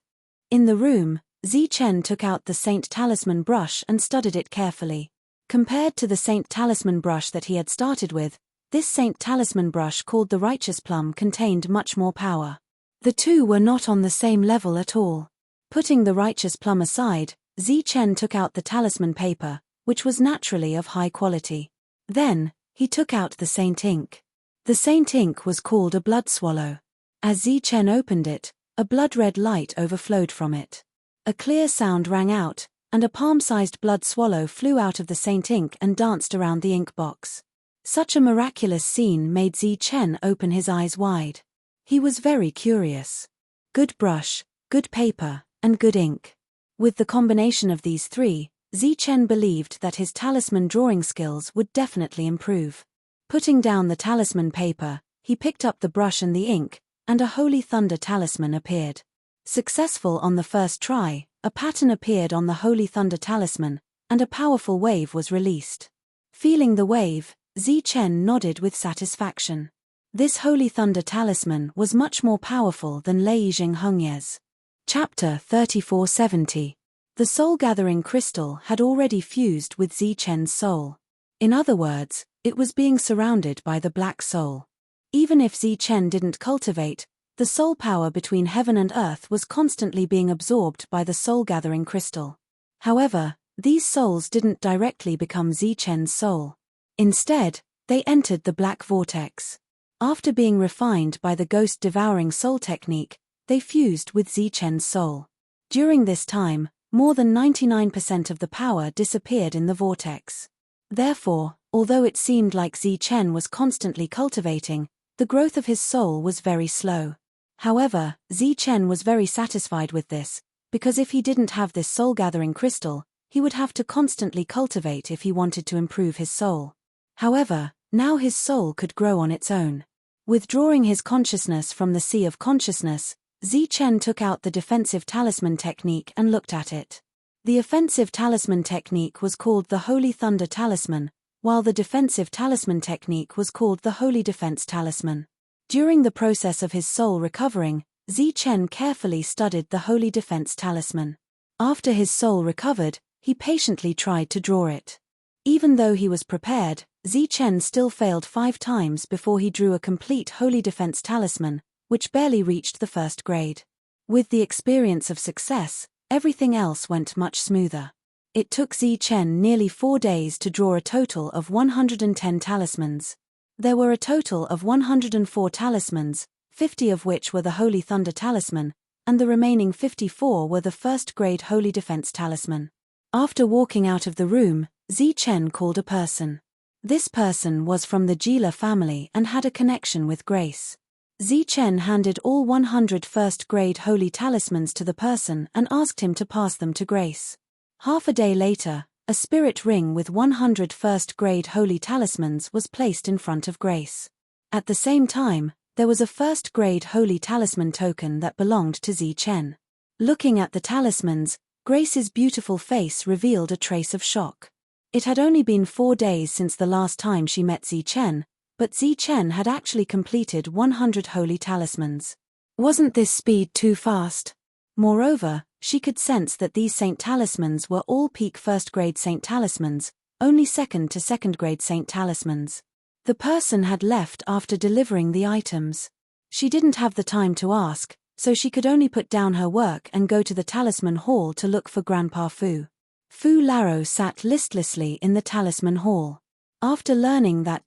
In the room, Zichen took out the Saint Talisman brush and studied it carefully. Compared to the Saint Talisman brush that he had started with, this Saint Talisman brush called the Righteous Plum contained much more power. The two were not on the same level at all. Putting the Righteous Plum aside, Zichen took out the Talisman paper, which was naturally of high quality. Then, he took out the Saint ink. The Saint ink was called a blood swallow. As Zichen opened it, a blood-red light overflowed from it. A clear sound rang out, and a palm-sized blood swallow flew out of the Saint ink and danced around the ink box. Such a miraculous scene made Zichen open his eyes wide. He was very curious. Good brush, good paper, and good ink. With the combination of these three, Zichen believed that his talisman drawing skills would definitely improve. Putting down the talisman paper, he picked up the brush and the ink, and a Holy Thunder talisman appeared. Successful on the first try, a pattern appeared on the Holy Thunder talisman, and a powerful wave was released. Feeling the wave, Zichen nodded with satisfaction. This Holy Thunder talisman was much more powerful than Lei Jing Hengye's. Chapter 3470. The soul-gathering crystal had already fused with Zichen's soul. In other words, it was being surrounded by the Black Soul. Even if Zichen didn't cultivate, the soul power between heaven and earth was constantly being absorbed by the soul-gathering crystal. However, these souls didn't directly become Zichen's soul. Instead, they entered the black vortex. After being refined by the ghost-devouring soul technique, they fused with Zichen's soul. During this time, more than 99% of the power disappeared in the vortex. Therefore, although it seemed like Zichen was constantly cultivating, the growth of his soul was very slow. However, Zichen was very satisfied with this, because if he didn't have this soul-gathering crystal, he would have to constantly cultivate if he wanted to improve his soul. However, Now his soul could grow on its own. Withdrawing his consciousness from the sea of consciousness, Zichen took out the defensive talisman technique and looked at it. The offensive talisman technique was called the Holy Thunder Talisman, while the defensive talisman technique was called the Holy Defense Talisman. During the process of his soul recovering, Zichen carefully studied the Holy Defense Talisman. After his soul recovered, he patiently tried to draw it. Even though he was prepared, Zichen still failed 5 times before he drew a complete Holy Defense Talisman, which barely reached the first grade. With the experience of success, everything else went much smoother. It took Zichen nearly 4 days to draw a total of 110 talismans. There were a total of 104 talismans, 50 of which were the Holy Thunder Talisman, and the remaining 54 were the first-grade Holy Defense Talisman. After walking out of the room, Zichen called a person. This person was from the Gila family and had a connection with Grace. Zichen handed all 100 first-grade holy talismans to the person and asked him to pass them to Grace. Half a day later, a spirit ring with 100 first-grade holy talismans was placed in front of Grace. At the same time, there was a first-grade holy talisman token that belonged to Zichen. Looking at the talismans, Grace's beautiful face revealed a trace of shock. It had only been 4 days since the last time she met Zichen, but Zichen had actually completed 100 holy talismans. Wasn't this speed too fast? Moreover, she could sense that these saint talismans were all peak first-grade saint talismans, only second to second-grade saint talismans. The person had left after delivering the items. She didn't have the time to ask, so she could only put down her work and go to the talisman hall to look for Grandpa Fu. Fu Laro sat listlessly in the talisman hall. After learning that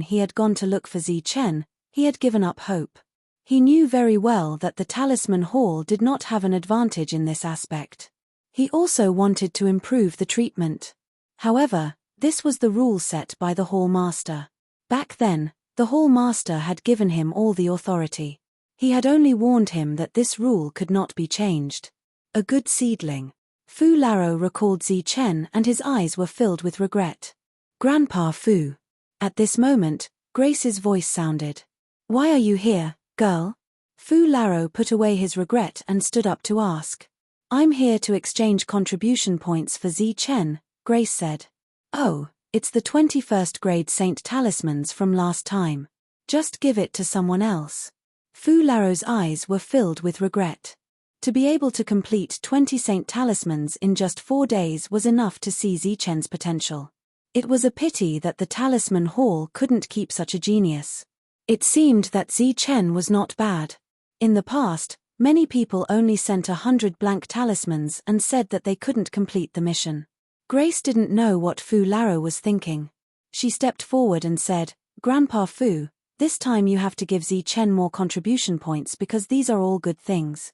he had gone to look for Zichen, he had given up hope. He knew very well that the talisman hall did not have an advantage in this aspect. He also wanted to improve the treatment. However, this was the rule set by the hall master. Back then, the hall master had given him all the authority. He had only warned him that this rule could not be changed. A good seedling. Fu Laro recalled Zichen and his eyes were filled with regret. Grandpa Fu. At this moment, Grace's voice sounded. Why are you here, girl? Fu Laro put away his regret and stood up to ask. I'm here to exchange contribution points for Zichen, Grace said. Oh, it's the 21st grade Saint Talismans from last time. Just give it to someone else. Fu Laro's eyes were filled with regret. To be able to complete 20 Saint Talismans in just 4 days was enough to see Zichen's potential. It was a pity that the Talisman Hall couldn't keep such a genius. It seemed that Zichen was not bad. In the past, many people only sent 100 blank talismans and said that they couldn't complete the mission. Grace didn't know what Fu Laro was thinking. She stepped forward and said, Grandpa Fu, this time you have to give Zichen more contribution points because these are all good things.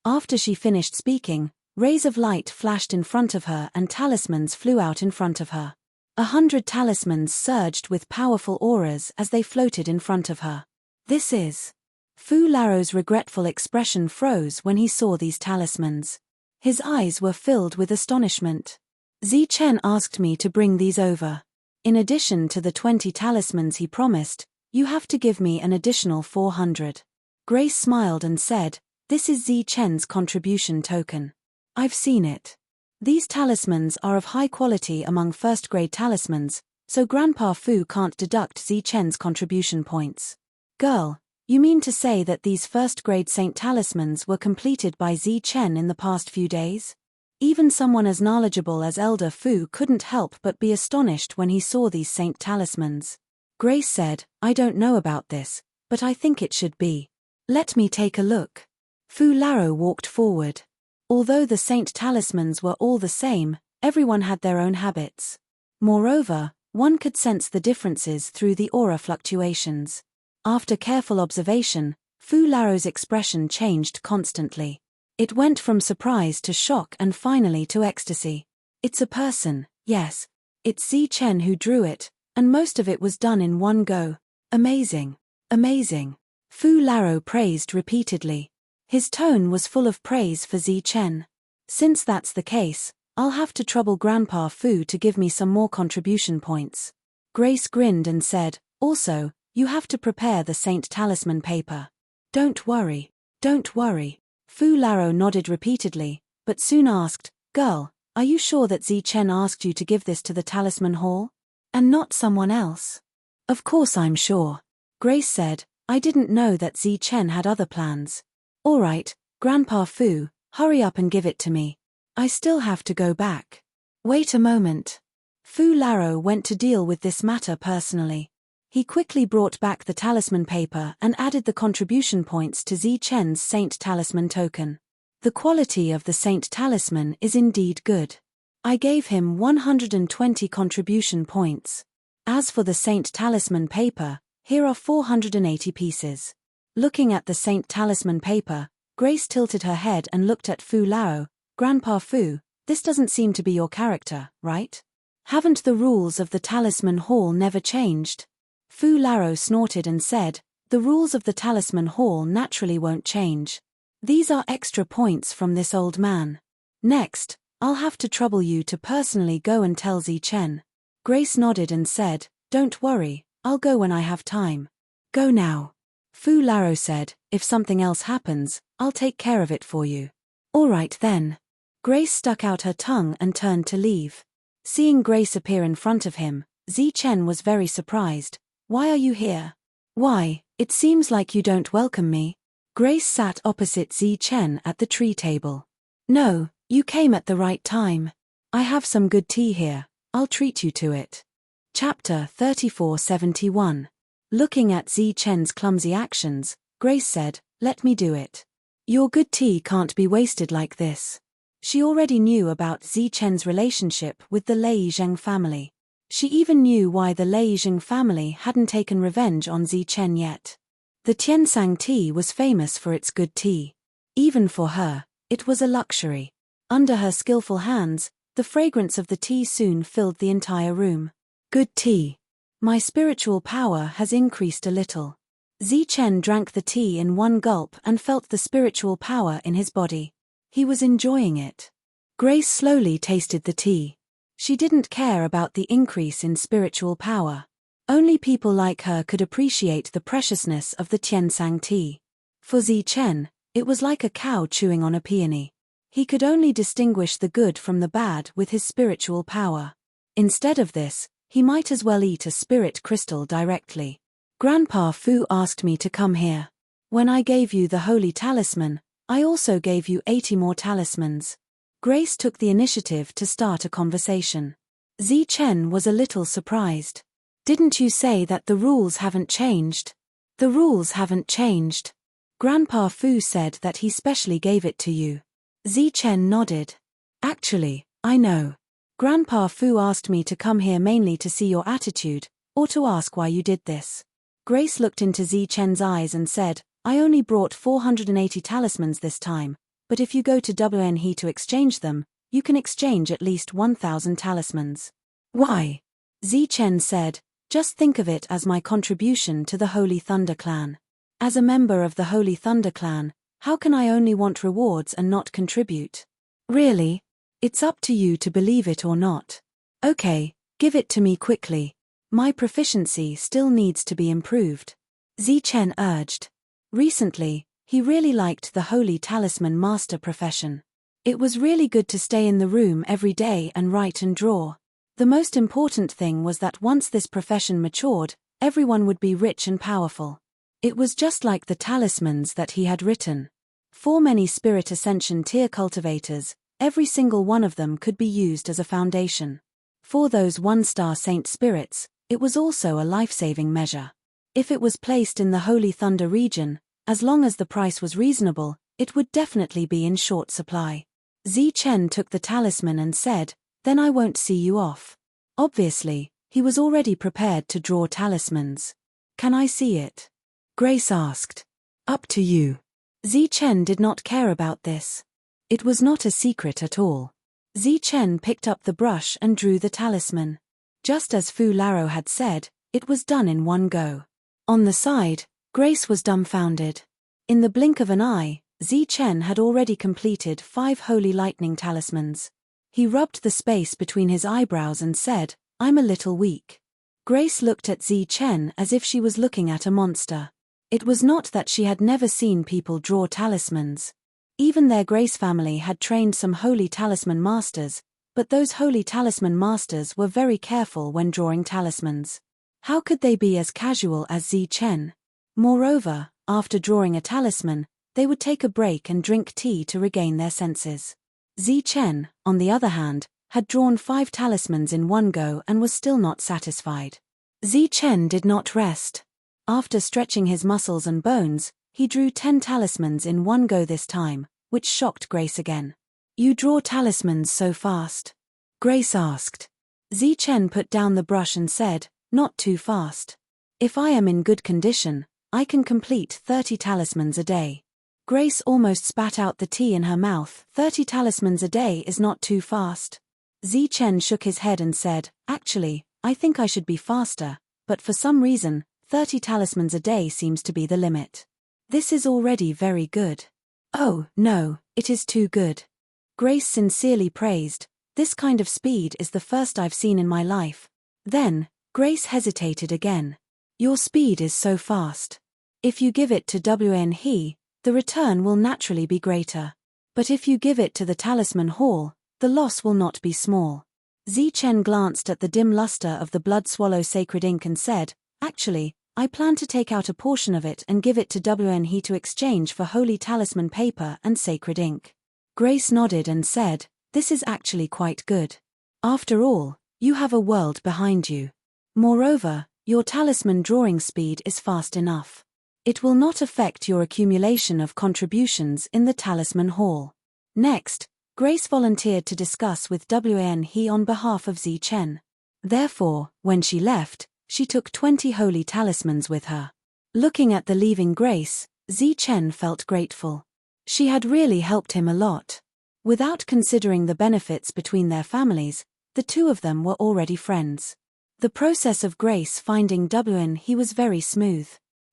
After she finished speaking, rays of light flashed in front of her and talismans flew out in front of her. 100 talismans surged with powerful auras as they floated in front of her. This is... Fu Laro's regretful expression froze when he saw these talismans. His eyes were filled with astonishment. Zichen asked me to bring these over. In addition to the 20 talismans he promised, you have to give me an additional 400. Grace smiled and said, this is Zichen's contribution token. I've seen it. These talismans are of high quality among first-grade talismans, so Grandpa Fu can't deduct Zichen's contribution points. Girl, you mean to say that these first-grade Saint Talismans were completed by Zichen in the past few days? Even someone as knowledgeable as Elder Fu couldn't help but be astonished when he saw these Saint Talismans. Grace said, I don't know about this, but I think it should be. Let me take a look. Fu Laro walked forward. Although the Saint Talismans were all the same, everyone had their own habits. Moreover, one could sense the differences through the aura fluctuations. After careful observation, Fu Laro's expression changed constantly. It went from surprise to shock and finally to ecstasy. It's a person, yes. It's Zichen who drew it, and most of it was done in one go. Amazing. Amazing. Fu Laro praised repeatedly. His tone was full of praise for Zichen. Since that's the case, I'll have to trouble Grandpa Fu to give me some more contribution points. Grace grinned and said, also, you have to prepare the Saint Talisman paper. Don't worry. Don't worry. Fu Laro nodded repeatedly, but soon asked, girl, are you sure that Zi Chen asked you to give this to the Talisman Hall? And not someone else? Of course I'm sure. Grace said, I didn't know that Zi Chen had other plans. All right, Grandpa Fu, hurry up and give it to me. I still have to go back. Wait a moment. Fu Laro went to deal with this matter personally. He quickly brought back the talisman paper and added the contribution points to Zi Chen's Saint Talisman token. The quality of the Saint Talisman is indeed good. I gave him 120 contribution points. As for the Saint Talisman paper, here are 480 pieces. Looking at the Saint Talisman paper, Grace tilted her head and looked at Fu Lao. Grandpa Fu, this doesn't seem to be your character, right? Haven't the rules of the Talisman Hall never changed? Fu Laro snorted and said, the rules of the Talisman Hall naturally won't change. These are extra points from this old man. Next, I'll have to trouble you to personally go and tell Zi Chen. Grace nodded and said, don't worry, I'll go when I have time. Go now. Fu Laro said, if something else happens, I'll take care of it for you. All right then. Grace stuck out her tongue and turned to leave. Seeing Grace appear in front of him, Zi Chen was very surprised. Why are you here? Why, it seems like you don't welcome me. Grace sat opposite Zi Chen at the tree table. No, you came at the right time. I have some good tea here, I'll treat you to it. Chapter 3471. Looking at Zi Chen's clumsy actions, Grace said, let me do it. Your good tea can't be wasted like this. She already knew about Zi Chen's relationship with the Lei Zheng family. She even knew why the Lei Zheng family hadn't taken revenge on Zi Chen yet. The Tiansang tea was famous for its good tea. Even for her, it was a luxury. Under her skillful hands, the fragrance of the tea soon filled the entire room. Good tea. My spiritual power has increased a little. Zi Chen drank the tea in one gulp and felt the spiritual power in his body. He was enjoying it. Grace slowly tasted the tea. She didn't care about the increase in spiritual power. Only people like her could appreciate the preciousness of the Tiansang tea. For Zi Chen, it was like a cow chewing on a peony. He could only distinguish the good from the bad with his spiritual power. Instead of this, he might as well eat a spirit crystal directly. Grandpa Fu asked me to come here. When I gave you the holy talisman, I also gave you 80 more talismans. Grace took the initiative to start a conversation. Zi Chen was a little surprised. Didn't you say that the rules haven't changed? The rules haven't changed. Grandpa Fu said that he specially gave it to you. Zi Chen nodded. Actually, I know. Grandpa Fu asked me to come here mainly to see your attitude, or to ask why you did this. Grace looked into Zi Chen's eyes and said, I only brought 480 talismans this time, but if you go to WN He to exchange them, you can exchange at least 1,000 talismans. Why? Zi Chen said, just think of it as my contribution to the Holy Thunder Clan. As a member of the Holy Thunder Clan, how can I only want rewards and not contribute? Really? It's up to you to believe it or not. Okay, give it to me quickly. My proficiency still needs to be improved. Zi Chen urged. Recently, he really liked the Holy Talisman Master profession. It was really good to stay in the room every day and write and draw. The most important thing was that once this profession matured, everyone would be rich and powerful. It was just like the talismans that he had written. For many Spirit Ascension tier cultivators, every single one of them could be used as a foundation. For those one-star saint spirits, it was also a life-saving measure. If it was placed in the Holy Thunder region, as long as the price was reasonable, it would definitely be in short supply. Zi Chen took the talisman and said, then I won't see you off. Obviously, he was already prepared to draw talismans. Can I see it? Grace asked. Up to you. Zi Chen did not care about this. It was not a secret at all. Zi Chen picked up the brush and drew the talisman. Just as Fu Laro had said, it was done in one go. On the side, Grace was dumbfounded. In the blink of an eye, Zi Chen had already completed 5 holy lightning talismans. He rubbed the space between his eyebrows and said, I'm a little weak. Grace looked at Zi Chen as if she was looking at a monster. It was not that she had never seen people draw talismans. Even their Grace family had trained some holy talisman masters, but those holy talisman masters were very careful when drawing talismans. How could they be as casual as Zi Chen? Moreover, after drawing a talisman, they would take a break and drink tea to regain their senses. Zi Chen, on the other hand, had drawn 5 talismans in one go and was still not satisfied. Zi Chen did not rest. After stretching his muscles and bones, he drew 10 talismans in one go this time, which shocked Grace again. "You draw talismans so fast?" Grace asked. Zi Chen put down the brush and said, "Not too fast. If I am in good condition, I can complete 30 talismans a day." Grace almost spat out the tea in her mouth. 30 talismans a day is not too fast. Zi Chen shook his head and said, "Actually, I think I should be faster, but for some reason, 30 talismans a day seems to be the limit. This is already very good." "Oh, no, it is too good." Grace sincerely praised, "This kind of speed is the first I've seen in my life." Then, Grace hesitated again. "Your speed is so fast. If you give it to Wn He, the return will naturally be greater. But if you give it to the Talisman Hall, the loss will not be small." Zi Chen glanced at the dim luster of the blood swallow sacred ink and said, "Actually, I plan to take out a portion of it and give it to Wn He to exchange for holy talisman paper and sacred ink." Grace nodded and said, "This is actually quite good. After all, you have a world behind you. Moreover, your talisman drawing speed is fast enough. It will not affect your accumulation of contributions in the Talisman Hall." Next, Grace volunteered to discuss with Wn He on behalf of Zi Chen. Therefore, when she left, she took 20 holy talismans with her. Looking at the leaving Grace, Zi Chen felt grateful. She had really helped him a lot. Without considering the benefits between their families, the two of them were already friends. The process of Grace finding Wn He was very smooth.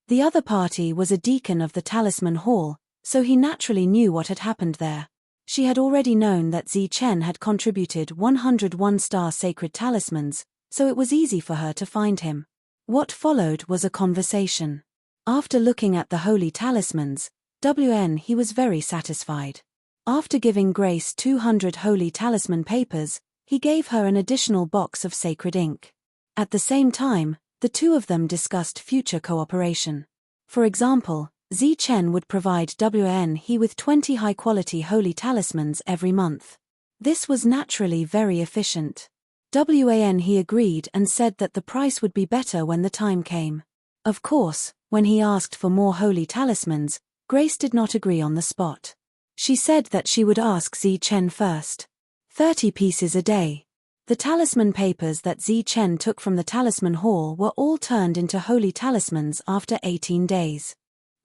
The other party was a deacon of the Talisman Hall, so he naturally knew what had happened there. She had already known that Zi Chen had contributed 101-star sacred talismans, so it was easy for her to find him. What followed was a conversation. After looking at the holy talismans, Wn He was very satisfied. After giving Grace 200 holy talisman papers, he gave her an additional box of sacred ink. At the same time, the two of them discussed future cooperation. For example, Zi Chen would provide Wn He with 20 high-quality holy talismans every month. This was naturally very efficient. Wn He agreed and said that the price would be better when the time came. Of course, when he asked for more holy talismans, Grace did not agree on the spot. She said that she would ask Zi Chen first. 30 pieces a day. The talisman papers that Zi Chen took from the Talisman Hall were all turned into holy talismans after 18 days.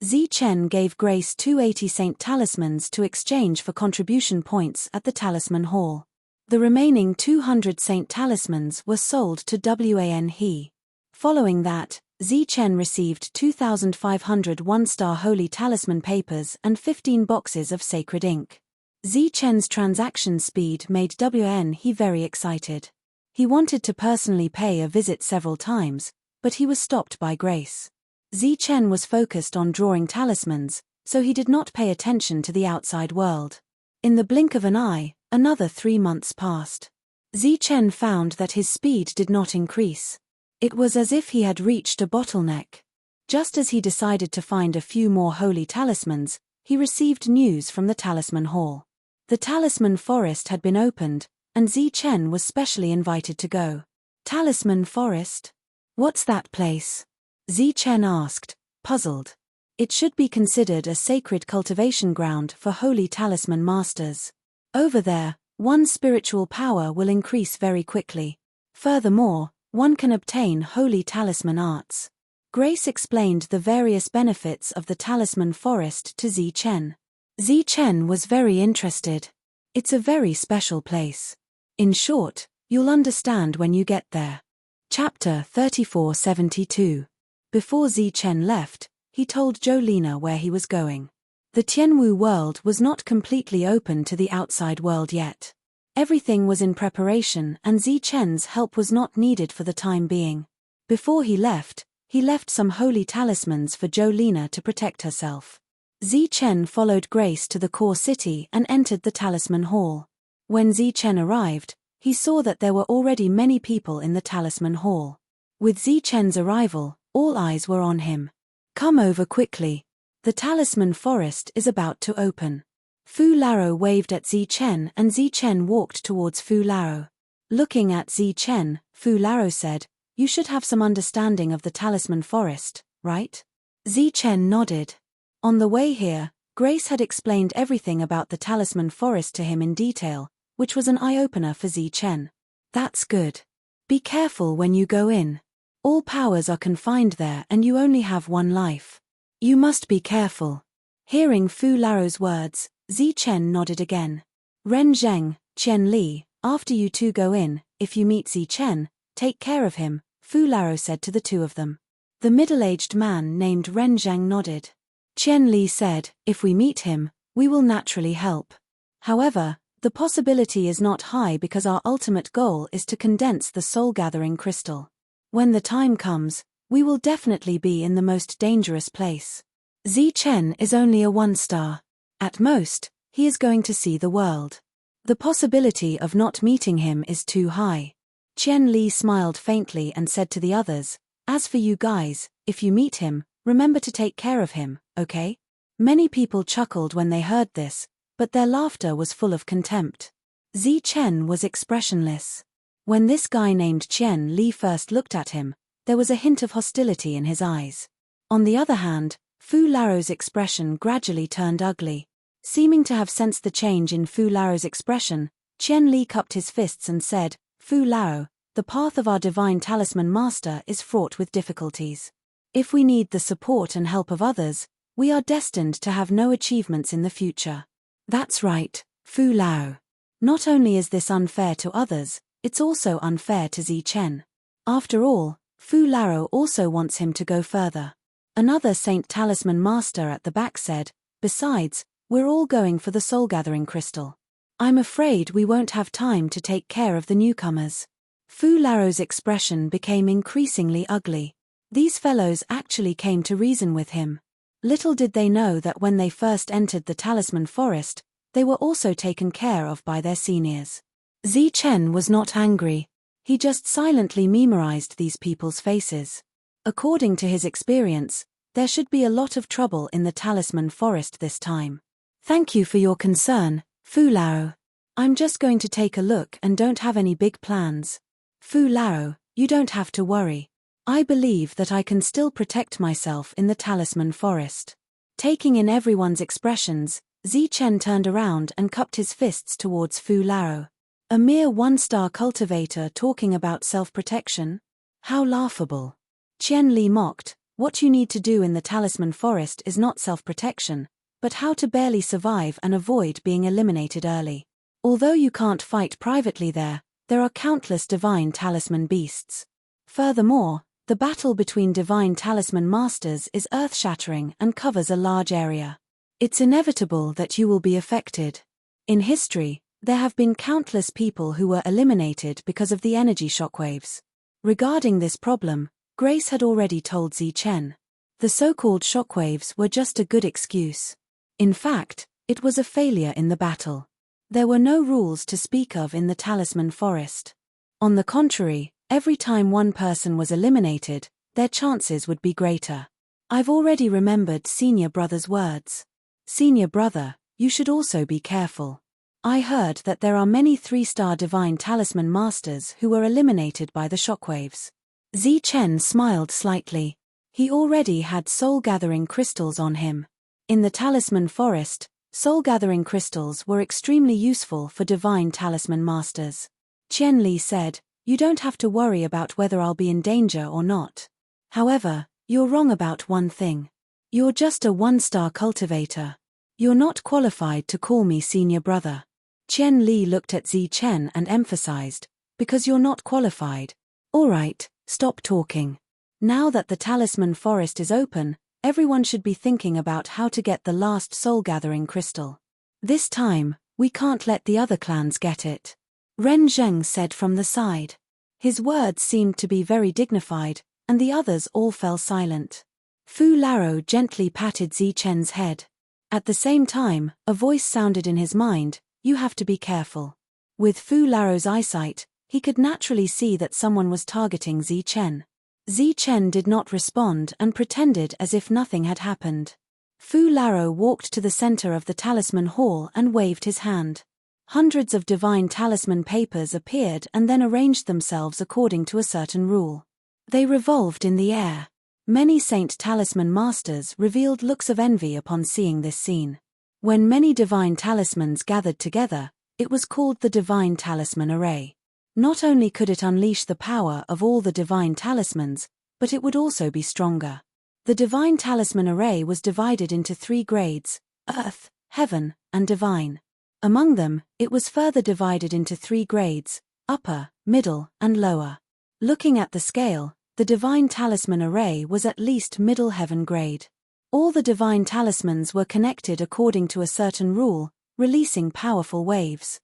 Zi Chen gave Grace 280 Saint talismans to exchange for contribution points at the Talisman Hall. The remaining 200 Saint talismans were sold to Wn He. Following that, Zi Chen received 2,500 one-star holy talisman papers and 15 boxes of sacred ink. Zi Chen's transaction speed made Wn He very excited. He wanted to personally pay a visit several times, but he was stopped by Grace. Zi Chen was focused on drawing talismans, so he did not pay attention to the outside world. In the blink of an eye, another 3 months passed. Zi Chen found that his speed did not increase. It was as if he had reached a bottleneck. Just as he decided to find a few more holy talismans, he received news from the Talisman Hall. The Talisman Forest had been opened, and Zi Chen was specially invited to go. Talisman Forest? What's that place? Zi Chen asked, puzzled. It should be considered a sacred cultivation ground for holy talisman masters. Over there, one's spiritual power will increase very quickly. Furthermore, one can obtain holy talisman arts. Grace explained the various benefits of the Talisman Forest to Zi Chen. Zi Chen was very interested. It's a very special place. In short, you'll understand when you get there. Chapter 3472. Before Zi Chen left, he told Jolina where he was going. The Tianwu world was not completely open to the outside world yet. Everything was in preparation and Zi Chen's help was not needed for the time being. Before he left some holy talismans for Jolene to protect herself. Chen followed Grace to the core city and entered the talisman hall. When Chen arrived, he saw that there were already many people in the talisman hall. With Chen's arrival, all eyes were on him. Come over quickly. The talisman forest is about to open. Fu Laro waved at Chen and Chen walked towards Fu Laro. Looking at Chen, Fu Laro said, "You should have some understanding of the talisman forest, right?" Chen nodded. On the way here, Grace had explained everything about the talisman forest to him in detail, which was an eye-opener for Chen. That's good. Be careful when you go in. All powers are confined there and you only have one life. You must be careful. Hearing Fu Laro's words, Chen nodded again. Ren Zheng, Qian Li, after you two go in, if you meet Chen, take care of him, Fu Laro said to the two of them. The middle-aged man named Ren Zheng nodded. Qian Li said, if we meet him, we will naturally help. However, the possibility is not high because our ultimate goal is to condense the soul-gathering crystal. When the time comes, we will definitely be in the most dangerous place. Chen is only a 1-star. At most, he is going to see the world. The possibility of not meeting him is too high. Qian Li smiled faintly and said to the others, as for you guys, if you meet him, remember to take care of him, okay? Many people chuckled when they heard this, but their laughter was full of contempt. Chen was expressionless. When this guy named Qian Li first looked at him, there was a hint of hostility in his eyes. On the other hand, Fu Laro's expression gradually turned ugly. Seeming to have sensed the change in Fu Laro's expression, Qian Li cupped his fists and said, Fu Laro, the path of our divine talisman master is fraught with difficulties. If we need the support and help of others, we are destined to have no achievements in the future. That's right, Fu Lao. Not only is this unfair to others, it's also unfair to Chen. After all, Fu Laro also wants him to go further. Another Saint Talisman Master at the back said, besides, we're all going for the soul-gathering crystal. I'm afraid we won't have time to take care of the newcomers. Fu Laro's expression became increasingly ugly. These fellows actually came to reason with him. Little did they know that when they first entered the Talisman Forest, they were also taken care of by their seniors. Chen was not angry. He just silently memorized these people's faces. According to his experience, there should be a lot of trouble in the Talisman Forest this time. Thank you for your concern, Fu Lao. I'm just going to take a look and don't have any big plans. Fu Lao, you don't have to worry. I believe that I can still protect myself in the Talisman Forest. Taking in everyone's expressions, Chen turned around and cupped his fists towards Fu Lao. A mere 1-star cultivator talking about self-protection? How laughable. Qian Li mocked, what you need to do in the Talisman Forest is not self-protection, but how to barely survive and avoid being eliminated early. Although you can't fight privately there are countless divine talisman beasts. Furthermore, the battle between divine talisman masters is earth-shattering and covers a large area. It's inevitable that you will be affected. In history, there have been countless people who were eliminated because of the energy shockwaves. Regarding this problem, Grace had already told Chen. The so-called shockwaves were just a good excuse. In fact, it was a failure in the battle. There were no rules to speak of in the Talisman Forest. On the contrary, every time one person was eliminated, their chances would be greater. I've already remembered Senior Brother's words. Senior Brother, you should also be careful. I heard that there are many 3-star divine talisman masters who were eliminated by the shockwaves. Chen smiled slightly. He already had soul-gathering crystals on him. In the Talisman Forest, soul-gathering crystals were extremely useful for divine talisman masters. Qian Li said, you don't have to worry about whether I'll be in danger or not. However, you're wrong about one thing. You're just a 1-star cultivator. You're not qualified to call me Senior Brother. Qian Li looked at Chen and emphasized, because you're not qualified. Alright, stop talking. Now that the Talisman Forest is open, everyone should be thinking about how to get the last soul-gathering crystal. This time, we can't let the other clans get it. Ren Zheng said from the side. His words seemed to be very dignified, and the others all fell silent. Fu Laro gently patted Zichen's head. At the same time, a voice sounded in his mind, "You have to be careful." With Fu Laro's eyesight, he could naturally see that someone was targeting Zichen. Zichen did not respond and pretended as if nothing had happened. Fu Laro walked to the center of the talisman hall and waved his hand. Hundreds of divine talisman papers appeared and then arranged themselves according to a certain rule. They revolved in the air. Many Saint Talisman Masters revealed looks of envy upon seeing this scene. When many divine talismans gathered together, it was called the Divine Talisman Array. Not only could it unleash the power of all the divine talismans, but it would also be stronger. The Divine Talisman Array was divided into 3 grades: Earth, Heaven, and Divine. Among them, it was further divided into 3 grades: Upper, Middle, and Lower. Looking at the scale, the Divine Talisman Array was at least Middle Heaven grade. All the divine talismans were connected according to a certain rule, releasing powerful waves.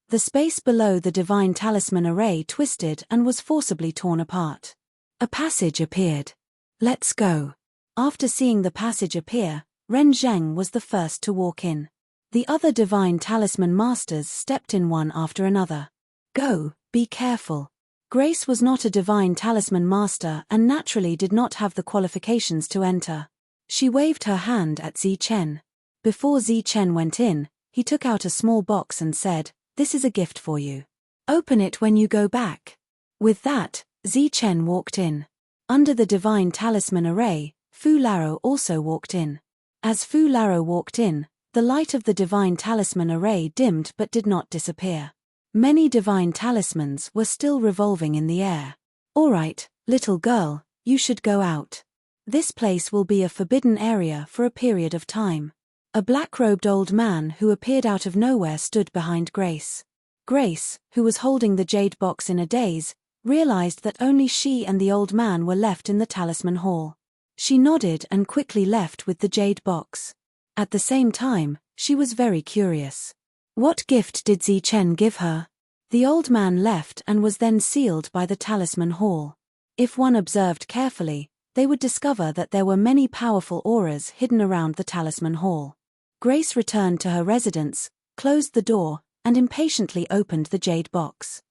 The space below the Divine Talisman Array twisted and was forcibly torn apart. A passage appeared. "Let's go." After seeing the passage appear, Ren Zheng was the first to walk in. The other divine talisman masters stepped in one after another. "Go, be careful." Grace was not a divine talisman master and naturally did not have the qualifications to enter. She waved her hand at Zichen. Before Zichen went in, he took out a small box and said, "This is a gift for you. Open it when you go back." With that, Zichen walked in. Under the divine talisman array, Fu Laro also walked in. As Fu Laro walked in, the light of the divine talisman array dimmed but did not disappear. Many divine talismans were still revolving in the air. "All right, little girl, you should go out. This place will be a forbidden area for a period of time." A black-robed old man who appeared out of nowhere stood behind Grace. Grace, who was holding the jade box in a daze, realized that only she and the old man were left in the talisman hall. She nodded and quickly left with the jade box. At the same time, she was very curious. What gift did Zichen give her? The old man left and was then sealed by the talisman hall. If one observed carefully, they would discover that there were many powerful auras hidden around the talisman hall. Grace returned to her residence, closed the door, and impatiently opened the jade box.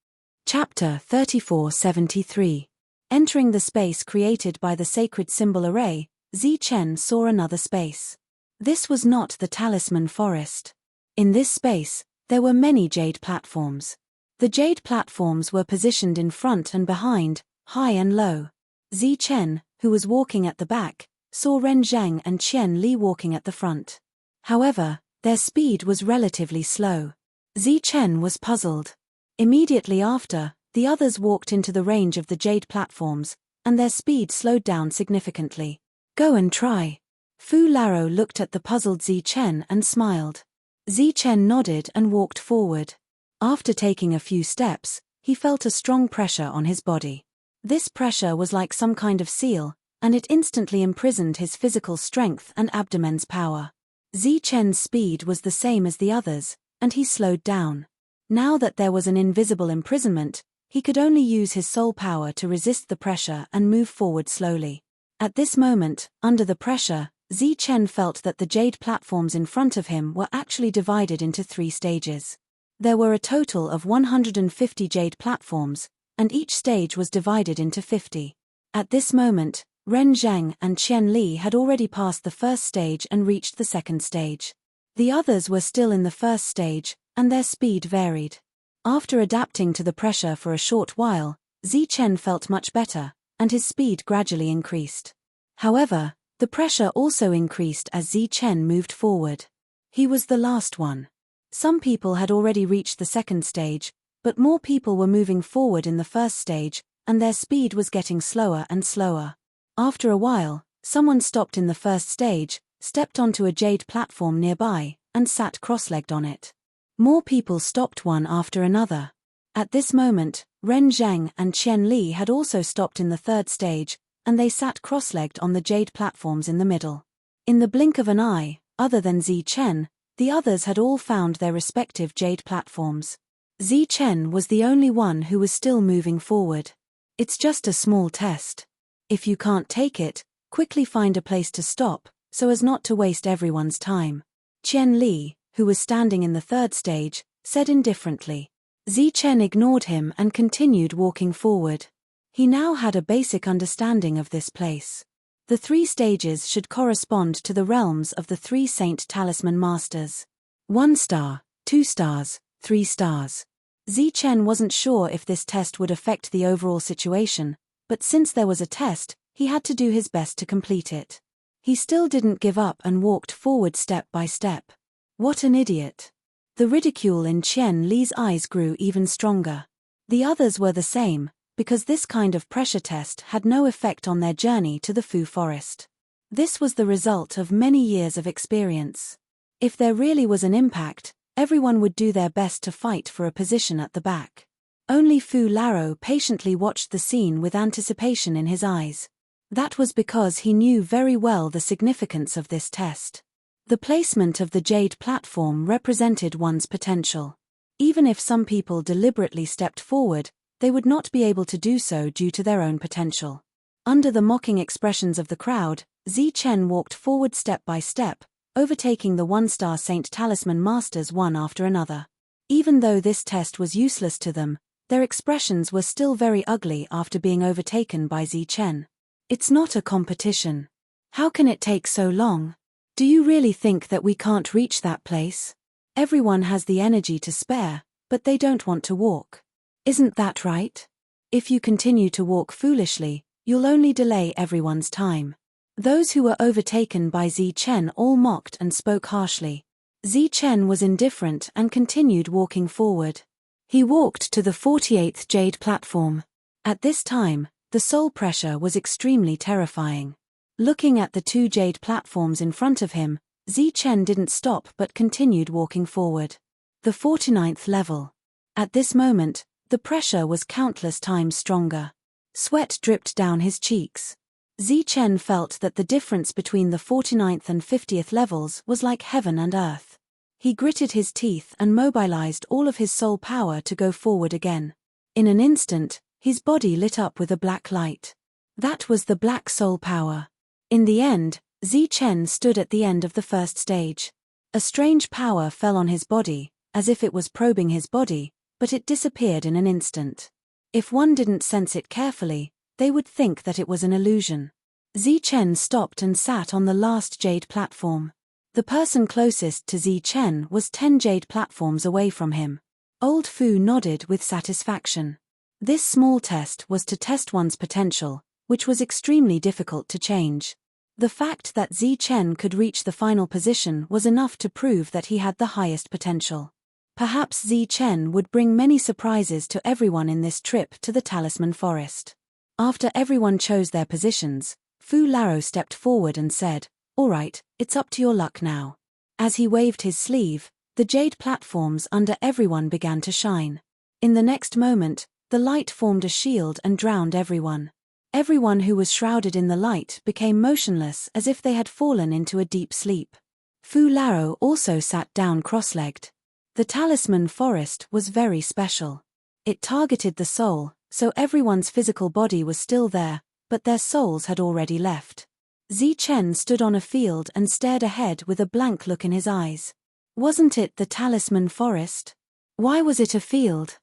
Chapter 3473. Entering the space created by the sacred symbol array, Zichen saw another space. This was not the talisman forest. In this space, there were many jade platforms. The jade platforms were positioned in front and behind, high and low. Zichen, who was walking at the back, saw Ren Zheng and Qian Li walking at the front. However, their speed was relatively slow. Zichen was puzzled. Immediately after, the others walked into the range of the jade platforms, and their speed slowed down significantly. "Go and try." Fu Laro looked at the puzzled Zichen and smiled. Zichen nodded and walked forward. After taking a few steps, he felt a strong pressure on his body. This pressure was like some kind of seal, and it instantly imprisoned his physical strength and abdomen's power. Zichen's speed was the same as the others, and he slowed down. Now that there was an invisible imprisonment, he could only use his soul power to resist the pressure and move forward slowly. At this moment, under the pressure, Zichen felt that the jade platforms in front of him were actually divided into 3 stages. There were a total of 150 jade platforms, and each stage was divided into 50. At this moment, Ren Zheng and Qian Li had already passed the first stage and reached the second stage. The others were still in the first stage, and their speed varied. After adapting to the pressure for a short while, Zichen felt much better, and his speed gradually increased. However, the pressure also increased as Zichen moved forward. He was the last one. Some people had already reached the second stage, but more people were moving forward in the first stage, and their speed was getting slower and slower. After a while, someone stopped in the first stage, stepped onto a jade platform nearby, and sat cross-legged on it. More people stopped one after another. At this moment, Ren Zheng and Qian Li had also stopped in the third stage, and they sat cross-legged on the jade platforms in the middle. In the blink of an eye, other than Zichen, the others had all found their respective jade platforms. Zichen was the only one who was still moving forward. "It's just a small test." If you can't take it, quickly find a place to stop, so as not to waste everyone's time. Qian Li, who was standing in the third stage, said indifferently. Zichen ignored him and continued walking forward. He now had a basic understanding of this place. The 3 stages should correspond to the realms of the 3 Saint Talisman Masters. 1 star, 2 stars, 3 stars. Zichen wasn't sure if this test would affect the overall situation, but since there was a test, he had to do his best to complete it. He still didn't give up and walked forward step by step. What an idiot. The ridicule in Qian Li's eyes grew even stronger. The others were the same, because this kind of pressure test had no effect on their journey to the Fu Forest. This was the result of many years of experience. If there really was an impact, everyone would do their best to fight for a position at the back. Only Fu Laro patiently watched the scene with anticipation in his eyes. That was because he knew very well the significance of this test. The placement of the jade platform represented one's potential. Even if some people deliberately stepped forward, they would not be able to do so due to their own potential. Under the mocking expressions of the crowd, Zichen walked forward step by step, overtaking the 1-star Saint Talisman Masters one after another. Even though this test was useless to them, their expressions were still very ugly after being overtaken by Zichen. It's not a competition. How can it take so long? Do you really think that we can't reach that place? Everyone has the energy to spare, but they don't want to walk. Isn't that right? If you continue to walk foolishly, you'll only delay everyone's time. Those who were overtaken by Zichen all mocked and spoke harshly. Zichen was indifferent and continued walking forward. He walked to the 48th jade platform. At this time, the soul pressure was extremely terrifying. Looking at the 2 jade platforms in front of him, Zichen didn't stop but continued walking forward. The 49th level. At this moment, the pressure was countless times stronger. Sweat dripped down his cheeks. Zichen felt that the difference between the 49th and 50th levels was like heaven and earth. He gritted his teeth and mobilized all of his soul power to go forward again. In an instant, his body lit up with a black light. That was the black soul power. In the end, Zichen stood at the end of the first stage. A strange power fell on his body, as if it was probing his body, but it disappeared in an instant. If one didn't sense it carefully, they would think that it was an illusion. Zichen stopped and sat on the last jade platform. The person closest to Zichen was 10 jade platforms away from him. Old Fu nodded with satisfaction. This small test was to test one's potential, which was extremely difficult to change. The fact that Zichen could reach the final position was enough to prove that he had the highest potential. Perhaps Zichen would bring many surprises to everyone in this trip to the Talisman Forest. After everyone chose their positions, Fu Laro stepped forward and said, "All right, it's up to your luck now." As he waved his sleeve, the jade platforms under everyone began to shine. In the next moment, the light formed a shield and drowned everyone. Everyone who was shrouded in the light became motionless as if they had fallen into a deep sleep. Fu Laro also sat down cross-legged. The Talisman Forest was very special. It targeted the soul, so everyone's physical body was still there, but their souls had already left. Zichen stood on a field and stared ahead with a blank look in his eyes. Wasn't it the Talisman Forest? Why was it a field?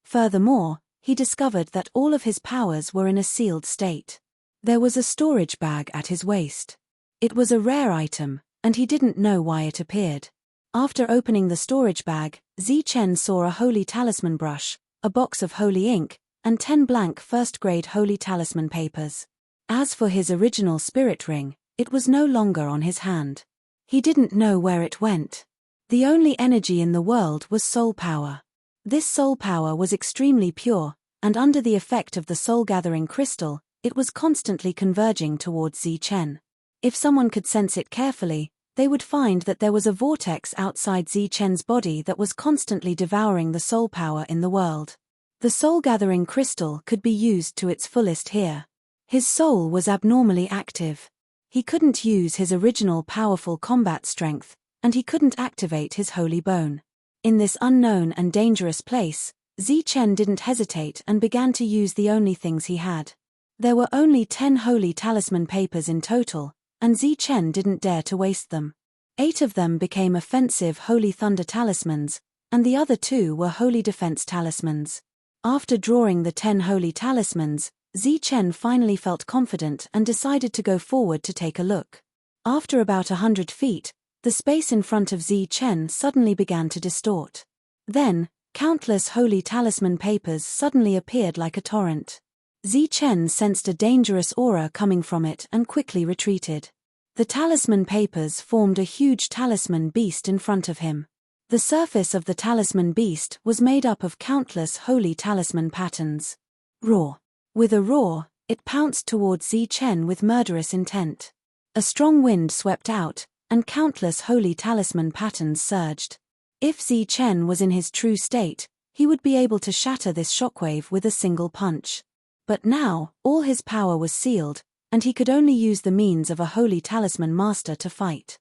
Furthermore, he discovered that all of his powers were in a sealed state. There was a storage bag at his waist. It was a rare item, and he didn't know why it appeared. After opening the storage bag, Zichen saw a holy talisman brush, a box of holy ink, and 10 blank first-grade holy talisman papers. As for his original spirit ring, it was no longer on his hand. He didn't know where it went. The only energy in the world was soul power. This soul power was extremely pure, and under the effect of the soul-gathering crystal, it was constantly converging towards Zichen. If someone could sense it carefully, they would find that there was a vortex outside Zichen's body that was constantly devouring the soul power in the world. The soul-gathering crystal could be used to its fullest here. His soul was abnormally active. He couldn't use his original powerful combat strength, and he couldn't activate his holy bone. In this unknown and dangerous place, Zichen didn't hesitate and began to use the only things he had. There were only 10 holy talisman papers in total, and Zichen didn't dare to waste them. 8 of them became offensive holy thunder talismans, and the other 2 were holy defense talismans. After drawing the 10 holy talismans, Zichen finally felt confident and decided to go forward to take a look. After about 100 feet, the space in front of Zichen suddenly began to distort. Then, countless holy talisman papers suddenly appeared like a torrent. Zichen sensed a dangerous aura coming from it and quickly retreated. The talisman papers formed a huge talisman beast in front of him. The surface of the talisman beast was made up of countless holy talisman patterns. Roar. With a roar, it pounced towards Zichen with murderous intent. A strong wind swept out, and countless holy talisman patterns surged. If Zichen was in his true state, he would be able to shatter this shockwave with a single punch. But now, all his power was sealed, and he could only use the means of a holy talisman master to fight.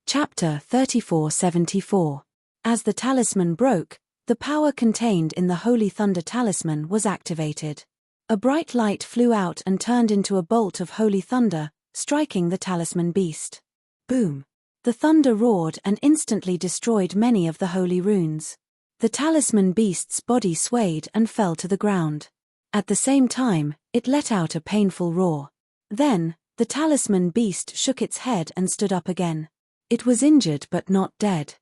Chapter 3474. As the talisman broke, the power contained in the holy thunder talisman was activated. A bright light flew out and turned into a bolt of holy thunder, striking the talisman beast. Boom! The thunder roared and instantly destroyed many of the holy runes. The talisman beast's body swayed and fell to the ground. At the same time, it let out a painful roar. Then, the talisman beast shook its head and stood up again. It was injured but not dead.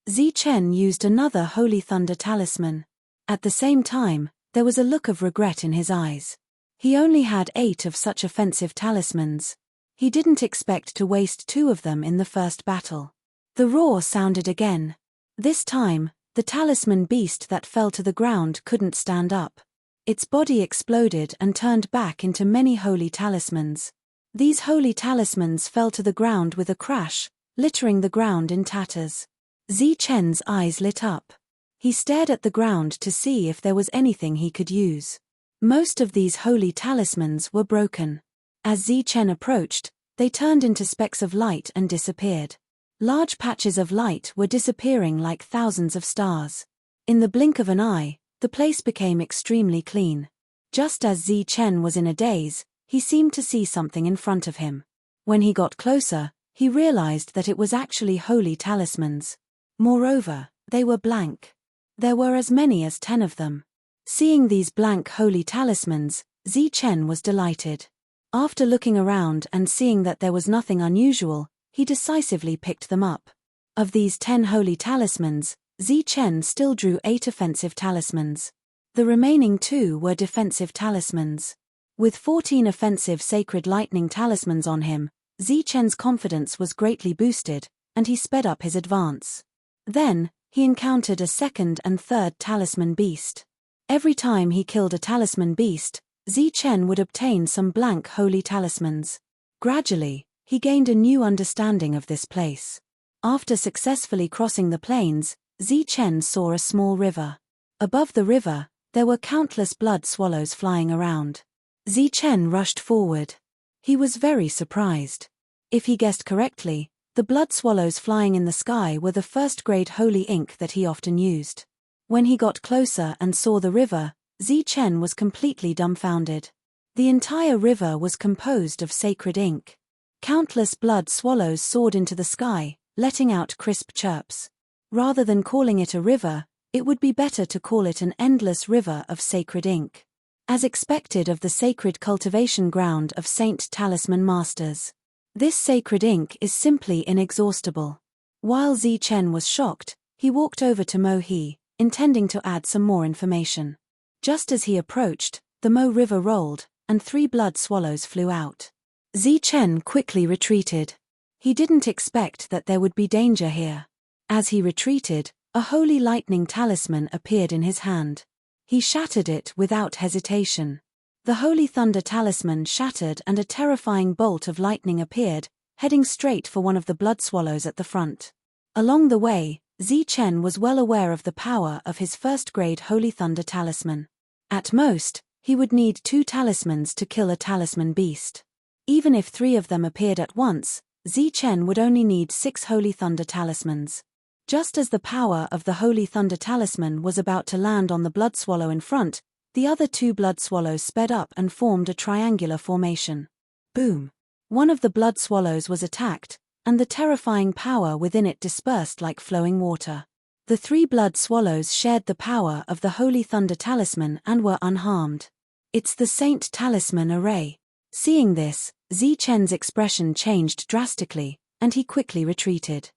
Zichen used another holy thunder talisman. At the same time, there was a look of regret in his eyes. He only had 8 of such offensive talismans. He didn't expect to waste 2 of them in the first battle. The roar sounded again. This time, the talisman beast that fell to the ground couldn't stand up. Its body exploded and turned back into many holy talismans. These holy talismans fell to the ground with a crash, littering the ground in tatters. Zichen's eyes lit up. He stared at the ground to see if there was anything he could use. Most of these holy talismans were broken. As Zichen approached, they turned into specks of light and disappeared. Large patches of light were disappearing like thousands of stars. In the blink of an eye, the place became extremely clean. Just as Zichen was in a daze, he seemed to see something in front of him. When he got closer, he realized that it was actually holy talismans. Moreover, they were blank. There were as many as 10 of them. Seeing these blank holy talismans, Zichen was delighted. After looking around and seeing that there was nothing unusual, he decisively picked them up. Of these 10 holy talismans, Zichen still drew 8 offensive talismans. The remaining 2 were defensive talismans. With 14 offensive sacred lightning talismans on him, Zichen's confidence was greatly boosted, and he sped up his advance. Then, he encountered a second and third talisman beast. Every time he killed a talisman beast, Zichen would obtain some blank holy talismans. Gradually, he gained a new understanding of this place. After successfully crossing the plains, Zichen saw a small river. Above the river, there were countless blood swallows flying around. Zichen rushed forward. He was very surprised. If he guessed correctly, the blood swallows flying in the sky were the first-grade holy ink that he often used. When he got closer and saw the river, Zichen was completely dumbfounded. The entire river was composed of sacred ink. Countless blood swallows soared into the sky, letting out crisp chirps. Rather than calling it a river, it would be better to call it an endless river of sacred ink. As expected of the sacred cultivation ground of Saint Talisman Masters. This sacred ink is simply inexhaustible. While Zichen was shocked, he walked over to Mo He, intending to add some more information. Just as he approached, the Mo River rolled, and 3 blood swallows flew out. Zichen quickly retreated. He didn't expect that there would be danger here. As he retreated, a holy lightning talisman appeared in his hand. He shattered it without hesitation. The holy thunder talisman shattered and a terrifying bolt of lightning appeared, heading straight for one of the blood swallows at the front. Along the way, Zichen was well aware of the power of his first-grade holy thunder talisman. At most, he would need 2 talismans to kill a talisman beast. Even if 3 of them appeared at once, Zichen would only need 6 holy thunder talismans. Just as the power of the holy thunder talisman was about to land on the blood swallow in front, The other two blood swallows sped up and formed a triangular formation. Boom! One of the blood swallows was attacked, and the terrifying power within it dispersed like flowing water. The three blood swallows shared the power of the Holy Thunder Talisman and were unharmed. It's the Saint Talisman Array. Seeing this, Zichen's expression changed drastically, and he quickly retreated.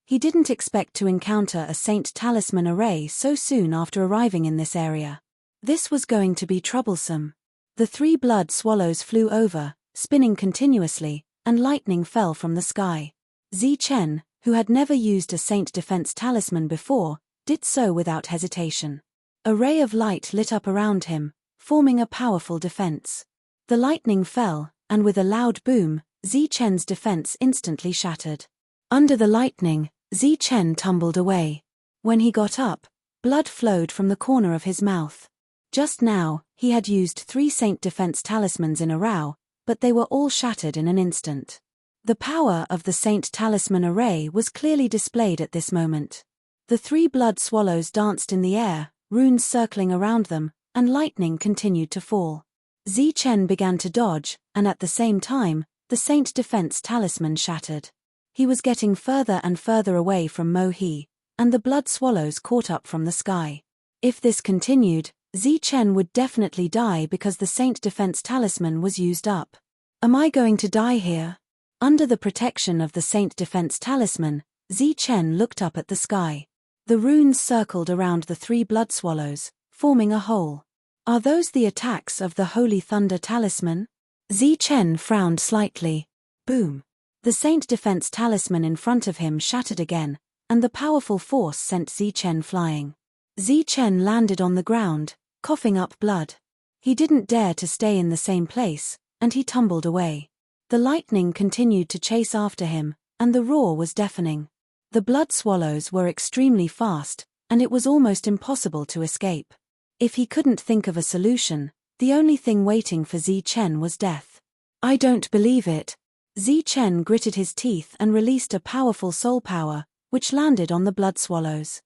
He didn't expect to encounter a Saint Talisman Array so soon after arriving in this area. This was going to be troublesome. The three blood swallows flew over, spinning continuously, and lightning fell from the sky. Zichen, who had never used a Saint Defense Talisman before, did so without hesitation. A ray of light lit up around him, forming a powerful defense. The lightning fell, and with a loud boom, Zichen's defense instantly shattered. Under the lightning, Zichen tumbled away. When he got up, blood flowed from the corner of his mouth. Just now, he had used 3 Saint Defense Talismans in a row, but they were all shattered in an instant. The power of the Saint Talisman Array was clearly displayed at this moment. The 3 blood swallows danced in the air, runes circling around them, and lightning continued to fall. Zichen began to dodge, and at the same time, the Saint Defense Talisman shattered. He was getting further and further away from Mo-He, and the blood swallows caught up from the sky. If this continued, Zichen would definitely die because the Saint Defense Talisman was used up. Am I going to die here? Under the protection of the Saint Defense Talisman, Zichen looked up at the sky. The runes circled around the 3 blood swallows, forming a hole. Are those the attacks of the Holy Thunder Talisman? Zichen frowned slightly. Boom! The Saint Defense Talisman in front of him shattered again, and the powerful force sent Zichen flying. Zichen landed on the ground, coughing up blood. He didn't dare to stay in the same place, and he tumbled away. The lightning continued to chase after him, and the roar was deafening. The blood swallows were extremely fast, and it was almost impossible to escape. If he couldn't think of a solution, the only thing waiting for Zichen was death. I don't believe it. Zichen gritted his teeth and released a powerful soul power, which landed on the blood swallows.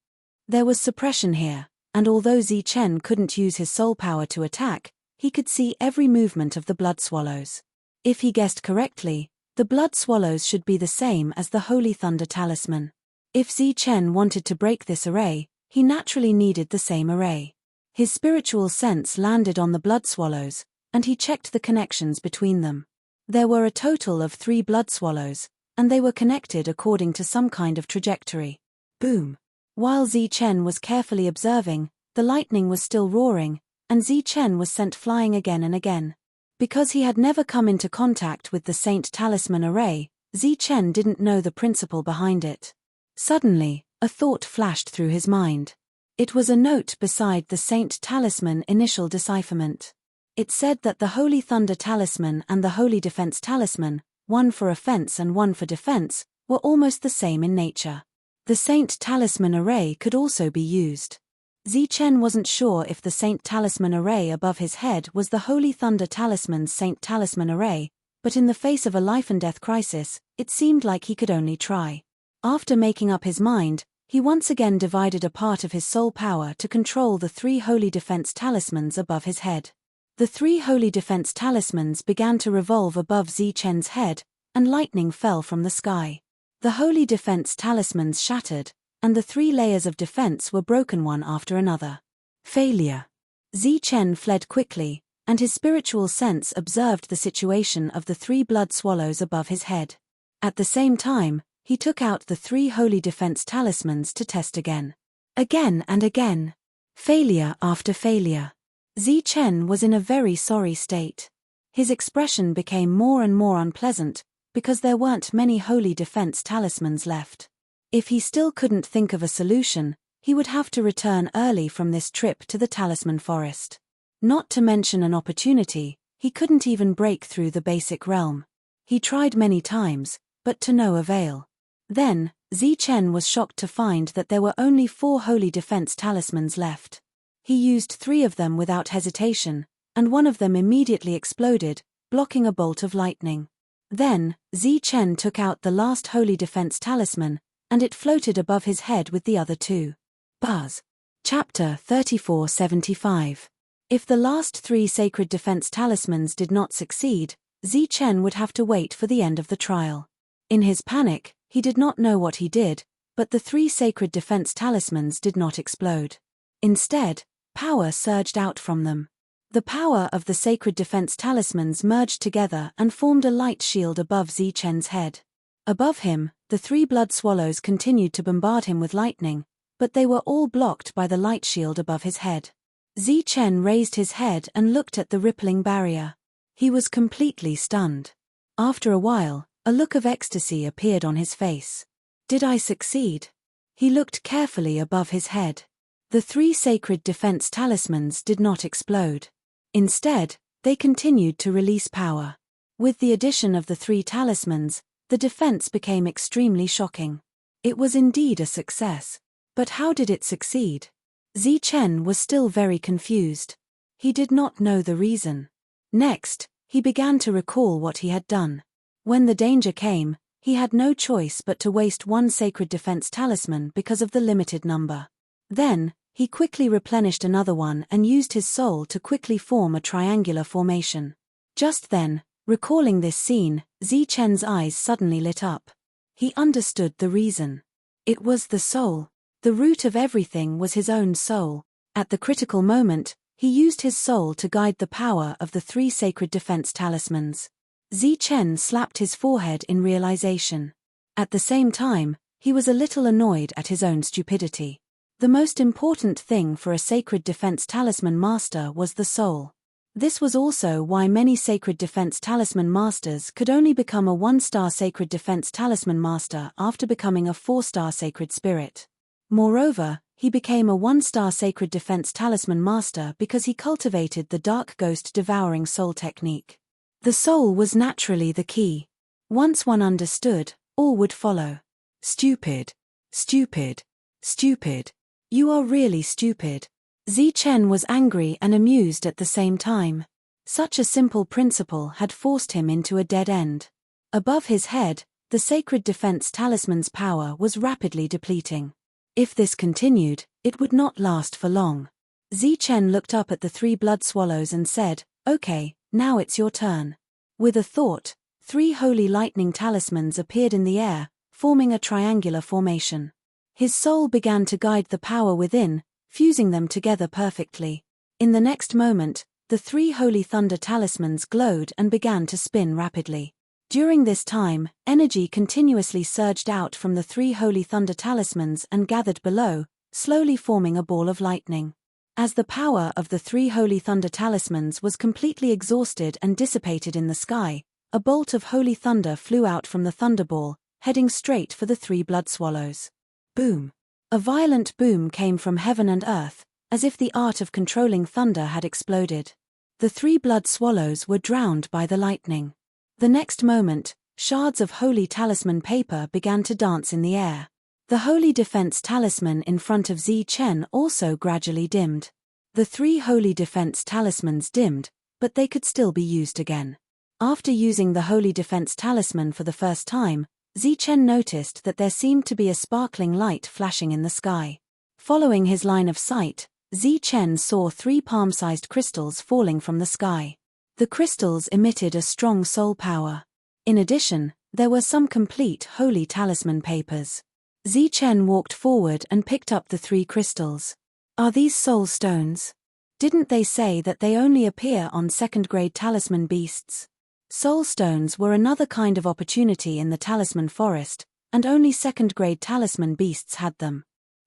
There was suppression here, and although Zichen couldn't use his soul power to attack, he could see every movement of the blood swallows. If he guessed correctly, the blood swallows should be the same as the Holy Thunder Talisman. If Zichen wanted to break this array, he naturally needed the same array. His spiritual sense landed on the blood swallows, and he checked the connections between them. There were a total of 3 blood swallows, and they were connected according to some kind of trajectory. Boom! While Zichen was carefully observing, the lightning was still roaring, and Zichen was sent flying again and again. Because he had never come into contact with the Saint Talisman Array, Zichen didn't know the principle behind it. Suddenly, a thought flashed through his mind. It was a note beside the Saint Talisman initial decipherment. It said that the Holy Thunder Talisman and the Holy Defense Talisman, one for offense and one for defense, were almost the same in nature. The Saint Talisman Array could also be used. Zichen wasn't sure if the Saint Talisman Array above his head was the Holy Thunder Talisman's Saint Talisman Array, but in the face of a life-and-death crisis, it seemed like he could only try. After making up his mind, he once again divided a part of his soul power to control the 3 Holy Defense Talismans above his head. The 3 Holy Defense Talismans began to revolve above Zichen's head, and lightning fell from the sky. The Holy Defense Talismans shattered, and the 3 layers of defense were broken one after another. Failure. Zichen fled quickly, and his spiritual sense observed the situation of the 3 blood swallows above his head. At the same time, he took out the 3 Holy Defense Talismans to test again. Again and again. Failure after failure. Zichen was in a very sorry state. His expression became more and more unpleasant, because there weren't many Holy Defense Talismans left. If he still couldn't think of a solution, he would have to return early from this trip to the Talisman Forest. Not to mention an opportunity, he couldn't even break through the basic realm. He tried many times, but to no avail. Then, Zichen was shocked to find that there were only 4 Holy Defense Talismans left. He used 3 of them without hesitation, and one of them immediately exploded, blocking a bolt of lightning. Then, Zichen took out the last Holy Defense Talisman, and it floated above his head with the other 2. Buzz. Chapter 3475. If the last 3 sacred defense talismans did not succeed, Zichen would have to wait for the end of the trial. In his panic, he did not know what he did, but the 3 sacred defense talismans did not explode. Instead, power surged out from them. The power of the sacred defense talismans merged together and formed a light shield above Zichen's head. Above him, the 3 blood swallows continued to bombard him with lightning, but they were all blocked by the light shield above his head. Zichen raised his head and looked at the rippling barrier. He was completely stunned. After a while, a look of ecstasy appeared on his face. Did I succeed? He looked carefully above his head. The 3 sacred defense talismans did not explode. Instead, they continued to release power. With the addition of the 3 talismans, the defense became extremely shocking. It was indeed a success. But how did it succeed? Zichen was still very confused. He did not know the reason. Next, he began to recall what he had done. When the danger came, he had no choice but to waste 1 sacred defense talisman because of the limited number. Then, he quickly replenished another one and used his soul to quickly form a triangular formation. Just then, recalling this scene, Zichen's eyes suddenly lit up. He understood the reason. It was the soul. The root of everything was his own soul. At the critical moment, he used his soul to guide the power of the 3 sacred defense talismans. Zichen slapped his forehead in realization. At the same time, he was a little annoyed at his own stupidity. The most important thing for a sacred defense talisman master was the soul. This was also why many sacred defense talisman masters could only become a 1-star sacred defense talisman master after becoming a 4-star sacred spirit. Moreover, he became a 1-star sacred defense talisman master because he cultivated the dark ghost devouring soul technique. The soul was naturally the key. Once one understood, all would follow. Stupid. Stupid. Stupid. You are really stupid. Zichen was angry and amused at the same time. Such a simple principle had forced him into a dead end. Above his head, the sacred defense talisman's power was rapidly depleting. If this continued, it would not last for long. Zichen looked up at the 3 blood swallows and said, "Okay, now it's your turn." With a thought, 3 holy lightning talismans appeared in the air, forming a triangular formation. His soul began to guide the power within, fusing them together perfectly. In the next moment, the 3 holy thunder talismans glowed and began to spin rapidly. During this time, energy continuously surged out from the 3 holy thunder talismans and gathered below, slowly forming a ball of lightning. As the power of the 3 holy thunder talismans was completely exhausted and dissipated in the sky, a bolt of holy thunder flew out from the thunderball, heading straight for the 3 blood swallows. Boom! A violent boom came from heaven and earth, as if the art of controlling thunder had exploded. The 3 blood swallows were drowned by the lightning. The next moment, shards of holy talisman paper began to dance in the air. The holy defense talisman in front of Zichen also gradually dimmed. The 3 holy defense talismans dimmed, but they could still be used again. After using the holy defense talisman for the first time, Zichen noticed that there seemed to be a sparkling light flashing in the sky. Following his line of sight, Zichen saw 3 palm-sized crystals falling from the sky. The crystals emitted a strong soul power. In addition, there were some complete holy talisman papers. Zichen walked forward and picked up the 3 crystals. Are these soul stones? Didn't they say that they only appear on 2nd-grade talisman beasts? Soul stones were another kind of opportunity in the talisman forest, and only 2nd-grade talisman beasts had them.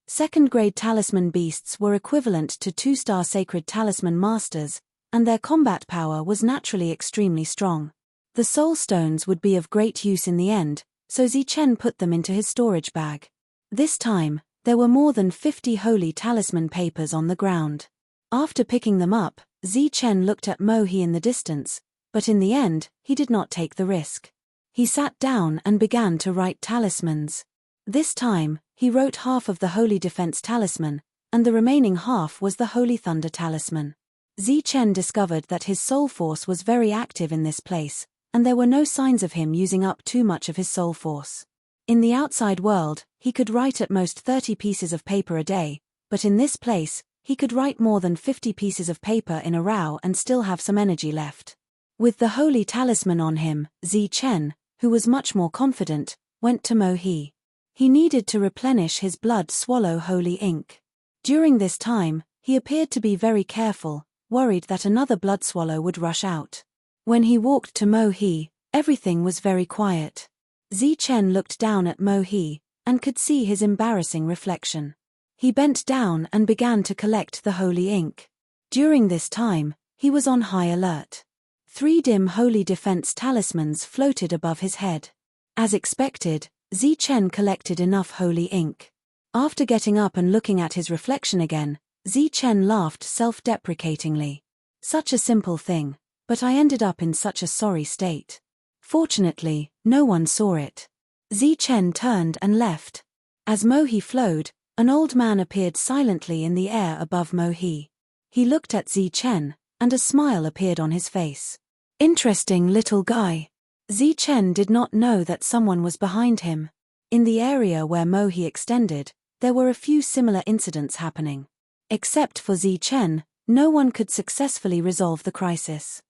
2nd-grade talisman beasts were equivalent to 2-star sacred talisman masters, and their combat power was naturally extremely strong. The soul stones would be of great use in the end, so Zichen put them into his storage bag. This time, there were more than 50 holy talisman papers on the ground. After picking them up, Zichen looked at Mohi in the distance, but in the end, he did not take the risk. He sat down and began to write talismans. This time, he wrote half of the Holy Defense Talisman, and the remaining half was the Holy Thunder Talisman. Zichen discovered that his soul force was very active in this place, and there were no signs of him using up too much of his soul force. In the outside world, he could write at most 30 pieces of paper a day, but in this place, he could write more than 50 pieces of paper in a row and still have some energy left. With the holy talisman on him, Zi Chen, who was much more confident, went to Mo He. He needed to replenish his blood swallow holy ink. During this time, he appeared to be very careful, worried that another blood swallow would rush out. When he walked to Mo He, everything was very quiet. Zi Chen looked down at Mo He, and could see his embarrassing reflection. He bent down and began to collect the holy ink. During this time, he was on high alert. 3 dim holy defense talismans floated above his head. As expected, Zi Chen collected enough holy ink. After getting up and looking at his reflection again, Zi Chen laughed self-deprecatingly. Such a simple thing, but I ended up in such a sorry state. Fortunately, no one saw it. Zi Chen turned and left. As Mo He flowed, an old man appeared silently in the air above Mo He. He looked at Zi Chen, and a smile appeared on his face. Interesting little guy. Zi Chen did not know that someone was behind him. In the area where Mo He extended, there were a few similar incidents happening. Except for Zi Chen, no one could successfully resolve the crisis.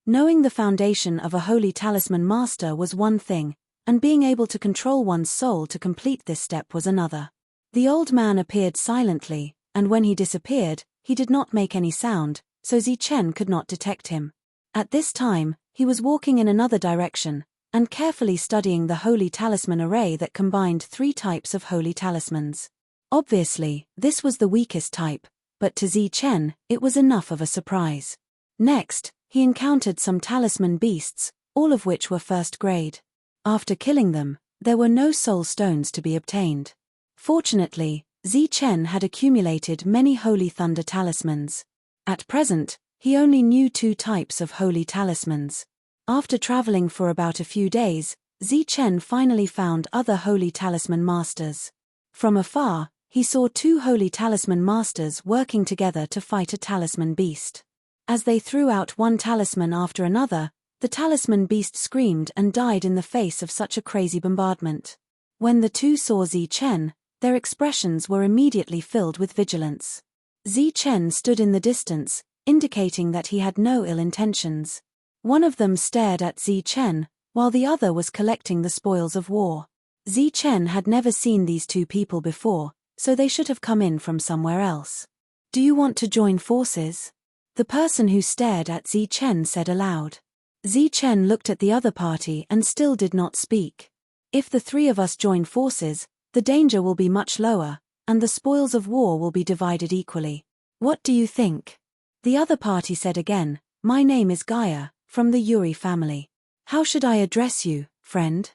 Knowing the foundation of a holy talisman master was one thing, and being able to control one's soul to complete this step was another. The old man appeared silently, and when he disappeared, he did not make any sound, so Zi Chen could not detect him. At this time, he was walking in another direction, and carefully studying the holy talisman array that combined 3 types of holy talismans. Obviously, this was the weakest type, but to Zi Chen, it was enough of a surprise. Next, he encountered some talisman beasts, all of which were first grade. After killing them, there were no soul stones to be obtained. Fortunately, Zi Chen had accumulated many holy thunder talismans. At present, he only knew 2 types of holy talismans. After traveling for about a few days, Zi Chen finally found other holy talisman masters. From afar, he saw 2 holy talisman masters working together to fight a talisman beast. As they threw out one talisman after another, the talisman beast screamed and died in the face of such a crazy bombardment. When the 2 saw Zi Chen, their expressions were immediately filled with vigilance. Zi Chen stood in the distance, indicating that he had no ill intentions. One of them stared at Zi Chen, while the other was collecting the spoils of war. Zi Chen had never seen these 2 people before, so they should have come in from somewhere else. "Do you want to join forces?" The person who stared at Zi Chen said aloud. Zi Chen looked at the other party and still did not speak. "If the 3 of us join forces, the danger will be much lower, and the spoils of war will be divided equally. What do you think?" The other party said again, "My name is Gaia, from the Yuri family. How should I address you, friend?"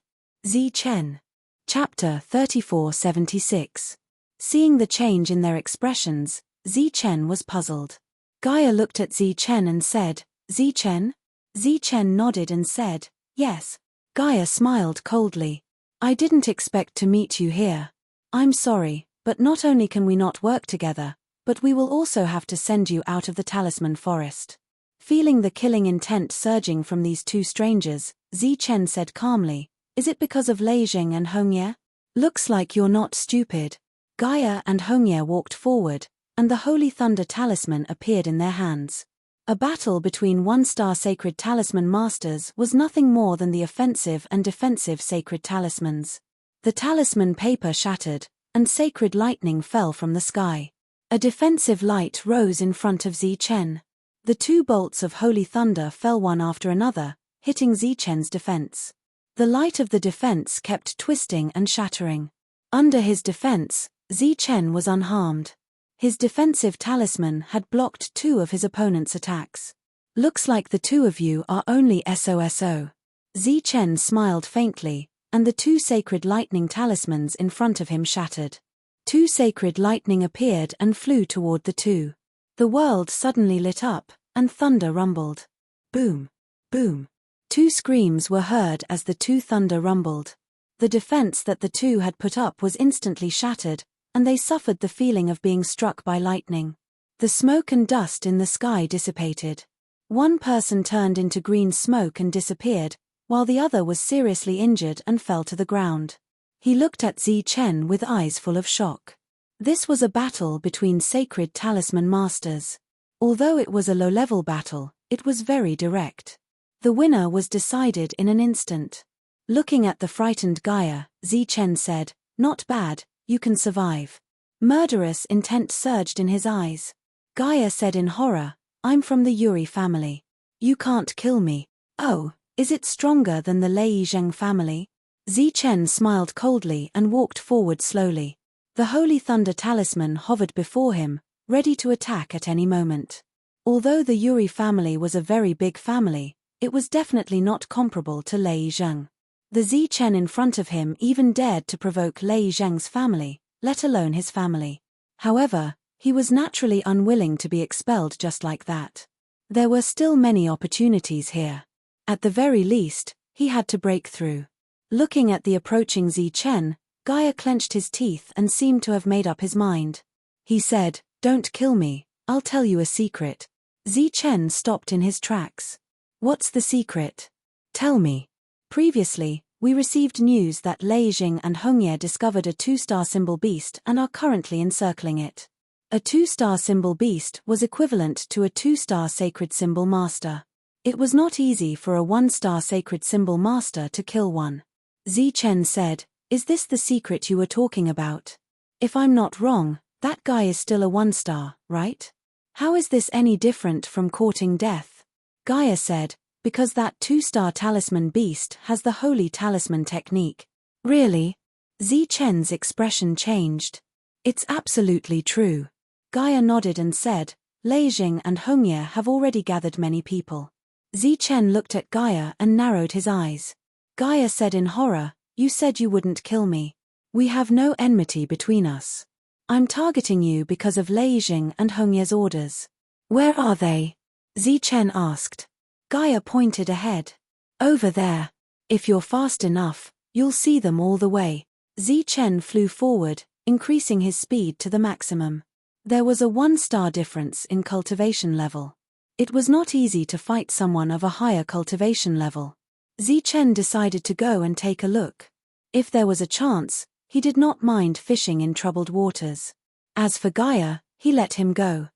Zi Chen. Chapter 3476. Seeing the change in their expressions, Zi Chen was puzzled. Gaia looked at Zi Chen and said, "Zi Chen?" Zi Chen nodded and said, "Yes." Gaia smiled coldly. "I didn't expect to meet you here. I'm sorry, but not only can we not work together, but we will also have to send you out of the talisman forest." Feeling the killing intent surging from these 2 strangers, Zi Chen said calmly, "Is it because of Lei Jing and Hongye? Looks like you're not stupid." Gaia and Hongye walked forward, and the holy thunder talisman appeared in their hands. A battle between 1-star sacred talisman masters was nothing more than the offensive and defensive sacred talismans. The talisman paper shattered, and sacred lightning fell from the sky. A defensive light rose in front of Zi Chen. The 2 bolts of holy thunder fell one after another, hitting Zi Chen's defense. The light of the defense kept twisting and shattering. Under his defense, Zi Chen was unharmed. His defensive talisman had blocked 2 of his opponent's attacks. "Looks like the 2 of you are only SOSO. Zi Chen smiled faintly, and the 2 sacred lightning talismans in front of him shattered. 2 sacred lightning appeared and flew toward the 2. The world suddenly lit up, and thunder rumbled. Boom! Boom! 2 screams were heard as the 2 thunder rumbled. The defense that the 2 had put up was instantly shattered, and they suffered the feeling of being struck by lightning. The smoke and dust in the sky dissipated. One person turned into green smoke and disappeared, while the other was seriously injured and fell to the ground. He looked at Zi Chen with eyes full of shock. This was a battle between sacred talisman masters. Although it was a low-level battle, it was very direct. The winner was decided in an instant. Looking at the frightened Gaia, Zichen said, "Not bad, you can survive." Murderous intent surged in his eyes. Gaia said in horror, "I'm from the Yuri family. You can't kill me." "Oh, is it stronger than the Lei Zheng family?" Zichen smiled coldly and walked forward slowly. The Holy Thunder Talisman hovered before him, ready to attack at any moment. Although the Yuri family was a very big family, it was definitely not comparable to Lei Zheng. The Zichen in front of him even dared to provoke Lei Zheng's family, let alone his family. However, he was naturally unwilling to be expelled just like that. There were still many opportunities here. At the very least, he had to break through. Looking at the approaching Zichen, Gaia clenched his teeth and seemed to have made up his mind. He said, "Don't kill me, I'll tell you a secret." Zichen stopped in his tracks. "What's the secret? Tell me." Previously, we received news that Lei Jing and Hongye discovered a 2-star symbol beast and are currently encircling it. A 2-star symbol beast was equivalent to a 2-star sacred symbol master. It was not easy for a 1-star sacred symbol master to kill one. Zichen said, "Is this the secret you were talking about? If I'm not wrong, that guy is still a 1-star, right? How is this any different from courting death?" Gaia said, "Because that 2-star talisman beast has the holy talisman technique." "Really?" Zichen's expression changed. "It's absolutely true." Gaia nodded and said, "Lei Jing and Hongye have already gathered many people." Zichen looked at Gaia and narrowed his eyes. Gaia said in horror, "You said you wouldn't kill me. We have no enmity between us. I'm targeting you because of Lei Jing and Hongye's orders." "Where are they?" Zichen asked. Gaia pointed ahead. "Over there. If you're fast enough, you'll see them all the way." Zichen flew forward, increasing his speed to the maximum. There was a 1-star difference in cultivation level. It was not easy to fight someone of a higher cultivation level. Zichen decided to go and take a look. If there was a chance, he did not mind fishing in troubled waters. As for Gaia, he let him go.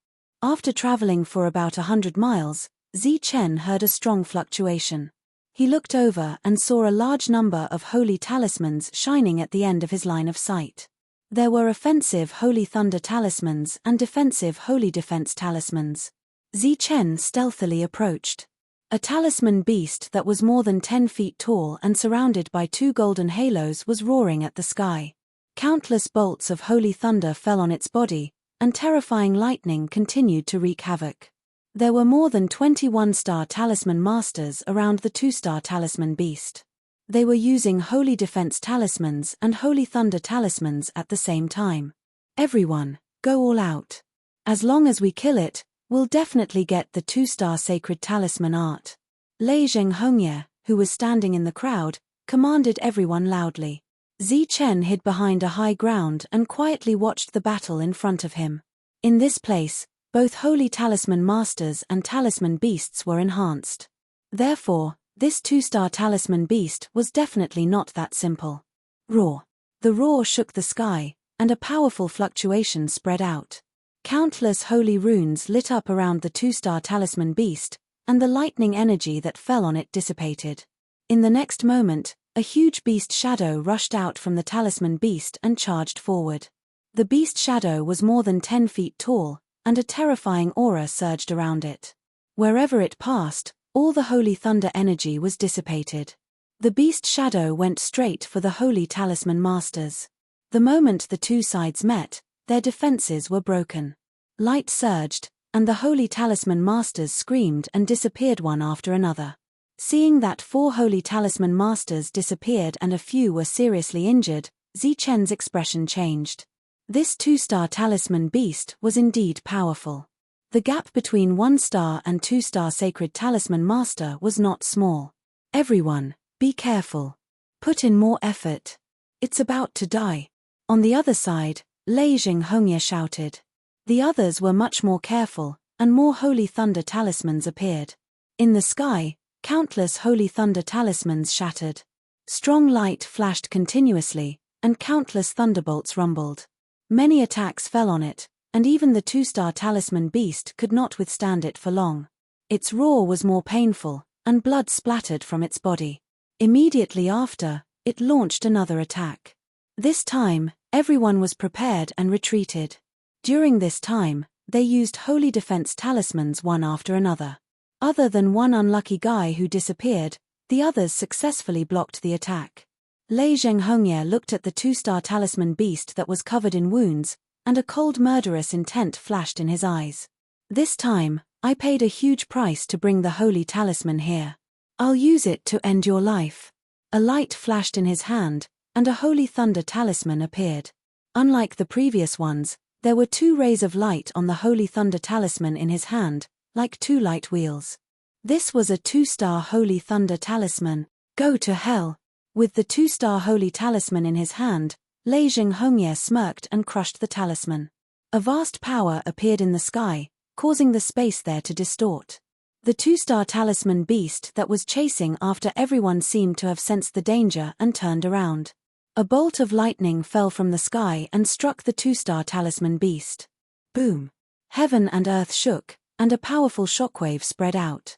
After traveling for about 100 miles, Zichen heard a strong fluctuation. He looked over and saw a large number of holy talismans shining at the end of his line of sight. There were offensive Holy Thunder talismans and defensive Holy Defense talismans. Zichen stealthily approached. A talisman beast that was more than 10 feet tall and surrounded by 2 golden halos was roaring at the sky. Countless bolts of holy thunder fell on its body, and terrifying lightning continued to wreak havoc. There were more than 21-star talisman masters around the 2-star talisman beast. They were using holy defense talismans and holy thunder talismans at the same time. "Everyone, go all out. As long as we kill it, we'll definitely get the 2-star sacred talisman art." Lei Jing Hongye, who was standing in the crowd, commanded everyone loudly. Zichen hid behind a high ground and quietly watched the battle in front of him. In this place, both holy talisman masters and talisman beasts were enhanced. Therefore, this 2-star talisman beast was definitely not that simple. Roar. The roar shook the sky, and a powerful fluctuation spread out. Countless holy runes lit up around the 2-star talisman beast, and the lightning energy that fell on it dissipated. In the next moment, a huge beast shadow rushed out from the talisman beast and charged forward. The beast shadow was more than 10 feet tall, and a terrifying aura surged around it. Wherever it passed, all the holy thunder energy was dissipated. The beast shadow went straight for the holy talisman masters. The moment the two sides met, their defenses were broken. Light surged, and the holy talisman masters screamed and disappeared one after another. Seeing that 4 holy talisman masters disappeared and a few were seriously injured, Zichen's expression changed. This 2-star talisman beast was indeed powerful. The gap between 1-star and 2-star sacred talisman master was not small. "Everyone, be careful. Put in more effort. It's about to die." On the other side, Lei Jing Hongye shouted. The others were much more careful, and more holy thunder talismans appeared. In the sky, countless holy thunder talismans shattered. Strong light flashed continuously, and countless thunderbolts rumbled. Many attacks fell on it, and even the two-star talisman beast could not withstand it for long. Its roar was more painful, and blood splattered from its body. Immediately after, it launched another attack. This time, everyone was prepared and retreated. During this time, they used holy defense talismans one after another. Other than one unlucky guy who disappeared, the others successfully blocked the attack. Lei Zhenghongye looked at the two-star talisman beast that was covered in wounds, and a cold murderous intent flashed in his eyes. This time, I paid a huge price to bring the holy talisman here. I'll use it to end your life. A light flashed in his hand, and a holy thunder talisman appeared. Unlike the previous ones, there were 2 rays of light on the holy thunder talisman in his hand, like 2 light wheels. This was a 2-star holy thunder talisman. Go to hell. With the 2-star holy talisman in his hand, Lei Zhenghongye smirked and crushed the talisman. A vast power appeared in the sky, causing the space there to distort. The 2-star talisman beast that was chasing after everyone seemed to have sensed the danger and turned around. A bolt of lightning fell from the sky and struck the 2-star talisman beast. Boom! Heaven and earth shook, and a powerful shockwave spread out.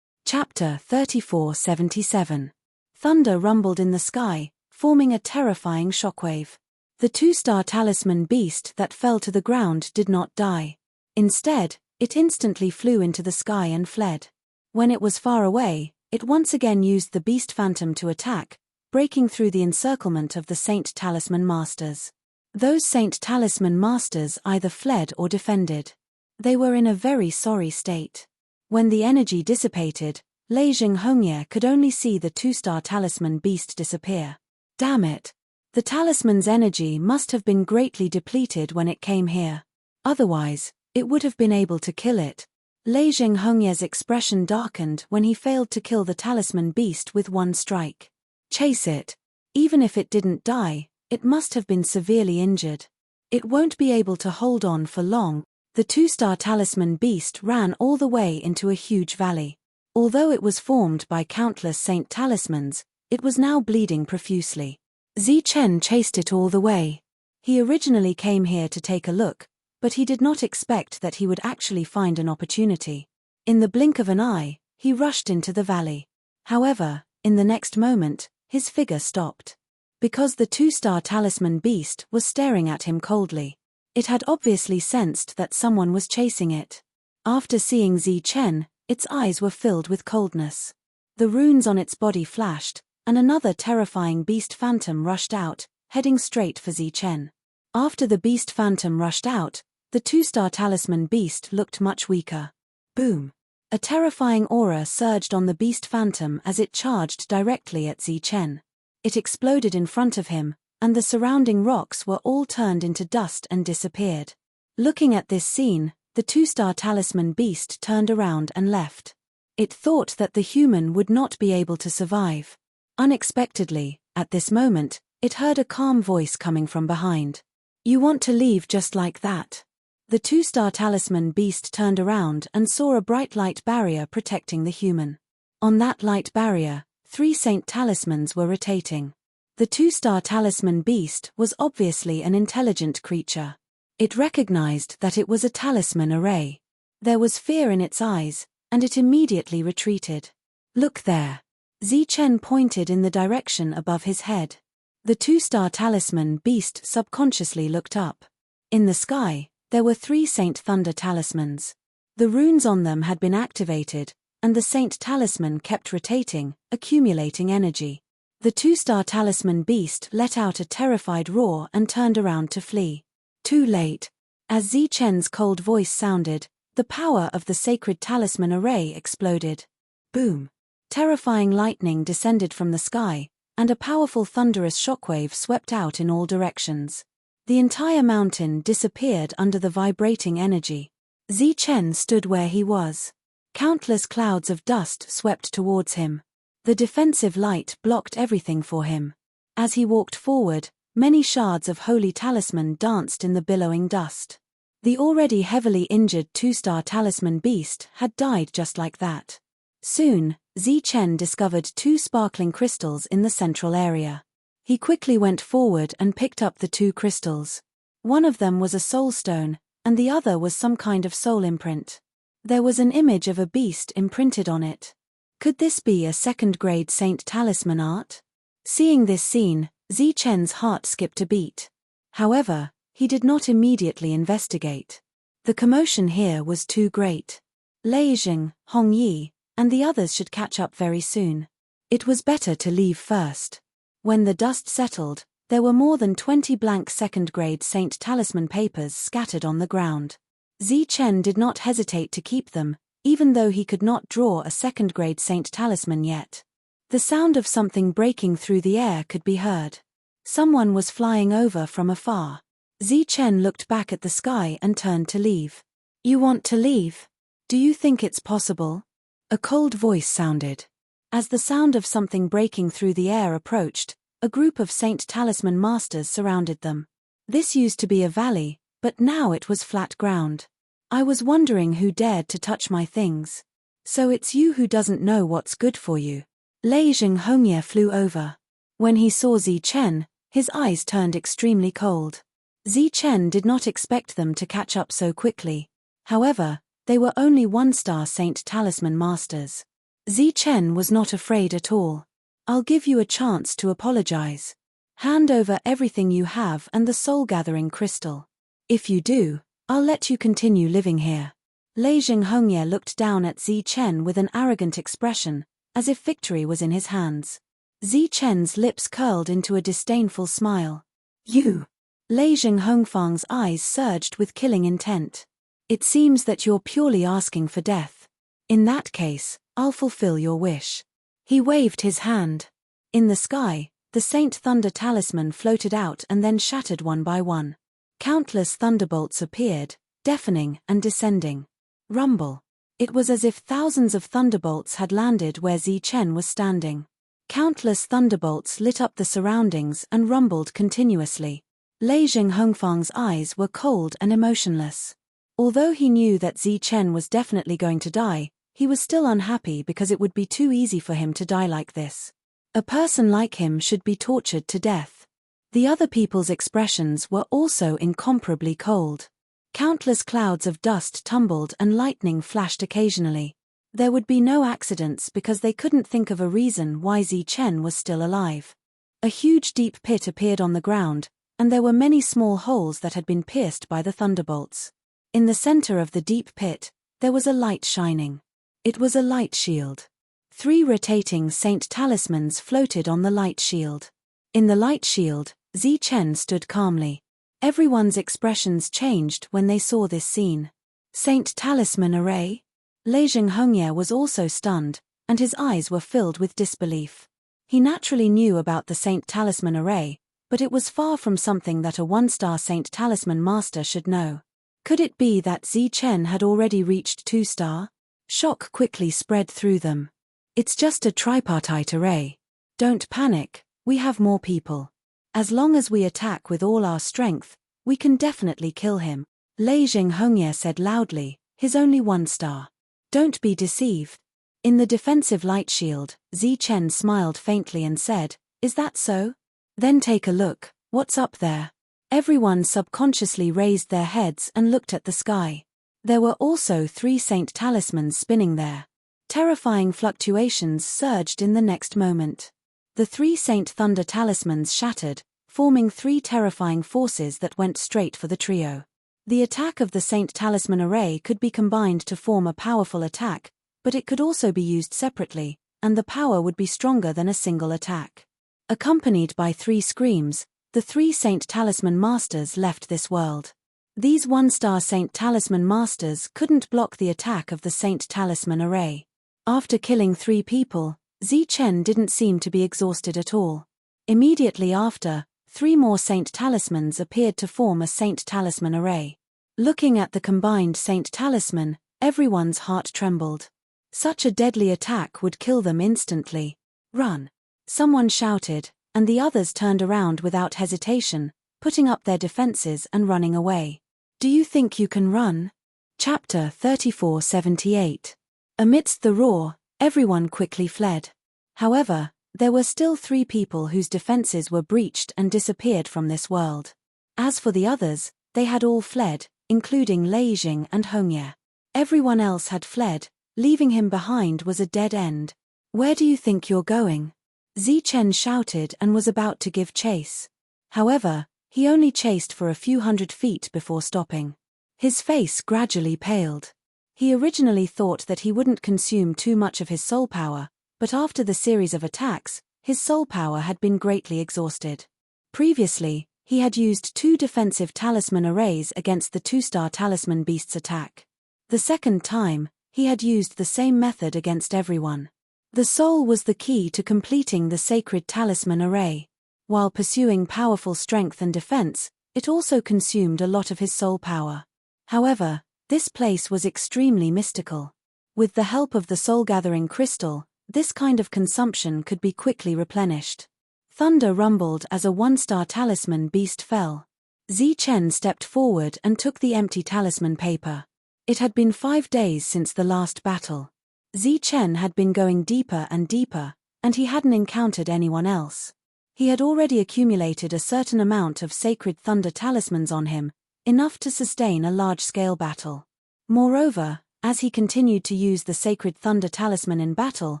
Chapter 3477. Thunder rumbled in the sky, forming a terrifying shockwave. The 2-star talisman beast that fell to the ground did not die. Instead, it instantly flew into the sky and fled. When it was far away, it once again used the beast phantom to attack, breaking through the encirclement of the Saint Talisman Masters. Those Saint Talisman Masters either fled or defended. They were in a very sorry state. When the energy dissipated, Lei Zhenghongye could only see the 2-star talisman beast disappear. Damn it! The talisman's energy must have been greatly depleted when it came here. Otherwise, it would have been able to kill it. Lei Zhenghongye's expression darkened when he failed to kill the talisman beast with one strike. Chase it. Even if it didn't die, it must have been severely injured. It won't be able to hold on for long. The 2-star talisman beast ran all the way into a huge valley. Although it was formed by countless saint talismans, it was now bleeding profusely. Zi Chen chased it all the way. He originally came here to take a look, but he did not expect that he would actually find an opportunity. In the blink of an eye, he rushed into the valley. However, in the next moment, his figure stopped. Because the 2-star talisman beast was staring at him coldly. It had obviously sensed that someone was chasing it. After seeing Zi Chen, its eyes were filled with coldness. The runes on its body flashed, and another terrifying beast phantom rushed out, heading straight for Zi Chen. After the beast phantom rushed out, the 2-star talisman beast looked much weaker. Boom! A terrifying aura surged on the beast phantom as it charged directly at Zi Chen. It exploded in front of him, and the surrounding rocks were all turned into dust and disappeared. Looking at this scene, the 2-star talisman beast turned around and left. It thought that the human would not be able to survive. Unexpectedly, at this moment, it heard a calm voice coming from behind. You want to leave just like that? The 2-star talisman beast turned around and saw a bright light barrier protecting the human. On that light barrier, 3 saint talismans were rotating. The 2-star talisman beast was obviously an intelligent creature. It recognized that it was a talisman array. There was fear in its eyes, and it immediately retreated. Look there. Zi Chen pointed in the direction above his head. The 2-star talisman beast subconsciously looked up. In the sky, there were 3 Saint Thunder talismans. The runes on them had been activated, and the Saint talisman kept rotating, accumulating energy. The 2-star talisman beast let out a terrified roar and turned around to flee. Too late. As Zi Chen's cold voice sounded, the power of the sacred talisman array exploded. Boom! Terrifying lightning descended from the sky, and a powerful thunderous shockwave swept out in all directions. The entire mountain disappeared under the vibrating energy. Zi Chen stood where he was. Countless clouds of dust swept towards him. The defensive light blocked everything for him. As he walked forward, many shards of holy talisman danced in the billowing dust. The already heavily injured 2-star talisman beast had died just like that. Soon, Zi Chen discovered 2 sparkling crystals in the central area. He quickly went forward and picked up the 2 crystals. One of them was a soul stone, and the other was some kind of soul imprint. There was an image of a beast imprinted on it. Could this be a second-grade saint talisman art? Seeing this scene, Zi Chen's heart skipped a beat. However, he did not immediately investigate. The commotion here was too great. Lei Jing, Hong Yi, and the others should catch up very soon. It was better to leave first. When the dust settled, there were more than 20 blank second-grade saint talisman papers scattered on the ground. Zi Chen did not hesitate to keep them, even though he could not draw a second-grade saint talisman yet. The sound of something breaking through the air could be heard. Someone was flying over from afar. Zi Chen looked back at the sky and turned to leave. "You want to leave? Do you think it's possible?" A cold voice sounded. As the sound of something breaking through the air approached, a group of Saint Talisman masters surrounded them. This used to be a valley, but now it was flat ground. "I was wondering who dared to touch my things. So it's you who doesn't know what's good for you." Lei Jing Hongye flew over. When he saw Zi Chen, his eyes turned extremely cold. Zi Chen did not expect them to catch up so quickly. However, they were only one-star Saint Talisman masters. Zi Chen was not afraid at all. "I'll give you a chance to apologize. Hand over everything you have and the soul-gathering crystal. If you do, I'll let you continue living here." Lei Jing Hongye looked down at Zi Chen with an arrogant expression, as if victory was in his hands. Zi Chen's lips curled into a disdainful smile. "You!" Lei Jing Hongfang's eyes surged with killing intent. "It seems that you're purely asking for death. In that case, I'll fulfill your wish." He waved his hand. In the sky, the Saint Thunder Talisman floated out and then shattered one by one. Countless thunderbolts appeared, deafening and descending. Rumble. It was as if thousands of thunderbolts had landed where Zi Chen was standing. Countless thunderbolts lit up the surroundings and rumbled continuously. Lei Jing Hongfang's eyes were cold and emotionless. Although he knew that Zi Chen was definitely going to die, he was still unhappy because it would be too easy for him to die like this. A person like him should be tortured to death. The other people's expressions were also incomparably cold. Countless clouds of dust tumbled and lightning flashed occasionally. There would be no accidents because they couldn't think of a reason why Zi Chen was still alive. A huge deep pit appeared on the ground, and there were many small holes that had been pierced by the thunderbolts. In the center of the deep pit, there was a light shining. It was a light shield. 3 rotating Saint Talismans floated on the light shield. In the light shield, Zi Chen stood calmly. Everyone's expressions changed when they saw this scene. Saint Talisman Array? Lei Jing Hongye was also stunned, and his eyes were filled with disbelief. He naturally knew about the Saint Talisman Array, but it was far from something that a one-star Saint Talisman master should know. Could it be that Zi Chen had already reached 2-star? Shock quickly spread through them. "It's just a tripartite array. Don't panic, we have more people. As long as we attack with all our strength, we can definitely kill him," Lei Jing Hongye said loudly, his only 1-star. "Don't be deceived." In the defensive light shield, Zi Chen smiled faintly and said, "Is that so? Then take a look, what's up there?" Everyone subconsciously raised their heads and looked at the sky. There were also 3 Saint Talismans spinning there. Terrifying fluctuations surged in the next moment. The 3 Saint Thunder Talismans shattered, forming 3 terrifying forces that went straight for the trio. The attack of the Saint Talisman Array could be combined to form a powerful attack, but it could also be used separately, and the power would be stronger than a single attack. Accompanied by 3 screams, the 3 Saint Talisman Masters left this world. These 1-star Saint Talisman Masters couldn't block the attack of the Saint Talisman Array. After killing 3 people, Zi Chen didn't seem to be exhausted at all. Immediately after, 3 more Saint Talismans appeared to form a Saint Talisman Array. Looking at the combined Saint Talisman, everyone's heart trembled. Such a deadly attack would kill them instantly. "Run!" someone shouted, and the others turned around without hesitation, putting up their defenses and running away. "Do you think you can run?" Chapter 3478. Amidst the roar, everyone quickly fled. However, there were still 3 people whose defenses were breached and disappeared from this world. As for the others, they had all fled, including Lei Jing and Hongye. Everyone else had fled, leaving him behind was a dead end. "Where do you think you're going?" Zichen shouted and was about to give chase. However, he only chased for a few hundred feet before stopping. His face gradually paled. He originally thought that he wouldn't consume too much of his soul power, but after the series of attacks, his soul power had been greatly exhausted. Previously, he had used 2 defensive talisman arrays against the 2-star talisman beast's attack. The second time, he had used the same method against everyone. The soul was the key to completing the sacred talisman array. While pursuing powerful strength and defense, it also consumed a lot of his soul power. However, this place was extremely mystical. With the help of the soul-gathering crystal, this kind of consumption could be quickly replenished. Thunder rumbled as a 1-star talisman beast fell. Zichen stepped forward and took the empty talisman paper. It had been 5 days since the last battle. Zichen had been going deeper and deeper, and he hadn't encountered anyone else. He had already accumulated a certain amount of sacred thunder talismans on him, enough to sustain a large-scale battle. Moreover, as he continued to use the sacred thunder talisman in battle,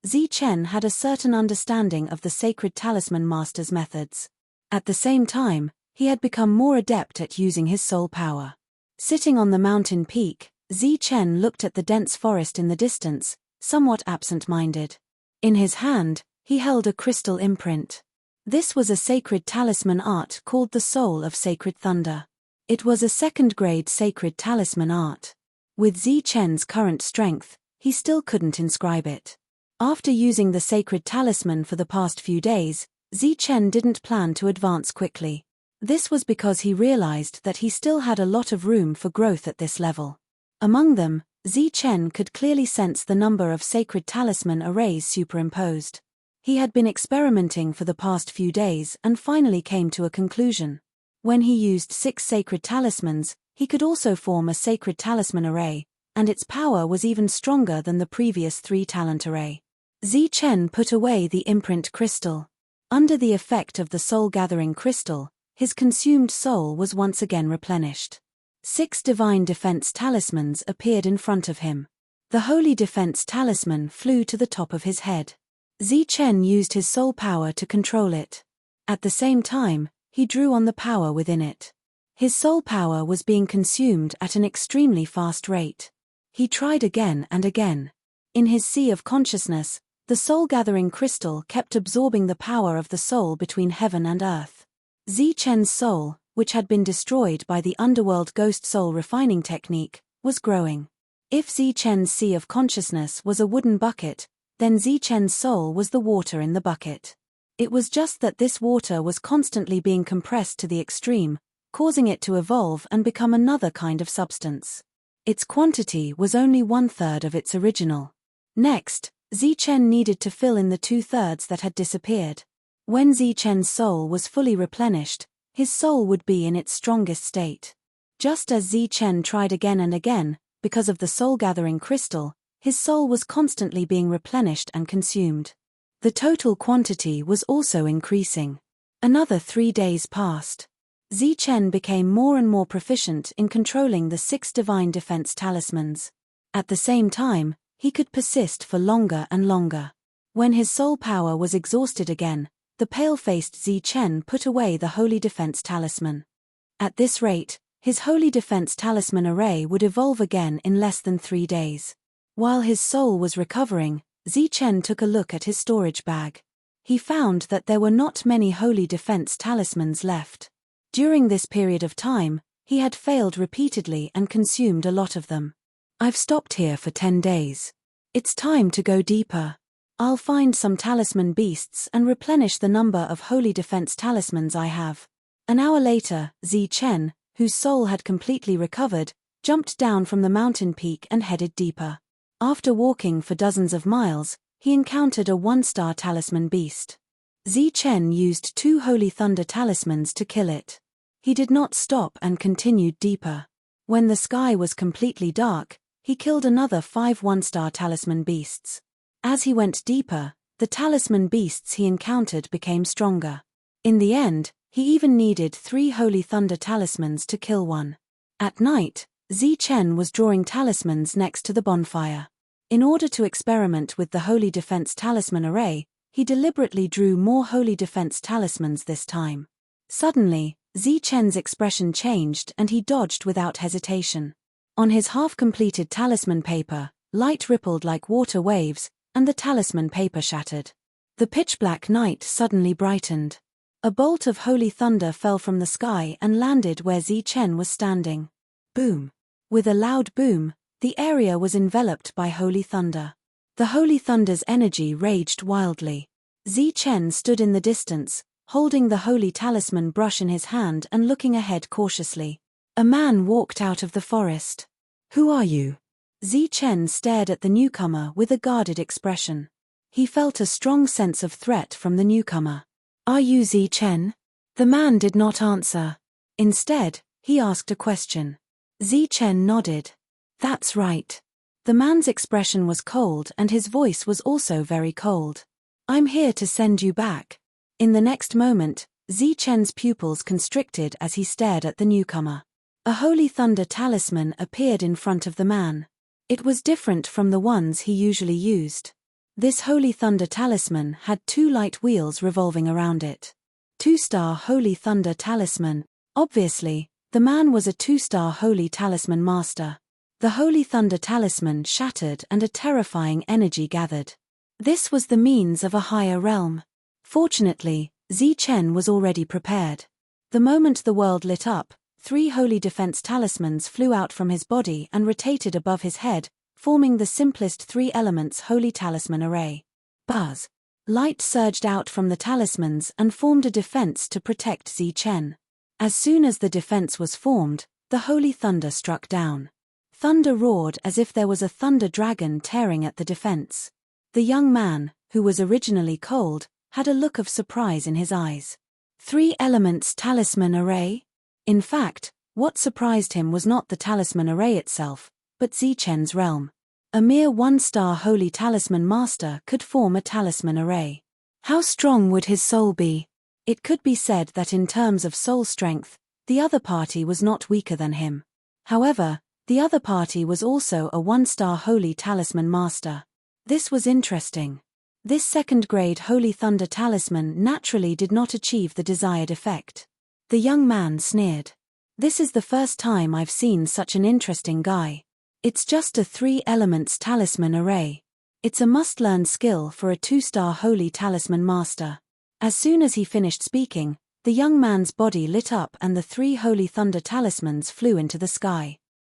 Zichen had a certain understanding of the sacred talisman master's methods. At the same time, he had become more adept at using his soul power. Sitting on the mountain peak, Zichen looked at the dense forest in the distance, somewhat absent-minded. In his hand, he held a crystal imprint. This was a sacred talisman art called the Soul of Sacred Thunder. It was a 2nd-grade sacred talisman art. With Zichen's current strength, he still couldn't inscribe it. After using the sacred talisman for the past few days, Zichen didn't plan to advance quickly. This was because he realized that he still had a lot of room for growth at this level. Among them, Zichen could clearly sense the number of sacred talisman arrays superimposed. He had been experimenting for the past few days and finally came to a conclusion. When he used 6 sacred talismans, he could also form a sacred talisman array, and its power was even stronger than the previous 3 talent array. Zichen put away the imprint crystal. Under the effect of the soul-gathering crystal, his consumed soul was once again replenished. 6 divine defense talismans appeared in front of him. The holy defense talisman flew to the top of his head. Zichen used his soul power to control it. At the same time, he drew on the power within it. His soul power was being consumed at an extremely fast rate. He tried again and again. In his sea of consciousness, the soul-gathering crystal kept absorbing the power of the soul between heaven and earth. Zichen's soul, which had been destroyed by the underworld ghost soul refining technique, was growing. If Zichen's sea of consciousness was a wooden bucket, then Zichen's soul was the water in the bucket. It was just that this water was constantly being compressed to the extreme, causing it to evolve and become another kind of substance. Its quantity was only 1/3 of its original. Next, Zichen needed to fill in the 2/3 that had disappeared. When Zichen's soul was fully replenished, his soul would be in its strongest state. Just as Zichen tried again and again, because of the soul-gathering crystal, his soul was constantly being replenished and consumed. The total quantity was also increasing. Another 3 days passed. Zichen became more and more proficient in controlling the 6 divine defense talismans. At the same time, he could persist for longer and longer. When his soul power was exhausted again, the pale-faced Zichen put away the holy defense talisman. At this rate, his holy defense talisman array would evolve again in less than 3 days. While his soul was recovering, Zichen took a look at his storage bag. He found that there were not many holy defense talismans left. During this period of time, he had failed repeatedly and consumed a lot of them. "I've stopped here for 10 days. It's time to go deeper. I'll find some talisman beasts and replenish the number of holy defense talismans I have." An hour later, Zichen, whose soul had completely recovered, jumped down from the mountain peak and headed deeper. After walking for dozens of miles, he encountered a 1-star talisman beast. Zichen used 2 holy thunder talismans to kill it. He did not stop and continued deeper. When the sky was completely dark, he killed another 5 1-star talisman beasts. As he went deeper, the talisman beasts he encountered became stronger. In the end, He even needed 3 Holy Thunder talismans to kill one. At night, Zichen was drawing talismans next to the bonfire. In order to experiment with the Holy Defense Talisman array, he deliberately drew more Holy Defense talismans this time. Suddenly, Zichen's expression changed and he dodged without hesitation. On his half-completed talisman paper, light rippled like water waves, and the talisman paper shattered. The pitch-black night suddenly brightened. A bolt of holy thunder fell from the sky and landed where Zichen was standing. Boom! With a loud boom, the area was enveloped by holy thunder. The holy thunder's energy raged wildly. Zichen stood in the distance, holding the holy talisman brush in his hand and looking ahead cautiously. A man walked out of the forest. "Who are you?" Zichen stared at the newcomer with a guarded expression. He felt a strong sense of threat from the newcomer. "Are you Zichen?" The man did not answer. Instead, he asked a question. Zichen nodded. "That's right." The man's expression was cold and his voice was also very cold. "I'm here to send you back." In the next moment, Zichen's pupils constricted as he stared at the newcomer. A holy thunder talisman appeared in front of the man. It was different from the ones he usually used. This holy thunder talisman had 2 light wheels revolving around it. 2-star holy thunder talisman. Obviously, the man was a 2-star holy talisman master. The holy thunder talisman shattered and a terrifying energy gathered. This was the means of a higher realm. Fortunately, Zichen was already prepared. The moment the world lit up, 3 holy defense talismans flew out from his body and rotated above his head, forming the simplest 3 elements holy talisman array. Buzz! Light surged out from the talismans and formed a defense to protect Zichen. As soon as the defense was formed, the holy thunder struck down. Thunder roared as if there was a thunder dragon tearing at the defense. The young man, who was originally cold, had a look of surprise in his eyes. 3 elements talisman array? In fact, what surprised him was not the talisman array itself, but Zichen's realm. A mere 1-star holy talisman master could form a talisman array. How strong would his soul be? It could be said that in terms of soul strength, the other party was not weaker than him. However, the other party was also a 1-star holy talisman master. This was interesting. This 2nd-grade holy thunder talisman naturally did not achieve the desired effect. The young man sneered. "This is the first time I've seen such an interesting guy. It's just a 3 elements talisman array. It's a must-learn skill for a 2-star holy talisman master." As soon as he finished speaking, the young man's body lit up and the 3 holy thunder talismans flew into the sky.